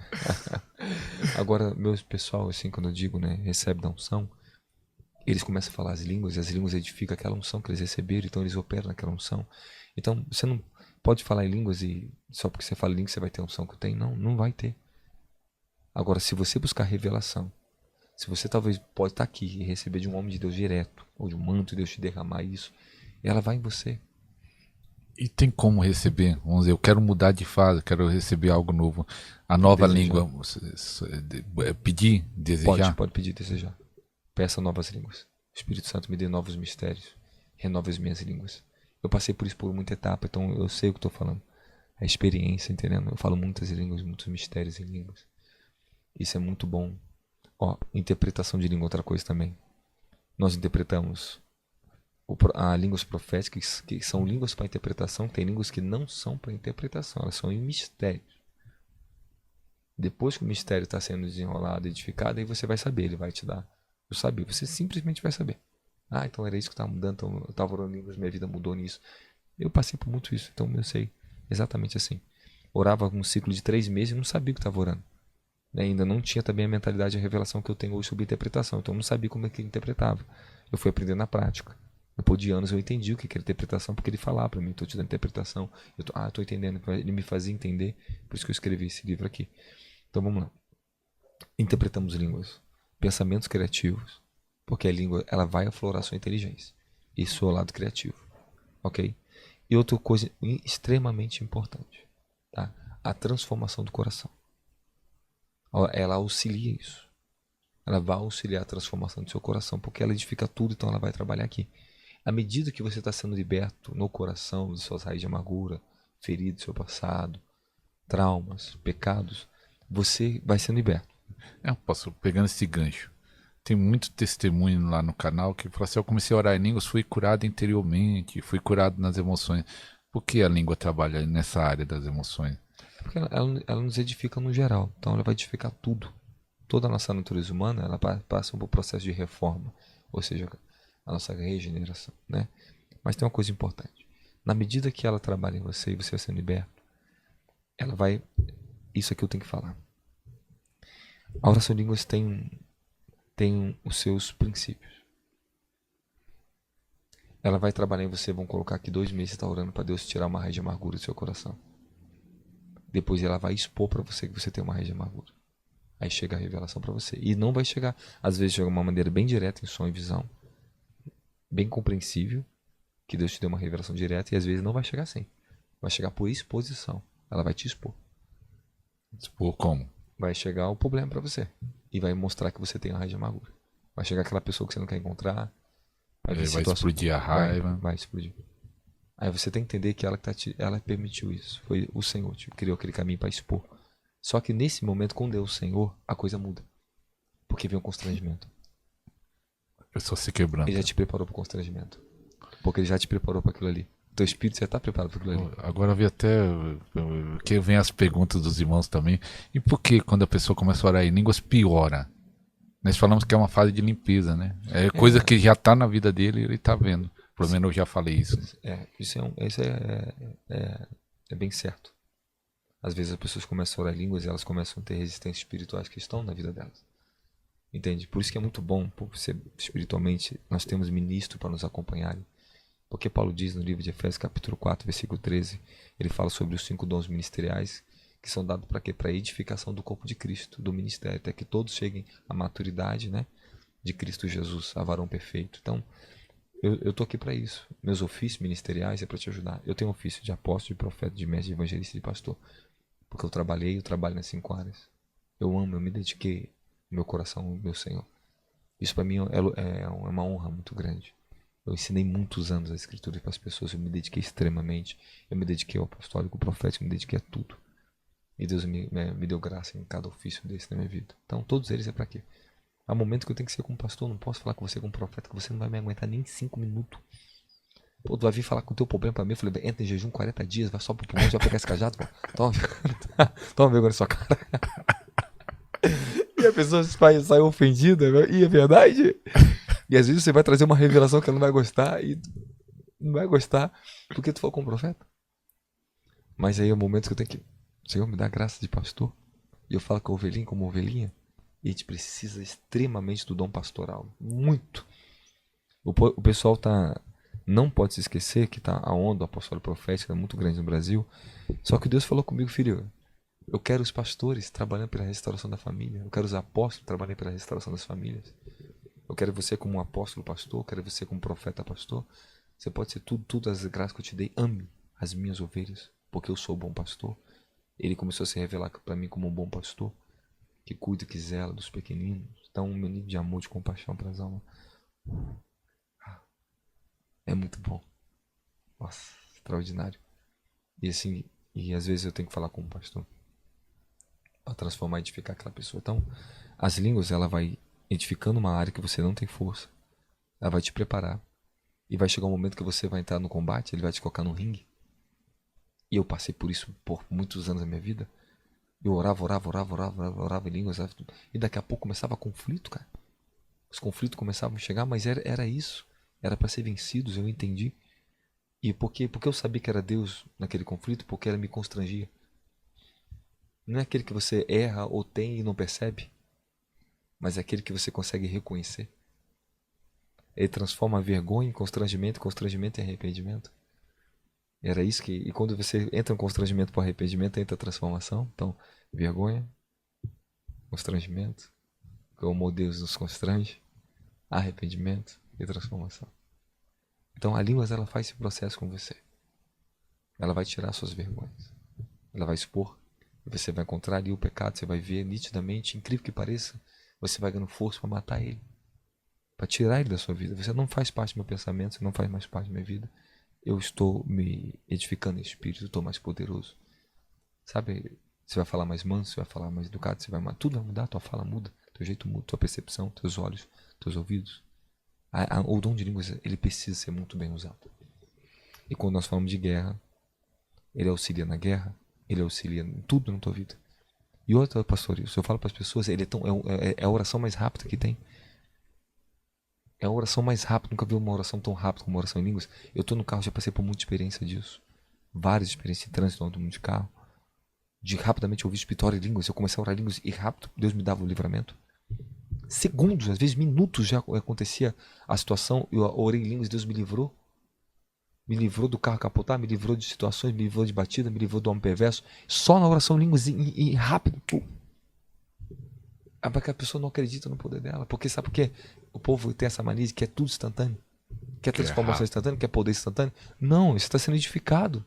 Agora, meus pessoal, assim, quando eu digo, né, recebe da unção, eles começam a falar as línguas, e as línguas edificam aquela unção que eles receberam, então eles operam naquela unção. Então, você não pode falar em línguas e só porque você fala em línguas você vai ter a unção que eu tenho. Não vai ter. Agora, se você buscar revelação, se você talvez pode estar aqui e receber de um homem de Deus direto, ou de um manto de Deus te derramar isso, ela vai em você. E tem como receber? Vamos dizer, eu quero mudar de fase, quero receber algo novo. A nova língua, pedir, desejar? Pode pedir, desejar. Peça novas línguas. O Espírito Santo me dê novos mistérios. Renove as minhas línguas. Eu passei por isso por muita etapa, então eu sei o que estou falando. A experiência, entendendo? Eu falo muitas línguas, muitos mistérios em línguas. Isso é muito bom. Interpretação de língua, outra coisa também. Nós interpretamos línguas proféticas, que são línguas para interpretação. Tem línguas que não são para interpretação, elas são em mistérios. Depois que o mistério está sendo desenrolado, edificado, aí você vai saber, ele vai te dar o saber. Você simplesmente vai saber. Então era isso que estava mudando, então eu estava orando em línguas, minha vida mudou nisso. Eu passei por muito isso, então eu sei exatamente assim. Orava um ciclo de 3 meses e não sabia o que estava orando. Ainda não tinha também a mentalidade e a revelação que eu tenho hoje sobre interpretação, então eu não sabia como é que ele interpretava. Eu fui aprender na prática. Depois de anos eu entendi o que era interpretação, porque ele falava para mim, estou te dando interpretação. Estou entendendo, ele me fazia entender, por isso que eu escrevi esse livro aqui. Então vamos lá. Interpretamos línguas, pensamentos criativos, porque a língua ela vai aflorar sua inteligência. Isso é o lado criativo, ok? E outra coisa extremamente importante, tá? A transformação do coração. Ela auxilia isso. ela vai auxiliar a transformação do seu coração, porque ela edifica tudo, então ela vai trabalhar aqui. À medida que você está sendo liberto no coração de suas raízes de amargura, ferido do seu passado, traumas, pecados, você vai sendo liberto. Apóstolo, pegando esse gancho. Tem muito testemunho lá no canal que fala assim, eu comecei a orar em línguas, fui curado interiormente, fui curado nas emoções. Por que a língua trabalha nessa área das emoções? Porque ela nos edifica no geral, então ela vai edificar tudo. Toda a nossa natureza humana, ela passa por um processo de reforma, ou seja, a nossa regeneração, né? Mas tem uma coisa importante. Na medida que ela trabalha em você e você vai sendo liberto, ela vai... Isso aqui eu tenho que falar. A oração em línguas tem os seus princípios. Ela vai trabalhar em você, vão colocar aqui 2 meses, você está orando para Deus tirar uma raiz de amargura do seu coração. Depois ela vai expor para você que você tem uma raiz de amargura. Aí chega a revelação para você. E não vai chegar, às vezes chega de uma maneira bem direta em sonho e visão, bem compreensível, que Deus te deu uma revelação direta, e às vezes não vai chegar assim. Vai chegar por exposição. Ela vai te expor. Expor como? Vai chegar o problema para você. E vai mostrar que você tem uma raiz de amargura. Vai chegar aquela pessoa que você não quer encontrar. Vai explodir a raiva. Vai explodir. Aí você tem que entender que ela permitiu isso. Foi o Senhor que criou aquele caminho para expor. Só que nesse momento, com Deus, o Senhor, a coisa muda. Porque vem um constrangimento. A pessoa se quebrando. Ele já te preparou para o constrangimento. Porque ele já te preparou para aquilo ali. Teu espírito já está preparado para aquilo ali. Agora eu vi até que vem as perguntas dos irmãos também. E por que quando a pessoa começa a orar em línguas piora? Nós falamos que é uma fase de limpeza, né? É coisa que já está na vida dele e ele está vendo. Pelo menos eu já falei isso. Isso é bem certo. Às vezes as pessoas começam a orar em línguas e elas começam a ter resistências espirituais que estão na vida delas. Entende? Por isso que é muito bom, por ser espiritualmente, nós temos ministro para nos acompanharem. Porque Paulo diz no livro de Efésios, capítulo 4, versículo 13, ele fala sobre os 5 dons ministeriais que são dados para quê? Para a edificação do corpo de Cristo, do ministério, até que todos cheguem à maturidade, né, de Cristo Jesus, a varão perfeito. Então, eu estou aqui para isso. Meus ofícios ministeriais é para te ajudar. Eu tenho ofício de apóstolo, de profeta, de mestre, de evangelista e de pastor. Porque eu trabalho nas 5 áreas. Eu amo, eu me dediquei meu coração ao meu Senhor. Isso para mim é uma honra muito grande. Eu ensinei muitos anos a escritura para as pessoas, eu me dediquei extremamente. Eu me dediquei ao apostólico, ao profético, me dediquei a tudo. E Deus me deu graça em cada ofício desse na minha vida. Então todos eles é para quê? Há momentos que eu tenho que ser como pastor, não posso falar com você como profeta, que você não vai me aguentar nem 5 minutos. Pô, tu vai vir falar com o teu problema para mim, eu falei, entra em jejum 40 dias, vai só pro pulmão, já pegar esse cajado, pô. Toma vergonha na sua cara. E a pessoa sai ofendida, e é verdade? E às vezes você vai trazer uma revelação que ela não vai gostar, e não vai gostar porque tu falou como profeta. Mas aí é o momento que eu tenho que, Senhor, me dá graça de pastor. E eu falo com a ovelhinha como ovelhinha. E a gente precisa extremamente do dom pastoral. Muito. O pessoal não pode se esquecer que a onda apostólica profética é muito grande no Brasil. Só que Deus falou comigo, filho, eu quero os pastores trabalhando pela restauração da família. Eu quero os apóstolos trabalhando pela restauração das famílias. Eu quero você como um apóstolo pastor. Eu quero você como profeta pastor. Você pode ser tudo as graças que eu te dei. Ame as minhas ovelhas, porque eu sou bom pastor. Ele começou a se revelar para mim como um bom pastor, que cuida, que zela dos pequeninos. Então, o meu nível de amor, de compaixão para as almas é muito bom. Nossa, extraordinário. E assim, às vezes eu tenho que falar com um pastor para transformar e edificar aquela pessoa. Então, as línguas, ela vai edificando uma área que você não tem força. Ela vai te preparar. E vai chegar um momento que você vai entrar no combate, ele vai te colocar no ringue. E eu passei por isso por muitos anos da minha vida. Eu orava em línguas. E daqui a pouco começava conflito, cara. Os conflitos começavam a chegar, mas era isso. Era para ser vencidos, eu entendi. E por quê? Porque eu sabia que era Deus naquele conflito, porque ela me constrangia. Não é aquele que você erra ou tem e não percebe, mas é aquele que você consegue reconhecer. Ele transforma a vergonha em constrangimento, constrangimento em arrependimento. Era isso que... E quando você entra em constrangimento para arrependimento, entra a transformação. Então, vergonha, constrangimento, como Deus nos constrange, arrependimento e transformação. Então, a língua, ela faz esse processo com você. Ela vai tirar suas vergonhas. Ela vai expor. E você vai encontrar ali o pecado, você vai ver nitidamente, incrível que pareça, você vai ganhando força para matar ele. Para tirar ele da sua vida. Você não faz parte do meu pensamento, você não faz mais parte da minha vida. Eu estou me edificando em espírito, eu estou mais poderoso. Sabe, você vai falar mais manso, você vai falar mais educado, tudo vai mudar, tua fala muda, teu jeito muda, tua percepção, teus olhos, teus ouvidos. O dom de línguas, ele precisa ser muito bem usado. E quando nós falamos de guerra, ele auxilia na guerra, ele auxilia em tudo na tua vida. E outra, pastor, isso eu falo para as pessoas, é a oração mais rápida que tem. É a oração mais rápida, nunca vi uma oração tão rápida como uma oração em línguas. Eu estou no carro, já passei por muita experiência disso. Várias experiências de trânsito no mundo de carro. De rapidamente ouvir espiritual em línguas. Eu comecei a orar em línguas e rápido Deus me dava o livramento. Segundos, às vezes minutos já acontecia a situação. Eu orei em línguas e Deus me livrou. Me livrou do carro capotar, me livrou de situações, me livrou de batida, me livrou do homem perverso. Só na oração em línguas e rápido. Porque a pessoa não acredita no poder dela. Porque sabe por quê? O povo tem essa mania de que é tudo instantâneo. Quer transformação instantânea? Quer poder instantâneo? Não, isso está sendo edificado.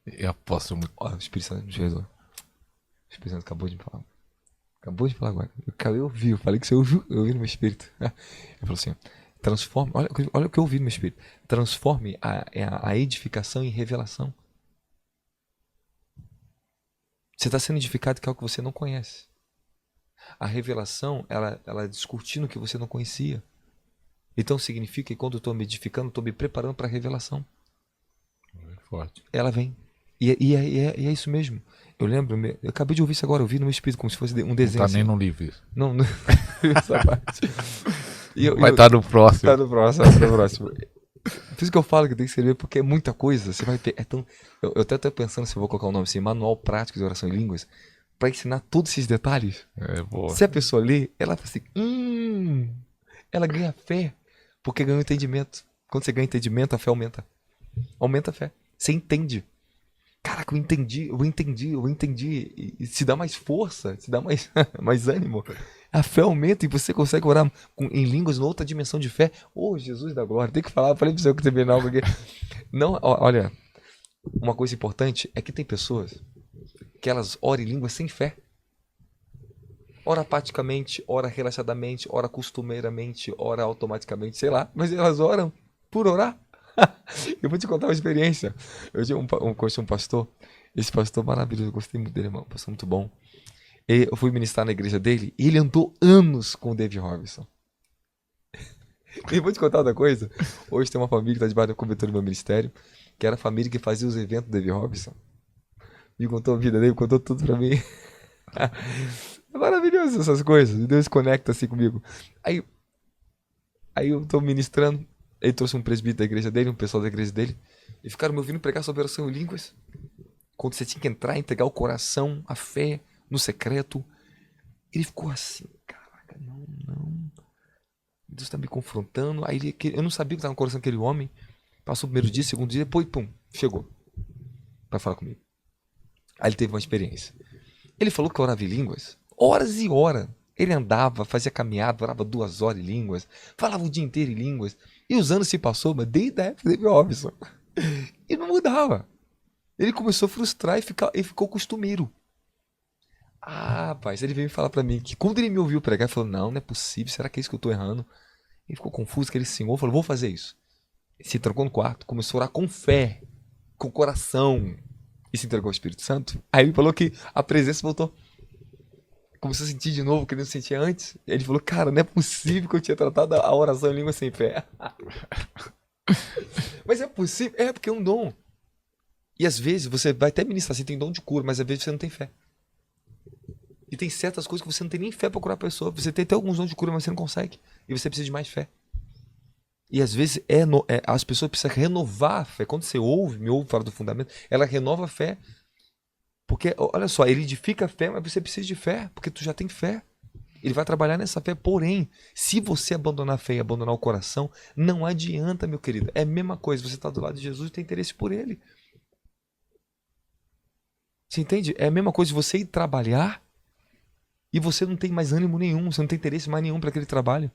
Eu aposto muito. O Espírito Santo me perdoa. O Espírito Santo acabou de me falar. Acabou de falar agora. Eu ouvi, eu falei que você ouviu, eu ouvi no meu espírito. Ele falou assim, transforme, olha o que eu ouvi no meu espírito. Transforme a edificação em revelação. Você está sendo edificado que é algo que você não conhece. A revelação, ela discutindo o que você não conhecia. Então significa que quando eu estou me edificando, estou me preparando para a revelação. Forte. Ela vem. E é isso mesmo. Eu lembro, eu acabei de ouvir isso agora, eu vi no meu espírito como se fosse um desenho. Não tá nem no livro isso. Não essa parte. Vai estar no próximo. Tá no próximo. Por isso que eu falo que tem que escrever, porque é muita coisa. Você vai eu até tô pensando se eu vou colocar o nome assim, Manual Prático de Oração em Línguas, para ensinar todos esses detalhes. Boa. Se a pessoa ler, ela fala assim, ela ganha fé, porque ganha entendimento. Quando você ganha entendimento, a fé aumenta. Aumenta a fé. Você entende. Caraca, eu entendi. E se dá mais força, se dá mais ânimo. A fé aumenta e você consegue orar em línguas numa outra dimensão de fé. Jesus da glória, tem que falar. Eu falei pra você que você algo aqui. Não, olha, uma coisa importante é que tem pessoas que elas oram em línguas sem fé. Ora apaticamente, ora relaxadamente, ora costumeiramente, ora automaticamente, sei lá. Mas elas oram por orar. Eu vou te contar uma experiência. Eu tinha um pastor. Esse pastor maravilhoso, eu gostei muito dele, irmão. Um pastor muito bom. Eu fui ministrar na igreja dele e ele andou anos com o David Robinson. E vou te contar outra coisa. Hoje tem uma família que está debaixo da cobertura do meu ministério, que era a família que fazia os eventos do David Robinson. Me contou a vida dele, contou tudo pra mim. É maravilhoso essas coisas. Deus se conecta assim comigo. Aí eu tô ministrando. Ele trouxe um presbítero da igreja dele, um pessoal da igreja dele, e ficaram me ouvindo pregar sobre oração em línguas. Quando você tinha que entrar, entregar o coração, a fé, no secreto. Ele ficou assim, caraca, não. Deus está me confrontando. Aí eu não sabia o que estava no coração daquele homem. Passou o primeiro dia, segundo dia, depois, pum, chegou para falar comigo. Aí ele teve uma experiência. Ele falou que orava em línguas, horas e horas. Ele andava, fazia caminhada, orava 2 horas em línguas, falava o dia inteiro em línguas. E os anos se passou, mas desde a época do David Robinson. E não mudava. Ele começou a frustrar e ficou costumeiro. Rapaz, ele veio me falar pra mim que quando ele me ouviu pregar, ele falou, não é possível, será que é isso que eu tô errando? Ele ficou confuso, aquele senhor falou, vou fazer isso. Ele se trancou no quarto, começou a orar com fé, com coração, e se entregou ao Espírito Santo. Aí ele falou que a presença voltou. Começou a sentir de novo o que ele não sentia antes. Ele falou, cara, não é possível que eu tinha tratado a oração em língua sem fé. Mas é possível, porque é um dom. E às vezes você vai até ministrar, você tem dom de cura, mas às vezes você não tem fé. E tem certas coisas que você não tem nem fé para curar a pessoa. Você tem até alguns dons de cura, mas você não consegue. E você precisa de mais fé. E às vezes as pessoas precisam renovar a fé. Quando você me ouve falar do fundamento, ela renova a fé. Porque, olha só, ele edifica a fé, mas você precisa de fé, porque tu já tem fé. Ele vai trabalhar nessa fé. Porém, se você abandonar a fé e abandonar o coração, não adianta, meu querido. É a mesma coisa. Você está do lado de Jesus e tem interesse por ele. Você entende? É a mesma coisa de você ir trabalhar e você não tem mais ânimo nenhum, você não tem interesse mais nenhum para aquele trabalho.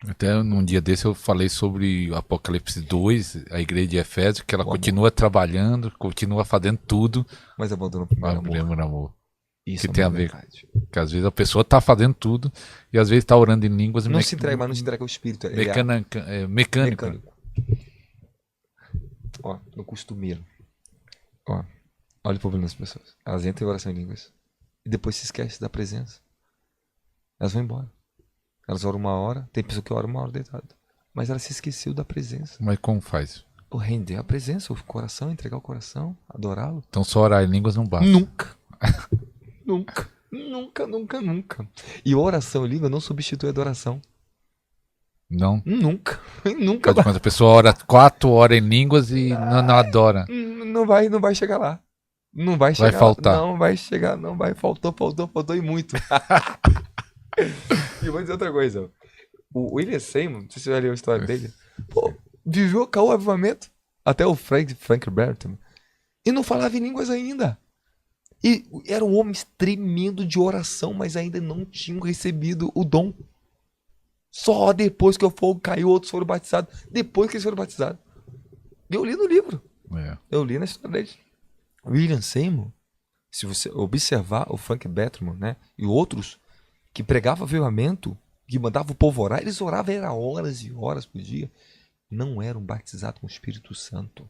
Até num dia desse eu falei sobre Apocalipse 2, a igreja de Efésio, que ela continua trabalhando, continua fazendo tudo. Mas abandona o primeiro amor. Amor. Isso que é tem uma a ver. verdade. Porque às vezes a pessoa tá fazendo tudo e às vezes tá orando em línguas Não se entrega, mas não se entrega ao espírito. Ele é mecânico. mecânico. Ó, no costumeiro. Ó, olha o problema das pessoas. Elas entram em oração em línguas e depois se esquecem da presença. Elas vão embora. Elas oram 1 hora, tem pessoa que ora 1 hora deitada. Mas ela se esqueceu da presença. Mas como faz? O render a presença, o coração, entregar o coração, adorá-lo. Então só orar em línguas não basta. Nunca. Nunca. Nunca, nunca, nunca. E oração em língua não substitui a adoração. Não. Nunca. Nunca Faz de conta, a pessoa ora 4 horas em línguas e não adora. Não vai chegar lá. Não vai chegar. Vai faltar. Não vai chegar, não vai. Faltou e muito. E vou dizer outra coisa. O William Seymour, não sei se você já leu a história dele. Pô, viveu o avivamento. Até o Frank Burton. E não falava em línguas ainda. E eram homens tremendo de oração, mas ainda não tinham recebido o dom. Só depois que o fogo caiu, outros foram batizados. Depois que eles foram batizados. Eu li no livro. É. Eu li na história dele. William Seymour, se você observar o Frank Batman, né, e outros que pregavam avivamento, que mandavam o povo orar, eles oravam era horas e horas por dia, não eram batizados com o Espírito Santo.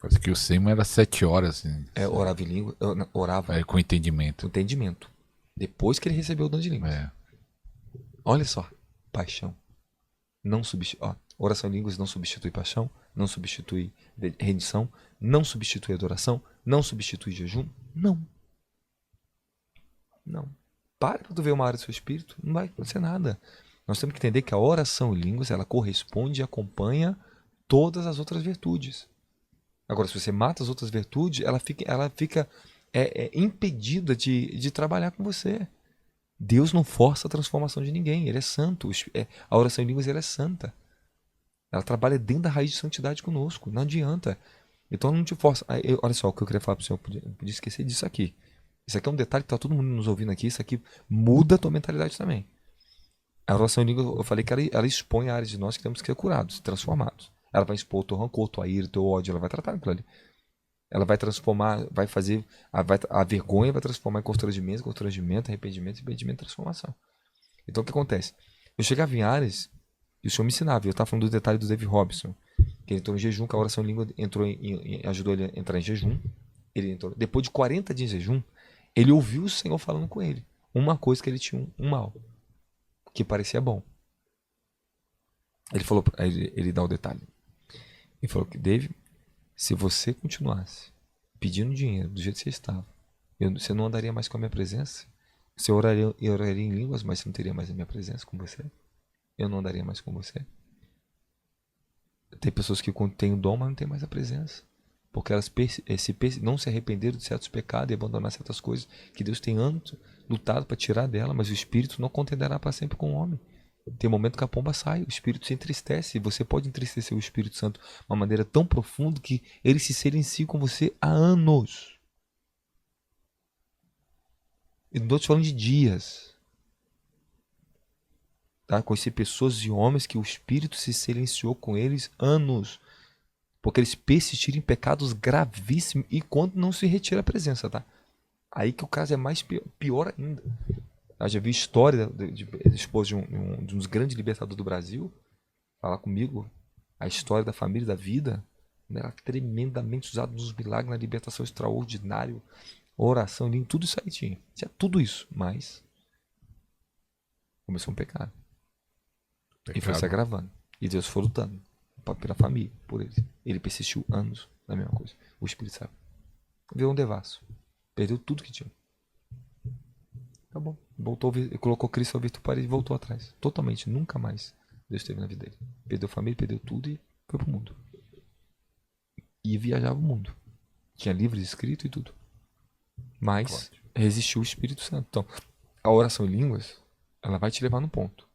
Parece que o Seymour era 7 horas. Assim, Orava em língua, orava com entendimento. com entendimento. Depois que ele recebeu o dom de línguas. É. Olha só, paixão. Não substitui, oração em línguas não substitui paixão, não substitui rendição, não substitui adoração, não substitui jejum. Não. Não. Para tu ver uma área do seu espírito, não vai acontecer nada. Nós temos que entender que a oração em línguas, ela corresponde e acompanha todas as outras virtudes. Agora, se você mata as outras virtudes, ela fica impedida de trabalhar com você. Deus não força a transformação de ninguém, ele é santo. A oração em línguas ela é santa. Ela trabalha dentro da raiz de santidade conosco, não adianta. Então não te força. Olha só, o que eu queria falar para o senhor, eu podia esquecer disso aqui. Isso aqui é um detalhe que está todo mundo nos ouvindo aqui, isso aqui muda a tua mentalidade também. A oração em língua, eu falei que ela expõe a área de nós que temos que ser curados, transformados. Ela vai expor o teu rancor, tua ira, teu ódio, ela vai tratar aquilo ali. Ela vai transformar, vai fazer, a vergonha vai transformar em constrangimento, arrependimento, transformação. Então o que acontece? Eu chegava em áreas e o senhor me ensinava, eu estava falando do detalhe do David Robson, que ele entrou em jejum, que a oração em língua ajudou ele a entrar em jejum. Ele entrou, depois de 40 dias de jejum, ele ouviu o Senhor falando com ele. Uma coisa que ele tinha um mal, que parecia bom. Ele falou, ele dá o detalhe. Ele falou que, David, se você continuasse pedindo dinheiro do jeito que você estava, você não andaria mais com a minha presença? Você oraria em línguas, mas você não teria mais a minha presença com você? Eu não andaria mais com você? Tem pessoas que têm o dom, mas não têm mais a presença. Porque elas não se arrependeram de certos pecados e abandonar certas coisas que Deus tem antes lutado para tirar dela, mas o Espírito não contenderá para sempre com o homem. Tem um momento que a pomba sai, o Espírito se entristece, e você pode entristecer o Espírito Santo de uma maneira tão profunda que ele se silencia com você há anos. Eu não estou te falando de dias. Tá? Conheci pessoas e homens que o Espírito se silenciou com eles anos. Porque eles persistiram em pecados gravíssimos e quando não se retira a presença, tá? Aí que o caso é mais pior ainda. Eu já vi história de esposa de um dos grandes libertadores do Brasil falar comigo a história da família, da vida. Era tremendamente usado nos milagres, na libertação extraordinária, oração, tudo isso aí tinha. Tinha tudo isso, mas começou um pecado. E foi se agravando. E Deus foi lutando pela família, por ele. Ele persistiu anos na mesma coisa. O Espírito sabe. Veio um devasso. Perdeu tudo que tinha. Tá bom. Voltou, colocou Cristo ao virtude e voltou atrás. Totalmente. Nunca mais Deus esteve na vida dele. Perdeu a família, perdeu tudo e foi pro mundo. E viajava o mundo. Tinha livros escritos e tudo. Mas resistiu o Espírito Santo. Então, a oração em línguas, ela vai te levar no ponto.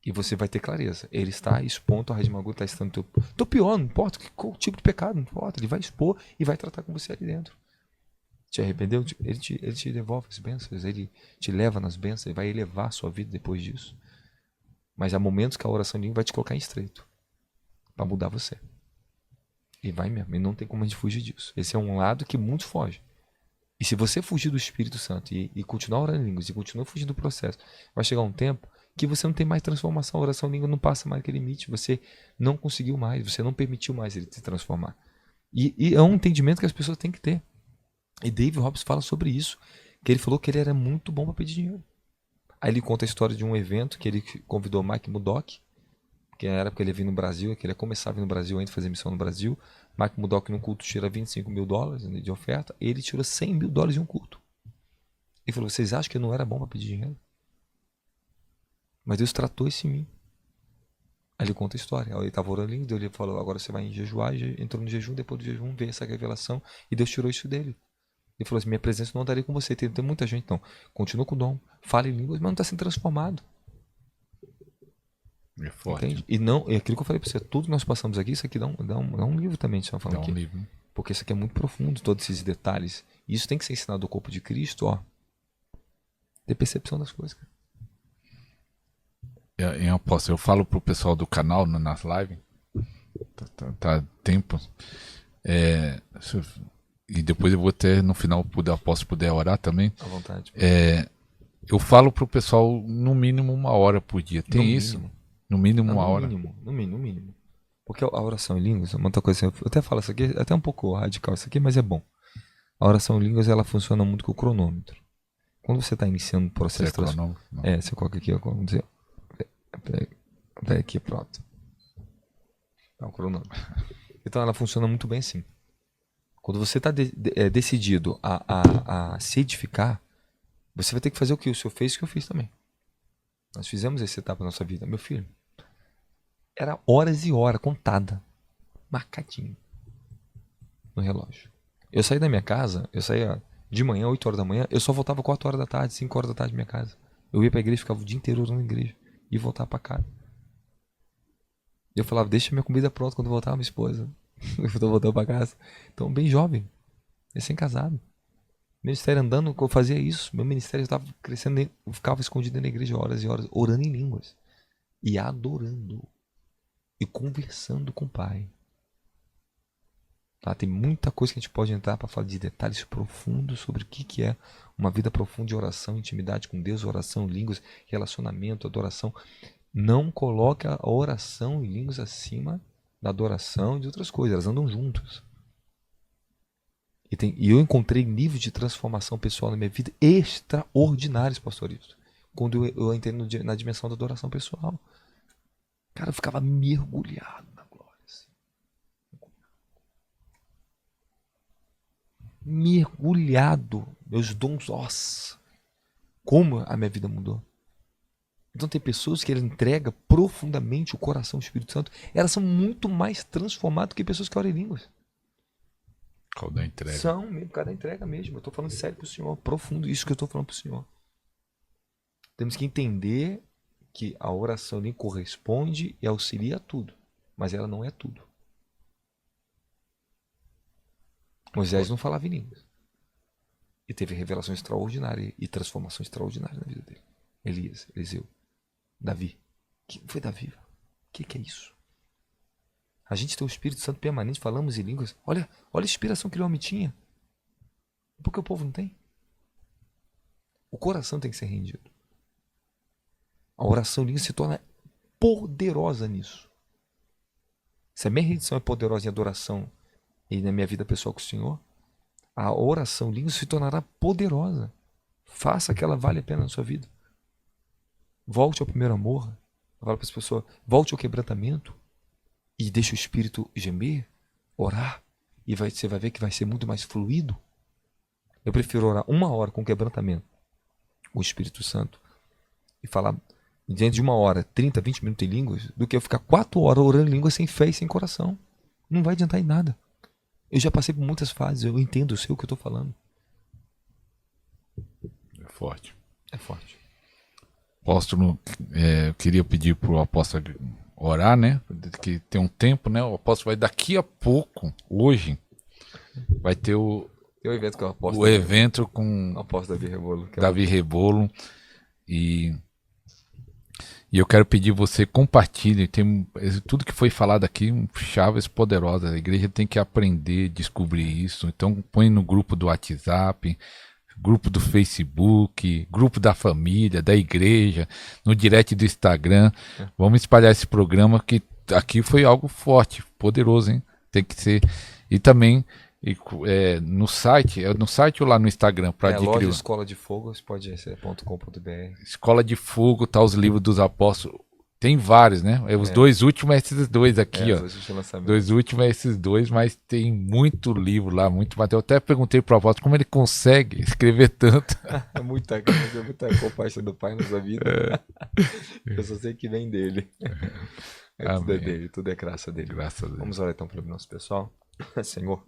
E você vai ter clareza. Ele está expondo, a raiz de amargura está estando teu pior, não importa qual tipo de pecado, não importa. Ele vai expor e vai tratar com você ali dentro. Te arrependeu? Ele te devolve as bênçãos, ele te leva nas bênçãos, ele vai elevar a sua vida depois disso. Mas há momentos que a oração em língua vai te colocar em estreito para mudar você. E vai mesmo, e não tem como a gente fugir disso. Esse é um lado que muitos fogem. E se você fugir do Espírito Santo e continuar orando em línguas e continuar fugindo do processo, vai chegar um tempo que você não tem mais transformação. A oração em língua não passa mais aquele limite. Você não conseguiu mais, você não permitiu mais ele se transformar. E é um entendimento que as pessoas têm que ter. E David Hobbs fala sobre isso, que ele falou que ele era muito bom para pedir dinheiro. Aí ele conta a história de um evento que ele convidou Mike Murdock, que era porque ele ia vir no Brasil, que ele ia começar a vir no Brasil ainda, fazer missão no Brasil. Mike Murdock no culto tira $25 mil de oferta, ele tirou $100 mil em um culto. Ele falou, vocês acham que eu não era bom para pedir dinheiro? Mas Deus tratou isso em mim. Aí ele conta a história. Aí ele estava orando ali, Deus ele falou, agora você vai jejuar, e entrou no jejum, depois do jejum veio essa revelação, e Deus tirou isso dele. Ele falou assim, minha presença não andaria com você. Tem muita gente, então. Continua com o dom, fala em línguas, mas não está sendo transformado. É forte. Entende? E não, é aquilo que eu falei para você, tudo que nós passamos aqui, isso aqui dá um livro também, que você falando aqui. Livro. Porque isso aqui é muito profundo, todos esses detalhes. E isso tem que ser ensinado ao corpo de Cristo, ó. Ter percepção das coisas, cara. Eu falo pro pessoal do canal nas lives, tá tempo, e depois eu vou até no final, posso puder orar também. À vontade. Eu falo pro pessoal no mínimo 1 hora por dia. Tem No isso? mínimo. No mínimo 1 No hora. No mínimo. Porque a oração em línguas, uma outra coisa, eu até falo isso aqui, é até um pouco radical isso aqui, mas é bom. A oração em línguas, ela funciona muito com o cronômetro. Quando você está iniciando o processo... você coloca aqui, vamos dizer... Pega aqui, pronto. Tá o cronômetro. Então ela funciona muito bem assim. Quando você está decidido a se edificar, você vai ter que fazer o que o senhor fez e o que eu fiz também. Nós fizemos essa etapa na nossa vida. Meu filho, era horas e horas, contada. Marcadinho. No relógio. Eu saí da minha casa, eu saía de manhã, 8 horas da manhã, eu só voltava 4 horas da tarde, 5 horas da tarde da minha casa. Eu ia pra igreja, ficava o dia inteiro orando na igreja. E voltava pra casa. Eu falava, deixa minha comida pronta quando voltar, minha esposa. Eu tô voltando pra casa. Então, bem jovem. Recém-casado. Ministério andando, eu fazia isso. Meu ministério estava crescendo, eu ficava escondido na igreja horas e horas, orando em línguas. E adorando. E conversando com o Pai. Tá? Tem muita coisa que a gente pode entrar para falar de detalhes profundos sobre o que é uma vida profunda de oração, intimidade com Deus, oração, línguas, relacionamento, adoração. Não coloque a oração em línguas acima da adoração e de outras coisas. Elas andam juntas. E eu encontrei níveis de transformação pessoal na minha vida extraordinários, pastorito. Quando eu entrei na dimensão da adoração pessoal. Cara, eu ficava mergulhado na glória. Assim. Mergulhado. Meus dons, nossa. Como a minha vida mudou. Então tem pessoas que ele entrega profundamente o coração do Espírito Santo. Elas são muito mais transformadas do que pessoas que oram em línguas. Cada entrega. São mesmo, cada entrega mesmo. Eu estou falando sério para o Senhor, profundo isso que eu estou falando para o Senhor. Temos que entender que a oração lhe corresponde e auxilia a tudo, mas ela não é tudo. Moisés não falava em línguas. E teve revelação extraordinária e transformação extraordinária na vida dele. Elias, Eliseu, Davi. Que foi Davi? O que é isso? A gente tem o Espírito Santo permanente, falamos em línguas. Olha a inspiração que o homem tinha. Por que o povo não tem? O coração tem que ser rendido. A oração em línguas se torna poderosa nisso. Se a minha rendição é poderosa em adoração e na minha vida pessoal com o Senhor, a oração em línguas se tornará poderosa. Faça que ela vale a pena na sua vida. Volte ao primeiro amor. Eu falo para as pessoas, volte ao quebrantamento. E deixa o Espírito gemer, orar, e você vai ver que vai ser muito mais fluido. Eu prefiro orar 1 hora com quebrantamento, o Espírito Santo, e falar diante de 1 hora, 30, 20 minutos em línguas, do que eu ficar 4 horas orando em línguas sem fé e sem coração. Não vai adiantar em nada. Eu já passei por muitas fases, eu entendo, eu sei o que eu estou falando. É forte. É forte. Apóstolo, eu queria pedir para o apóstolo orar, né? Que tem um tempo, né? O apóstolo vai daqui a pouco, hoje, vai ter o evento que eu aposto. O evento com o apóstolo Davi Rebolo. Davi Rebolo. E E eu quero pedir você compartilhe, tem tudo que foi falado aqui, chaves poderosas. A igreja tem que aprender, descobrir isso. Então põe no grupo do WhatsApp, grupo do Facebook, grupo da família, da igreja, no direct do Instagram. Vamos espalhar esse programa que aqui foi algo forte, poderoso, hein? Tem que ser. E também no site ou lá no Instagram para adquirir. Loja Escola de Fogo, spodg.com.br. Escola de Fogo, tá os livros dos apóstolos. Tem vários, né? Os dois últimos é esses dois aqui, ó. Dois últimos é esses dois, mas tem muito livro lá, muito material. Eu até perguntei pro apóstolo como ele consegue escrever tanto. muita coisa, muita compaixão do Pai na sua vida. Eu só sei que vem dele. Tudo é dele, tudo é graça dele. Graças a Deus. Vamos orar então para o nosso pessoal. Senhor,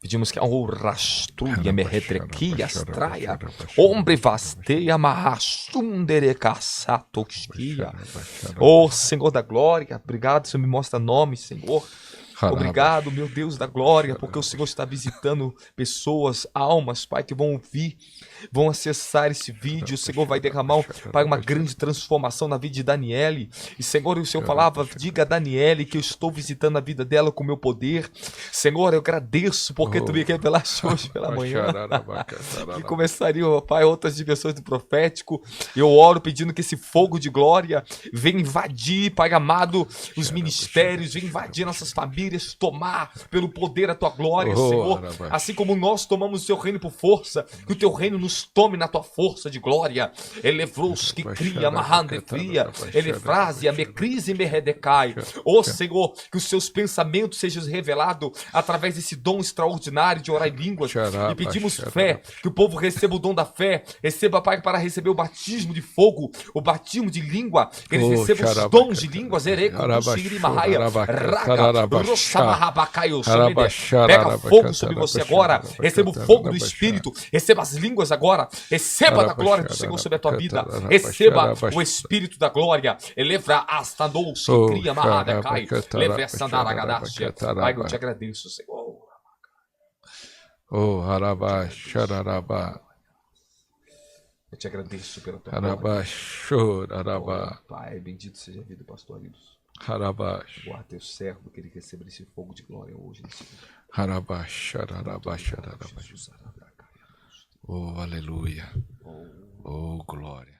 pedimos que o rastruia me retrequias traia, hombre vasteia marrasundere caçatosquia. Oh, Senhor da glória, obrigado, Senhor, me mostra nome, Senhor. Obrigado, meu Deus da glória, porque o Senhor está visitando pessoas, almas, Pai, que vão ouvir, vão acessar esse vídeo. O Senhor vai derramar, Pai, uma grande transformação na vida de Daniele. E, Senhor, o Senhor falava, diga a Daniele que eu estou visitando a vida dela com o meu poder. Senhor, eu agradeço porque tu me revelaste hoje pela manhã que começariam, Pai, outras dimensões do profético. Eu oro pedindo que esse fogo de glória venha invadir, Pai amado, os ministérios, venha invadir nossas famílias, tomar pelo poder a tua glória, Senhor. Assim como nós tomamos o teu reino por força, que o teu reino nos tome na tua força de glória. Elevros que cria, amarrando fria, elefrase, a mecrise me redecai. Ó Senhor, que os seus pensamentos sejam revelados através desse dom extraordinário de orar em línguas. E pedimos fé, que o povo receba o dom da fé, receba, Pai, para receber o batismo de fogo, o batismo de língua, que eles recebam os dons de línguas, ereco, shiri, mahaia, raga, pega fogo sobre você agora. Receba o fogo do Espírito. Receba as línguas agora. Receba a glória do Senhor sobre a tua vida. Receba o Espírito da glória. Elevra astandou se cria mahadecai. Levra sandaragadácia. Pai, eu te agradeço, Senhor. Oh, harabá, xararabá. Eu te agradeço pela tua glória. Harabá, Pai, bendito seja a vida do pastor Arilson. Harabash. Guarda teu servo, que ele receba esse fogo de glória hoje. Harabash. Oh, aleluia. Oh, glória.